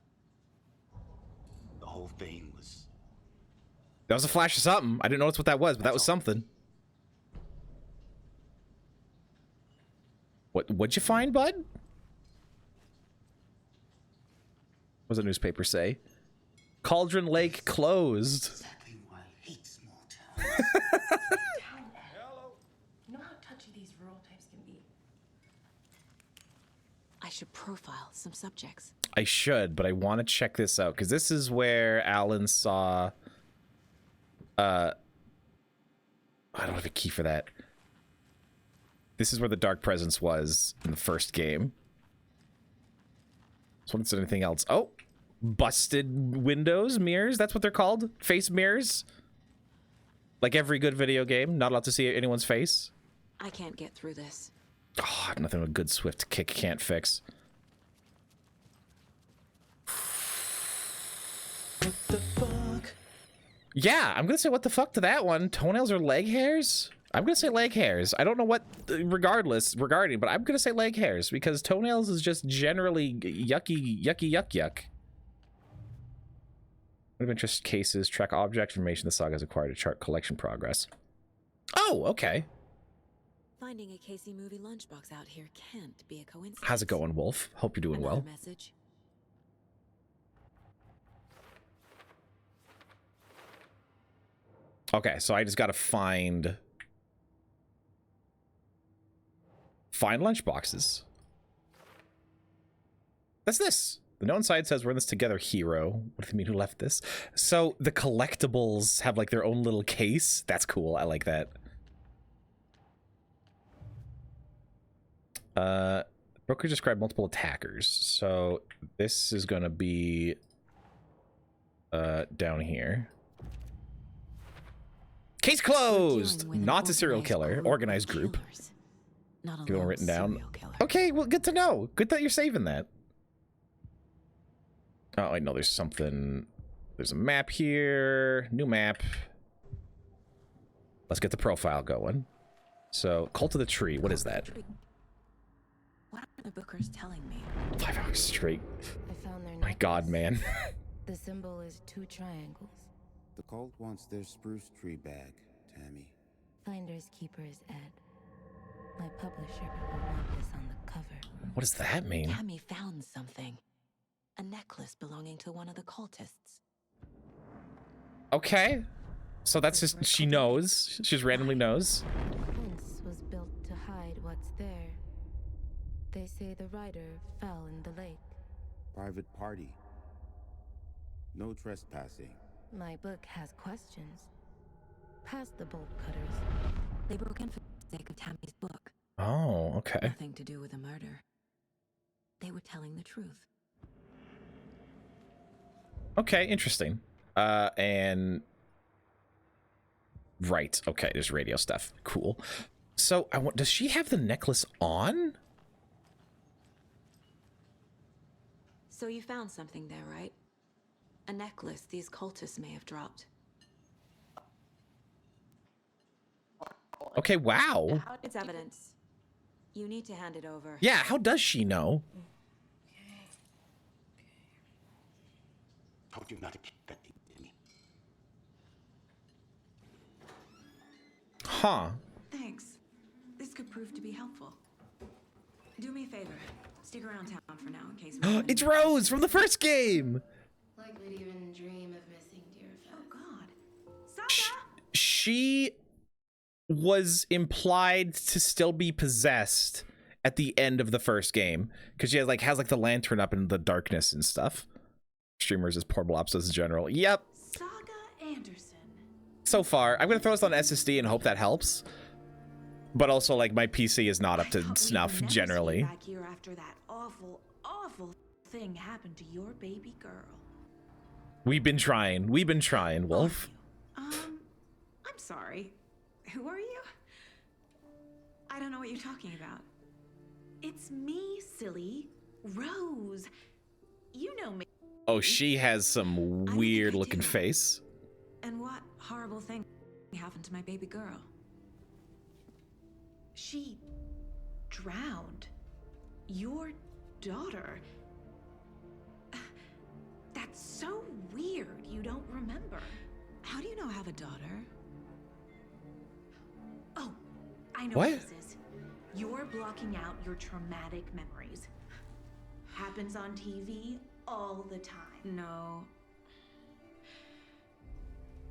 The whole thing was... That was a flash of something. I didn't notice what that was, but that was something. What'd you find, bud? What does the newspaper say? Cauldron Lake closed. Exactly why I hate small towns. Hello. You know how touchy these rural types can be. I should profile some subjects. I should, but I want to check this out because this is where Alan saw. I don't have a key for that. This is where the Dark Presence was in the first game. So if there's anything else. Oh, busted windows, mirrors. That's what they're called. Face mirrors. Like every good video game, not allowed to see anyone's face. I can't get through this. Oh, nothing a good swift kick can't fix. What the fuck? Yeah, I'm gonna say what the fuck to that one. Toenails or leg hairs? I'm gonna say leg hairs. I don't know what regarding, but I'm gonna say leg hairs because toenails is just generally yucky. Of interest cases, track object information the saga has acquired to chart collection progress. Oh, okay. Finding a Casey movie lunchbox out here can't be a coincidence. How's it going, Wolf? Hope you're doing Another well. Message. Okay, so I just gotta find lunchboxes. That's this. The note inside says, "We're in this together, hero." What do you mean, who left this? So the collectibles have like their own little case. That's cool. I like that. Broker described multiple attackers. So this is gonna be down here. Case closed. Not a serial killer. Organized group. Not Get a one written down. killer. Okay, well, good to know. Good that you're saving that. Oh, I know there's something. There's a map here. New map. Let's get the profile going. So, Cult of the Tree. What is that? What are the bookers telling me? 5 hours straight. I found their My God, man. The symbol is 2 triangles. The cult wants their spruce tree bag, Tammy. Finders keepers, Ed. My publisher will want this on the cover. What does that mean? Tammy found something. A necklace belonging to one of the cultists. Okay. So that's just, she knows. She just randomly knows. The fence was built to hide what's there. They say the rider fell in the lake. Private party. No trespassing. My book has questions. Past the bolt cutters. They broke in for the sake of Tammy's book. Oh, okay. Nothing to do with the murder. They were telling the truth. Okay, interesting. And right. Okay, there's radio stuff. Cool. So, does she have the necklace on? So you found something there, right? A necklace these cultists may have dropped. Okay, wow. It's evidence. You need to hand it over. Yeah, how does she know? Told you not to keep that deep in me. Huh. Thanks. This could prove to be helpful. Do me a favor. Stick around town for now in case. It's Rose from the first game. Like we'd even dream of missing Deerfest. Oh God. Saga! She was implied to still be possessed at the end of the first game because she has like the lantern up in the darkness and stuff. Streamers as portable episodes in general. Yep. Saga Anderson. So far, I'm gonna throw this on SSD and hope that helps. But also, like, my PC is not up to snuff generally. Back here after that awful thing happened to your baby girl. We've been trying, Wolf. I'm sorry. Who are you? I don't know what you're talking about. It's me, silly. Rose. You know me. Oh, she has some weird looking face. And what horrible thing happened to my baby girl? She drowned. Your daughter. That's so weird. You don't remember. How do you know I have a daughter? Oh, I know what this is. You're blocking out your traumatic memories. Happens on TV all the time. No.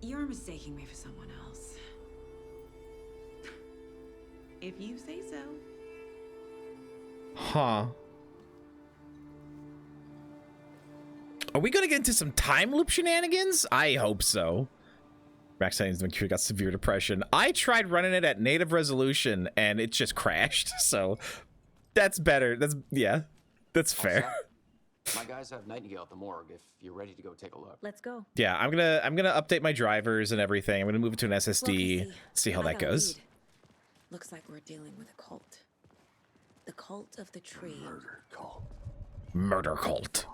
You're mistaking me for someone else. If you say so. Huh. Are we gonna get into some time loop shenanigans? I hope so. Max Settings got severe depression. I tried running it at native resolution and it just crashed. So that's better. That's fair. My guys have Nightingale at the morgue if you're ready to go take a look. Let's go. Yeah, I'm gonna update my drivers and everything. I'm gonna move it to an SSD. See how that goes. Looks like we're dealing with a cult. The cult of the tree. Murder cult.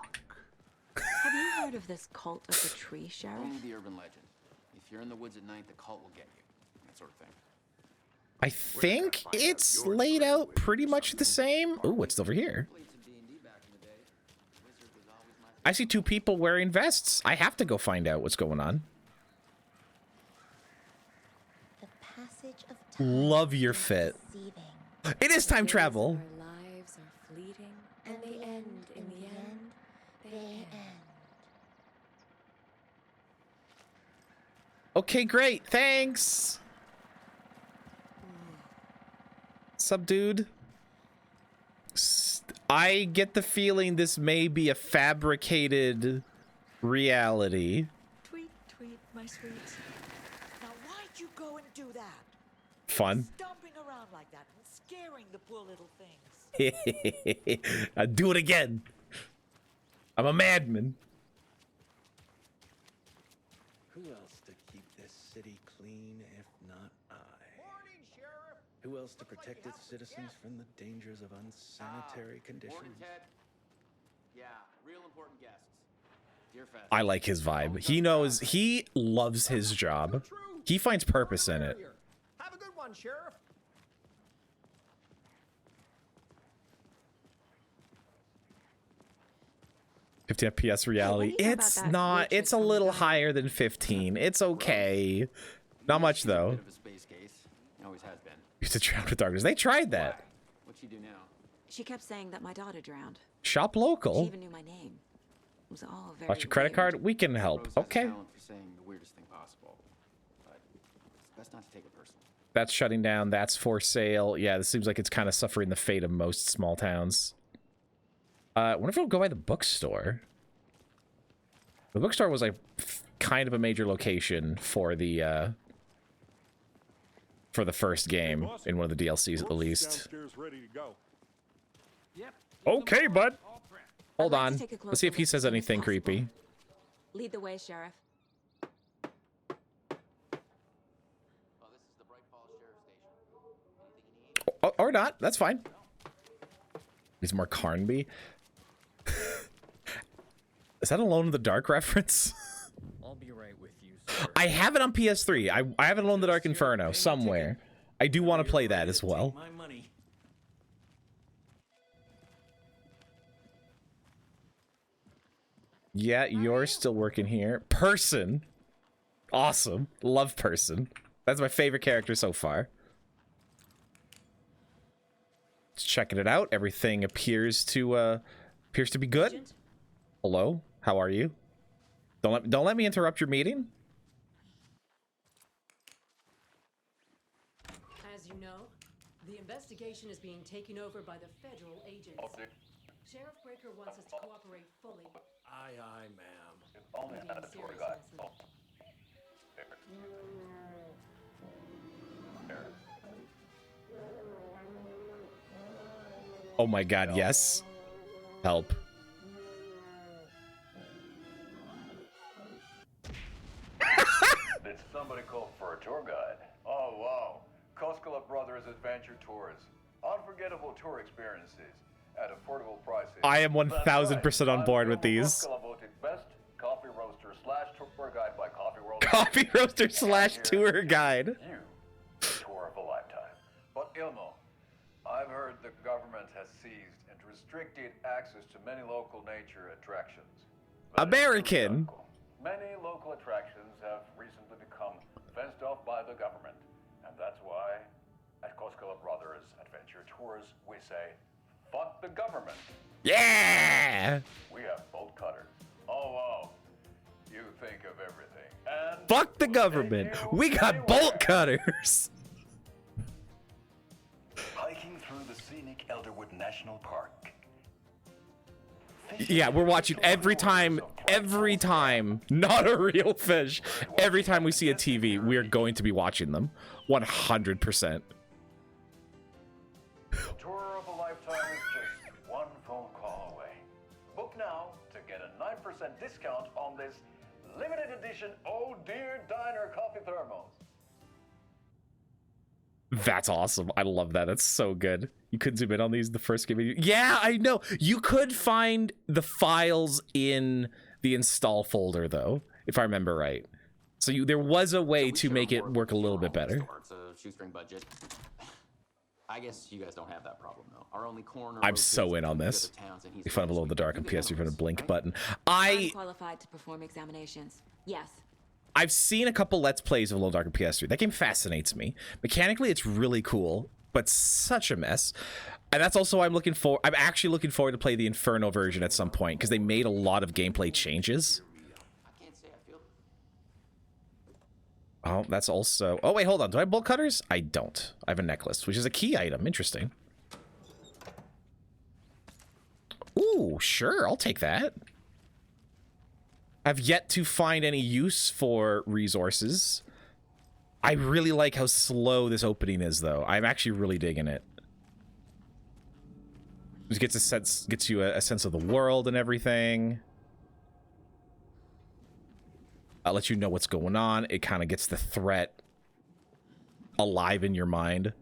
Have you heard of this cult of the tree, Sheriff? Only the urban legend. If you're in the woods at night, the cult will get you. That sort of thing. I think it's laid out pretty much the same. Ooh, what's over here? I see two people wearing vests. I have to go find out what's going on. The passage of time. Love your fit. It is time travel. Our lives are fleeting, and they end in the end. They end. Okay, great. Thanks. Sup, dude? I get the feeling this may be a fabricated reality. Tweet, my sweets. Now, why'd you go and do that? Fun. Stomping around like that and scaring the poor little things. I'd do it again. I'm a madman. Who else to keep this city clean if not I? Morning, Sheriff. Who else to protect its citizens from the dangers of unsanitary conditions? Morning, Ted. Yeah, real important guests. Deerfest. I like his vibe. He loves his job. He finds purpose in it. Have a good one, Sheriff. $50 FPS reality. It's not. It's a little higher than 15. It's okay. Not much though. Bit of a space case. Always has been. Used to drown with darkness. They tried that. What'd she do now? She kept saying that my daughter drowned. Shop She local. even knew my name. It was all very Watch your credit weird. card. We can help. Rose has Okay. talent for saying the weirdest thing possible, but it's best not to take it personally. That's shutting down. That's for sale. Yeah, this seems like it's kind of suffering the fate of most small towns. I wonder if it'll go by the bookstore. The bookstore was like kind of a major location for the first game in one of the DLCs at the least. Ready to go. Yep. Okay, bud. Hold I'd like on. to take a closer Let's see if he look says as soon as anything possible. creepy. Lead the way, Sheriff. Or not. That's fine. He's more Carnby. Is that Alone in the Dark reference? I'll be right with you, sir. I have it on PS3. I have it Alone in the Dark Inferno somewhere. I do want to play that as well. My money. Yeah, you're still working here. Person. Awesome. Love Person. That's my favorite character so far. Just checking it out. Everything appears to be good. Hello. How are you? Don't let me interrupt your meeting. As you know, the investigation is being taken over by the federal agents. Sheriff Breaker wants us to cooperate fully. Aye, ma'am. Only had a tour guide. Oh my god, yes. Help. Did somebody call for a tour guide? Oh, wow. Koskela Brothers Adventure Tours. Unforgettable tour experiences at affordable prices. I am 1000% on board with these. Koskela voted best coffee roaster / tour guide by Coffee World. Coffee roaster / tour guide. Tour of a lifetime. But Ilmo, I've heard the government has seized and restricted access to many local nature attractions. American. Many local attractions have recently become fenced off by the government. And that's why, at Koskela Brothers Adventure Tours, we say, fuck the government. Yeah! We have bolt cutters. Oh, wow. You think of everything. And Fuck the government. We got bolt cutters. hiking through the scenic Elderwood National Park. Yeah, we're watching every time, not a real fish. Every time we see a TV, we are going to be watching them. 100%. Tour of a lifetime is just one phone call away. Book now to get a 9% discount on this limited edition Oh Dear Diner coffee thermos. That's awesome. I love that. That's so good. You could zoom in on these the first game. Yeah, I know. You could find the files in the install folder, though, if I remember right. So there was a way to make it work a little bit better. It's a shoestring budget. I guess you guys don't have that problem, though. Our only corner. I'm so in on this. Make fun of Alone in the Dark on PS3 for the blink button. I'm qualified to perform examinations. Yes. I've seen a couple Let's Plays of Alone in the Dark on PS3. That game fascinates me. Mechanically, it's really cool, but such a mess. And that's also why I'm actually looking forward to play the Inferno version at some point, because they made a lot of gameplay changes. Oh, that's also... Oh, wait, hold on. Do I have bolt cutters? I don't. I have a necklace, which is a key item. Interesting. Ooh, sure. I'll take that. I've yet to find any use for resources. I really like how slow this opening is, though. I'm actually really digging it. It gets you a sense of the world and everything. I'll let you know what's going on. It kind of gets the threat alive in your mind.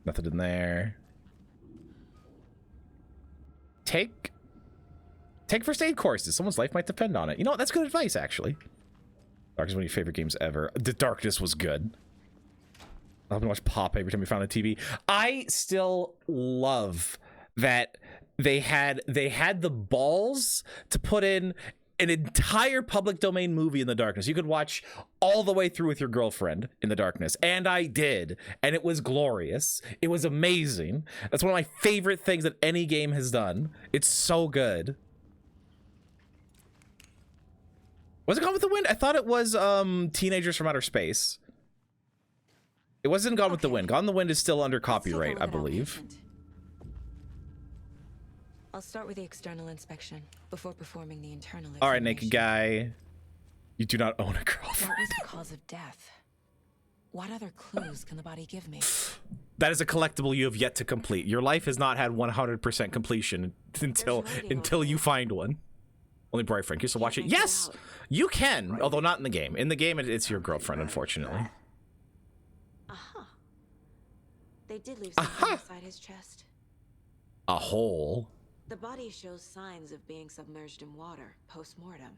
Nothing in there. Take first aid courses. Someone's life might depend on it. You know what? That's good advice, actually. Dark is one of your favorite games ever. The Darkness was good. I'll have to watch Pop every time we found a TV. I still love that they had the balls to put in an entire public domain movie in the Darkness. You could watch all the way through with your girlfriend in the Darkness. And I did. And it was glorious. It was amazing. That's one of my favorite things that any game has done. It's so good. Was it Gone with the Wind? I thought it was Teenagers from Outer Space. It wasn't Gone with the Wind. Gone with the Wind is still under copyright, I believe. I'll start with the external inspection before performing the internal. All right, naked guy. You do not own a girlfriend. What was the cause of death? What other clues can the body give me? That is a collectible you have yet to complete. Your life has not had 100% completion until you find one. Only boyfriend gets to watch it. Yes, you can, although not in the game. In the game, it's your girlfriend, unfortunately. Aha. They did leave something inside his chest. A hole. The body shows signs of being submerged in water post-mortem.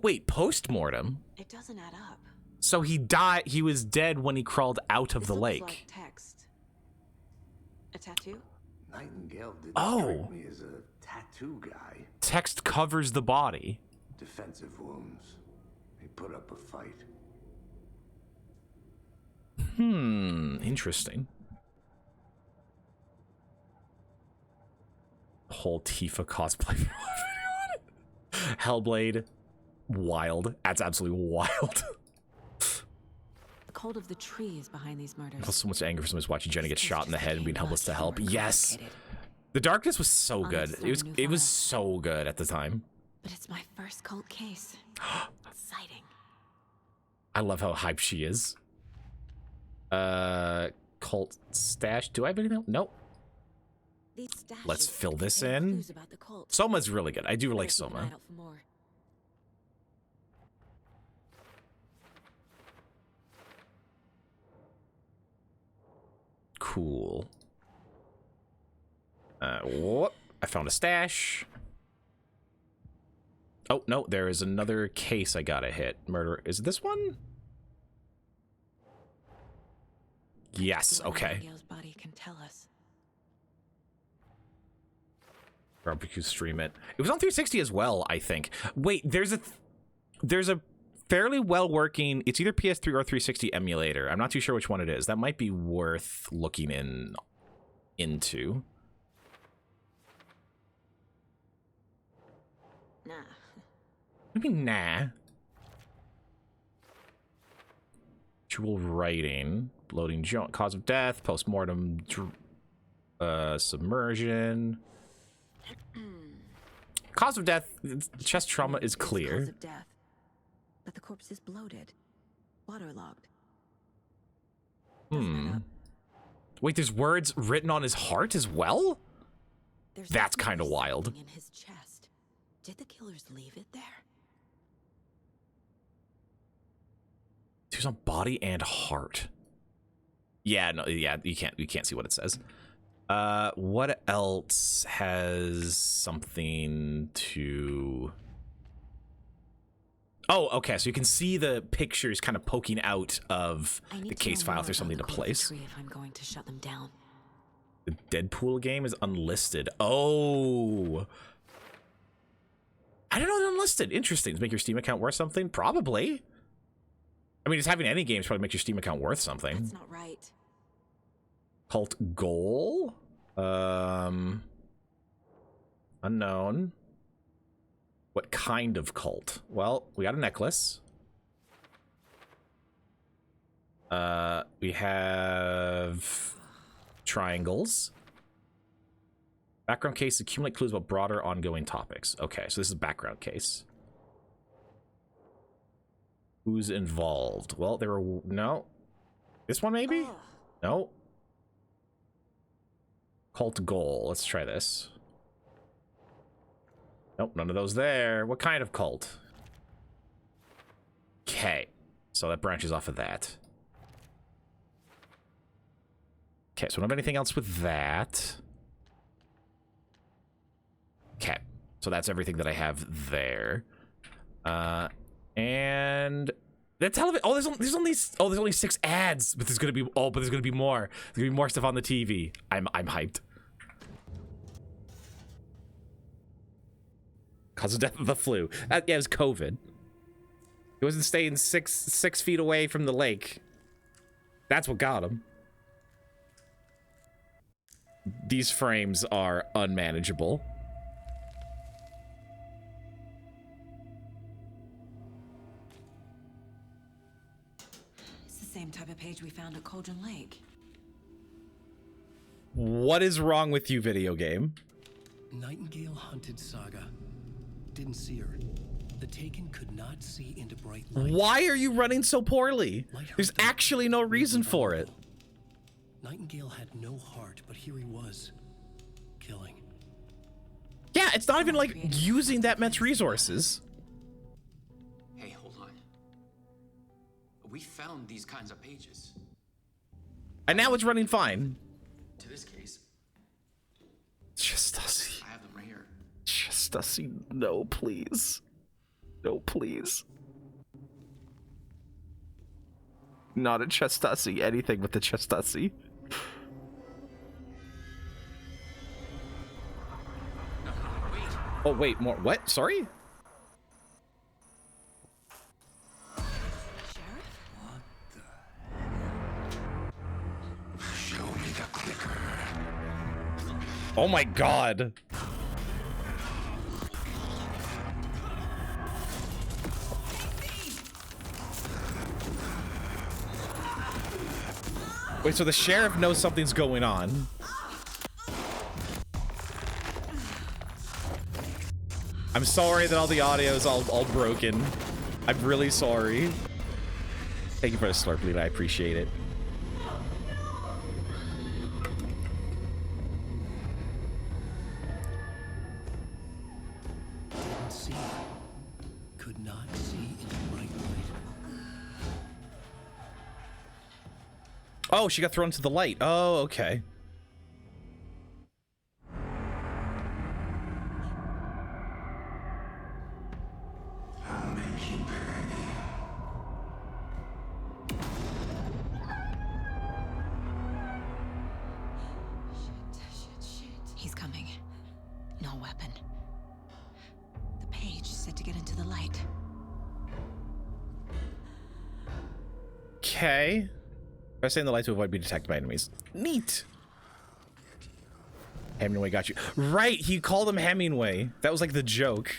Wait, post-mortem? It doesn't add up. So he died. He was dead when he crawled out of the lake. Like text. A tattoo? Nightingale didn't Oh. strike me as a tattoo guy. Text covers the body. Defensive wounds. He put up a fight. Interesting. Whole Tifa cosplay. Hellblade. Wild. That's absolutely wild. The cult of the tree is behind these murders. I feel so much anger for someone who's watching Jenna get shot in the head and being helpless to help. Yes. The Darkness was so good. It was so good at the time. But it's my first cult case. Exciting. I love how hyped she is. Cult stash. Do I have anything? Nope. Let's fill this in. Soma's really good. I do like Soma. Cool. Whoop. I found a stash. Oh, no, there is another case I gotta hit. Murder. Is it this one? Yes, okay. Body can tell us. Barbecue stream it. It was on 360 as well, I think. Wait, there's a fairly well working, it's either PS3 or 360 emulator. I'm not too sure which one it is. That might be worth looking into. Nah. What do you mean, nah? Jewel writing, loading cause of death, postmortem, submersion. Cause of death, chest trauma is clear. Cause of death, but the corpse is bloated, waterlogged. Wait, there's words written on his heart as well? That's kind of wild. In his chest. Did the killers leave it there? He was on body and heart. Yeah, no, yeah, you can't see what it says. What else has something to... Oh, okay, so you can see the pictures kind of poking out of the case file if there's something to place. If I'm going to shut them down. The Deadpool game is unlisted. Oh. I don't know, it's unlisted. Interesting. To make your Steam account worth something? Probably. I mean, just having any games probably makes your Steam account worth something. That's not right. Cult goal? Unknown. What kind of cult? Well, we got a necklace. We have triangles. Background case, accumulate clues about broader ongoing topics. Okay, so this is a background case. Who's involved? Well, there were... No. This one, maybe? No. Cult goal. Let's try this. Nope, none of those there. What kind of cult? Okay. So that branches off of that. Okay, so I don't have anything else with that. Okay. So that's everything that I have there. And that's all of it. Oh, there's only 6 ads, but there's gonna be more. There's gonna be more stuff on the TV. I'm hyped. Cause of death of the flu. Yeah, it was COVID. He wasn't staying six feet away from the lake. That's what got him. These frames are unmanageable. It's the same type of page we found at Cauldron Lake. What is wrong with you, video game? Nightingale hunted Saga. Didn't see her. The Taken could not see into bright light. Why are you running so poorly? There's actually no reason for it. Nightingale had no heart, but here he was, killing. Yeah, it's not even like using that much resources. Hey, hold on. We found these kinds of pages. And now it's running fine. To this case. Justusy. I have them right here. Justusy, no, please. No, please. Not a Chestasi. Anything but the Chestasi. Oh, wait, more. What? Sorry? Show me the clicker. Oh my god. Wait, so the sheriff knows something's going on. I'm sorry that all the audio is all broken. I'm really sorry. Thank you for the slurp, Lena. I appreciate it. Couldn't see. Could not see in the bright light. Oh, she got thrown into the light. Oh, okay. He's coming. No weapon. The page said to get into the light. Okay. I stay in the light to avoid being detected by enemies. Neat. Hemingway got you. Right, he called him Hemingway. That was like the joke.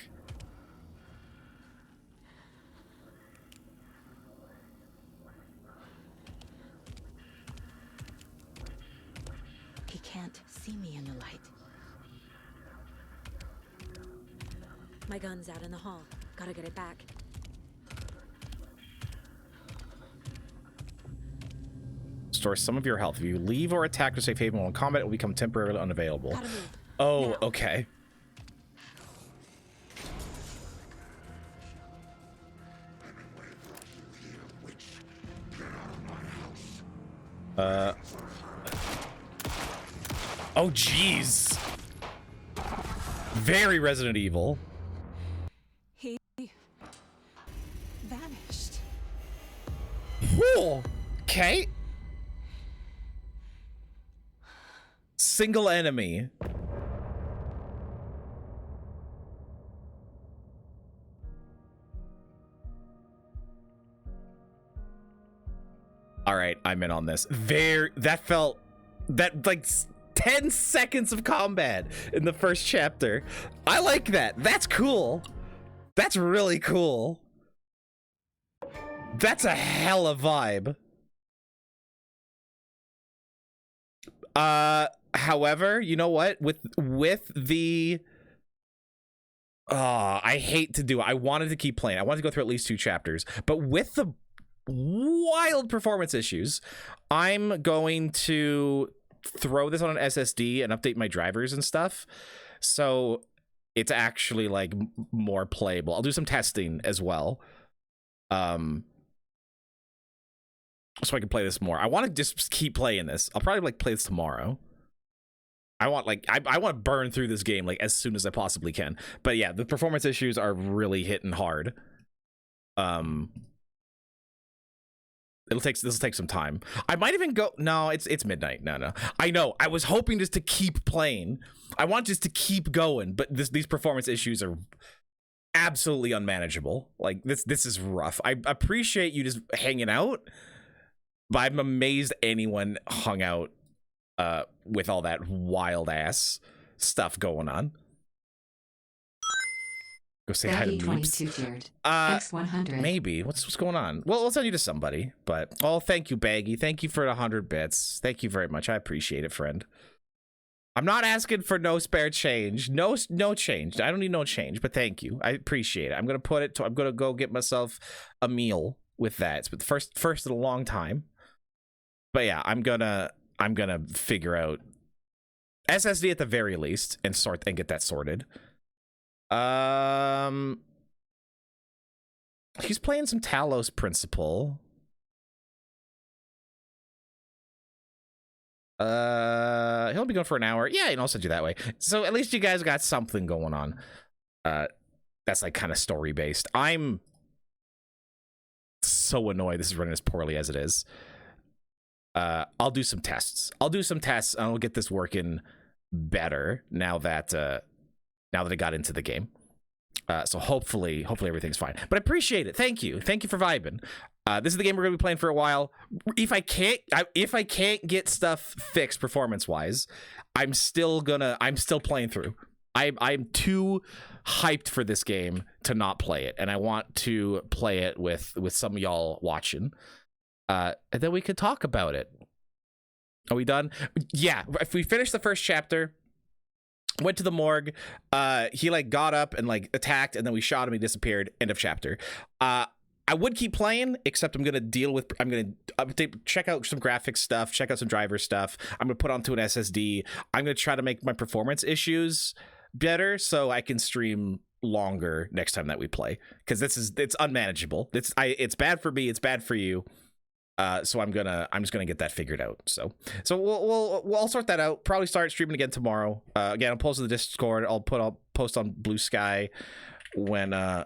He can't see me in the light. My gun's out in the hall. Gotta get it back. Restore some of your health. If you leave or attack your safe haven while in combat, it will become temporarily unavailable. Oh, okay. Oh, jeez. Very Resident Evil. He vanished. Whoa. Okay. Single enemy. All right, I'm in on this. That felt like 10 seconds of combat in the first chapter. I like that. That's cool. That's really cool. That's a hella vibe. However, you know what? With the I hate to do it. I wanted to keep playing. I wanted to go through at least 2 chapters, but with the wild performance issues, I'm going to throw this on an SSD and update my drivers and stuff, so it's actually like more playable. I'll do some testing as well, so I can play this more. I want to just keep playing this. I'll probably like play this tomorrow. I want I want to burn through this game like as soon as I possibly can. But yeah, the performance issues are really hitting hard. This will take some time. I might even go. No, it's midnight. No. I know. I was hoping just to keep playing. I want just to keep going, but these performance issues are absolutely unmanageable. Like this is rough. I appreciate you just hanging out, but I'm amazed anyone hung out with all that wild ass stuff going on. Go say hi to Meeps. X100. Maybe. What's going on? Well, I'll send you to somebody. But thank you, Baggy. Thank you for the 100 bits. Thank you very much. I appreciate it, friend. I'm not asking for no spare change. No change. I don't need no change. But thank you. I appreciate it. I'm gonna go get myself a meal with that. It's the first in a long time. But yeah, I'm gonna figure out SSD at the very least and get that sorted. He's playing some Talos Principle. He'll be going for an hour. Yeah, and I'll send you that way. So at least you guys got something going on. That's like kind of story based. I'm so annoyed this is running as poorly as it is. I'll do some tests. And I'll get this working better now that I got into the game. So hopefully everything's fine. But I appreciate it. Thank you for vibing. This is the game we're gonna be playing for a while. If I can't get stuff fixed performance wise, I'm still playing through. I'm too hyped for this game to not play it, and I want to play it with some of y'all watching. And then we could talk about it. Are we done? Yeah. If we finish the first chapter, went to the morgue, he like got up and like attacked, and then we shot him, he disappeared, end of chapter. I would keep playing, except I'm gonna check out some graphics stuff, check out some driver stuff. I'm gonna put onto an SSD. I'm gonna try to make my performance issues better so I can stream longer next time that we play, because it's unmanageable. It's bad for me, it's bad for you. So I'm just gonna get that figured out. So we'll sort that out. Probably start streaming again tomorrow. Again, I'll post to the Discord. I'll post on Blue Sky when I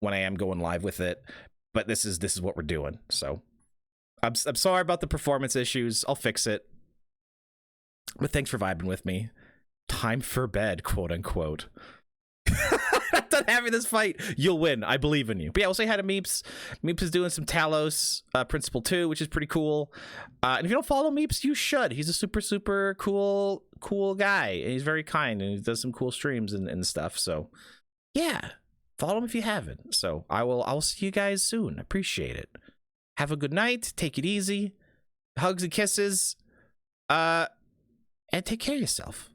am going live with it. But this is what we're doing. So I'm sorry about the performance issues. I'll fix it. But thanks for vibing with me. Time for bed, quote unquote. I'm done having this fight. You'll win. I believe in you. But yeah, we'll say hi to Meeps. Meeps is doing some Talos Principle 2, which is pretty cool. And if you don't follow Meeps, you should. He's a super cool guy. And he's very kind, and he does some cool streams and stuff. So yeah, follow him if you haven't. So I will see you guys soon. Appreciate it. Have a good night. Take it easy. Hugs and kisses. And take care of yourself.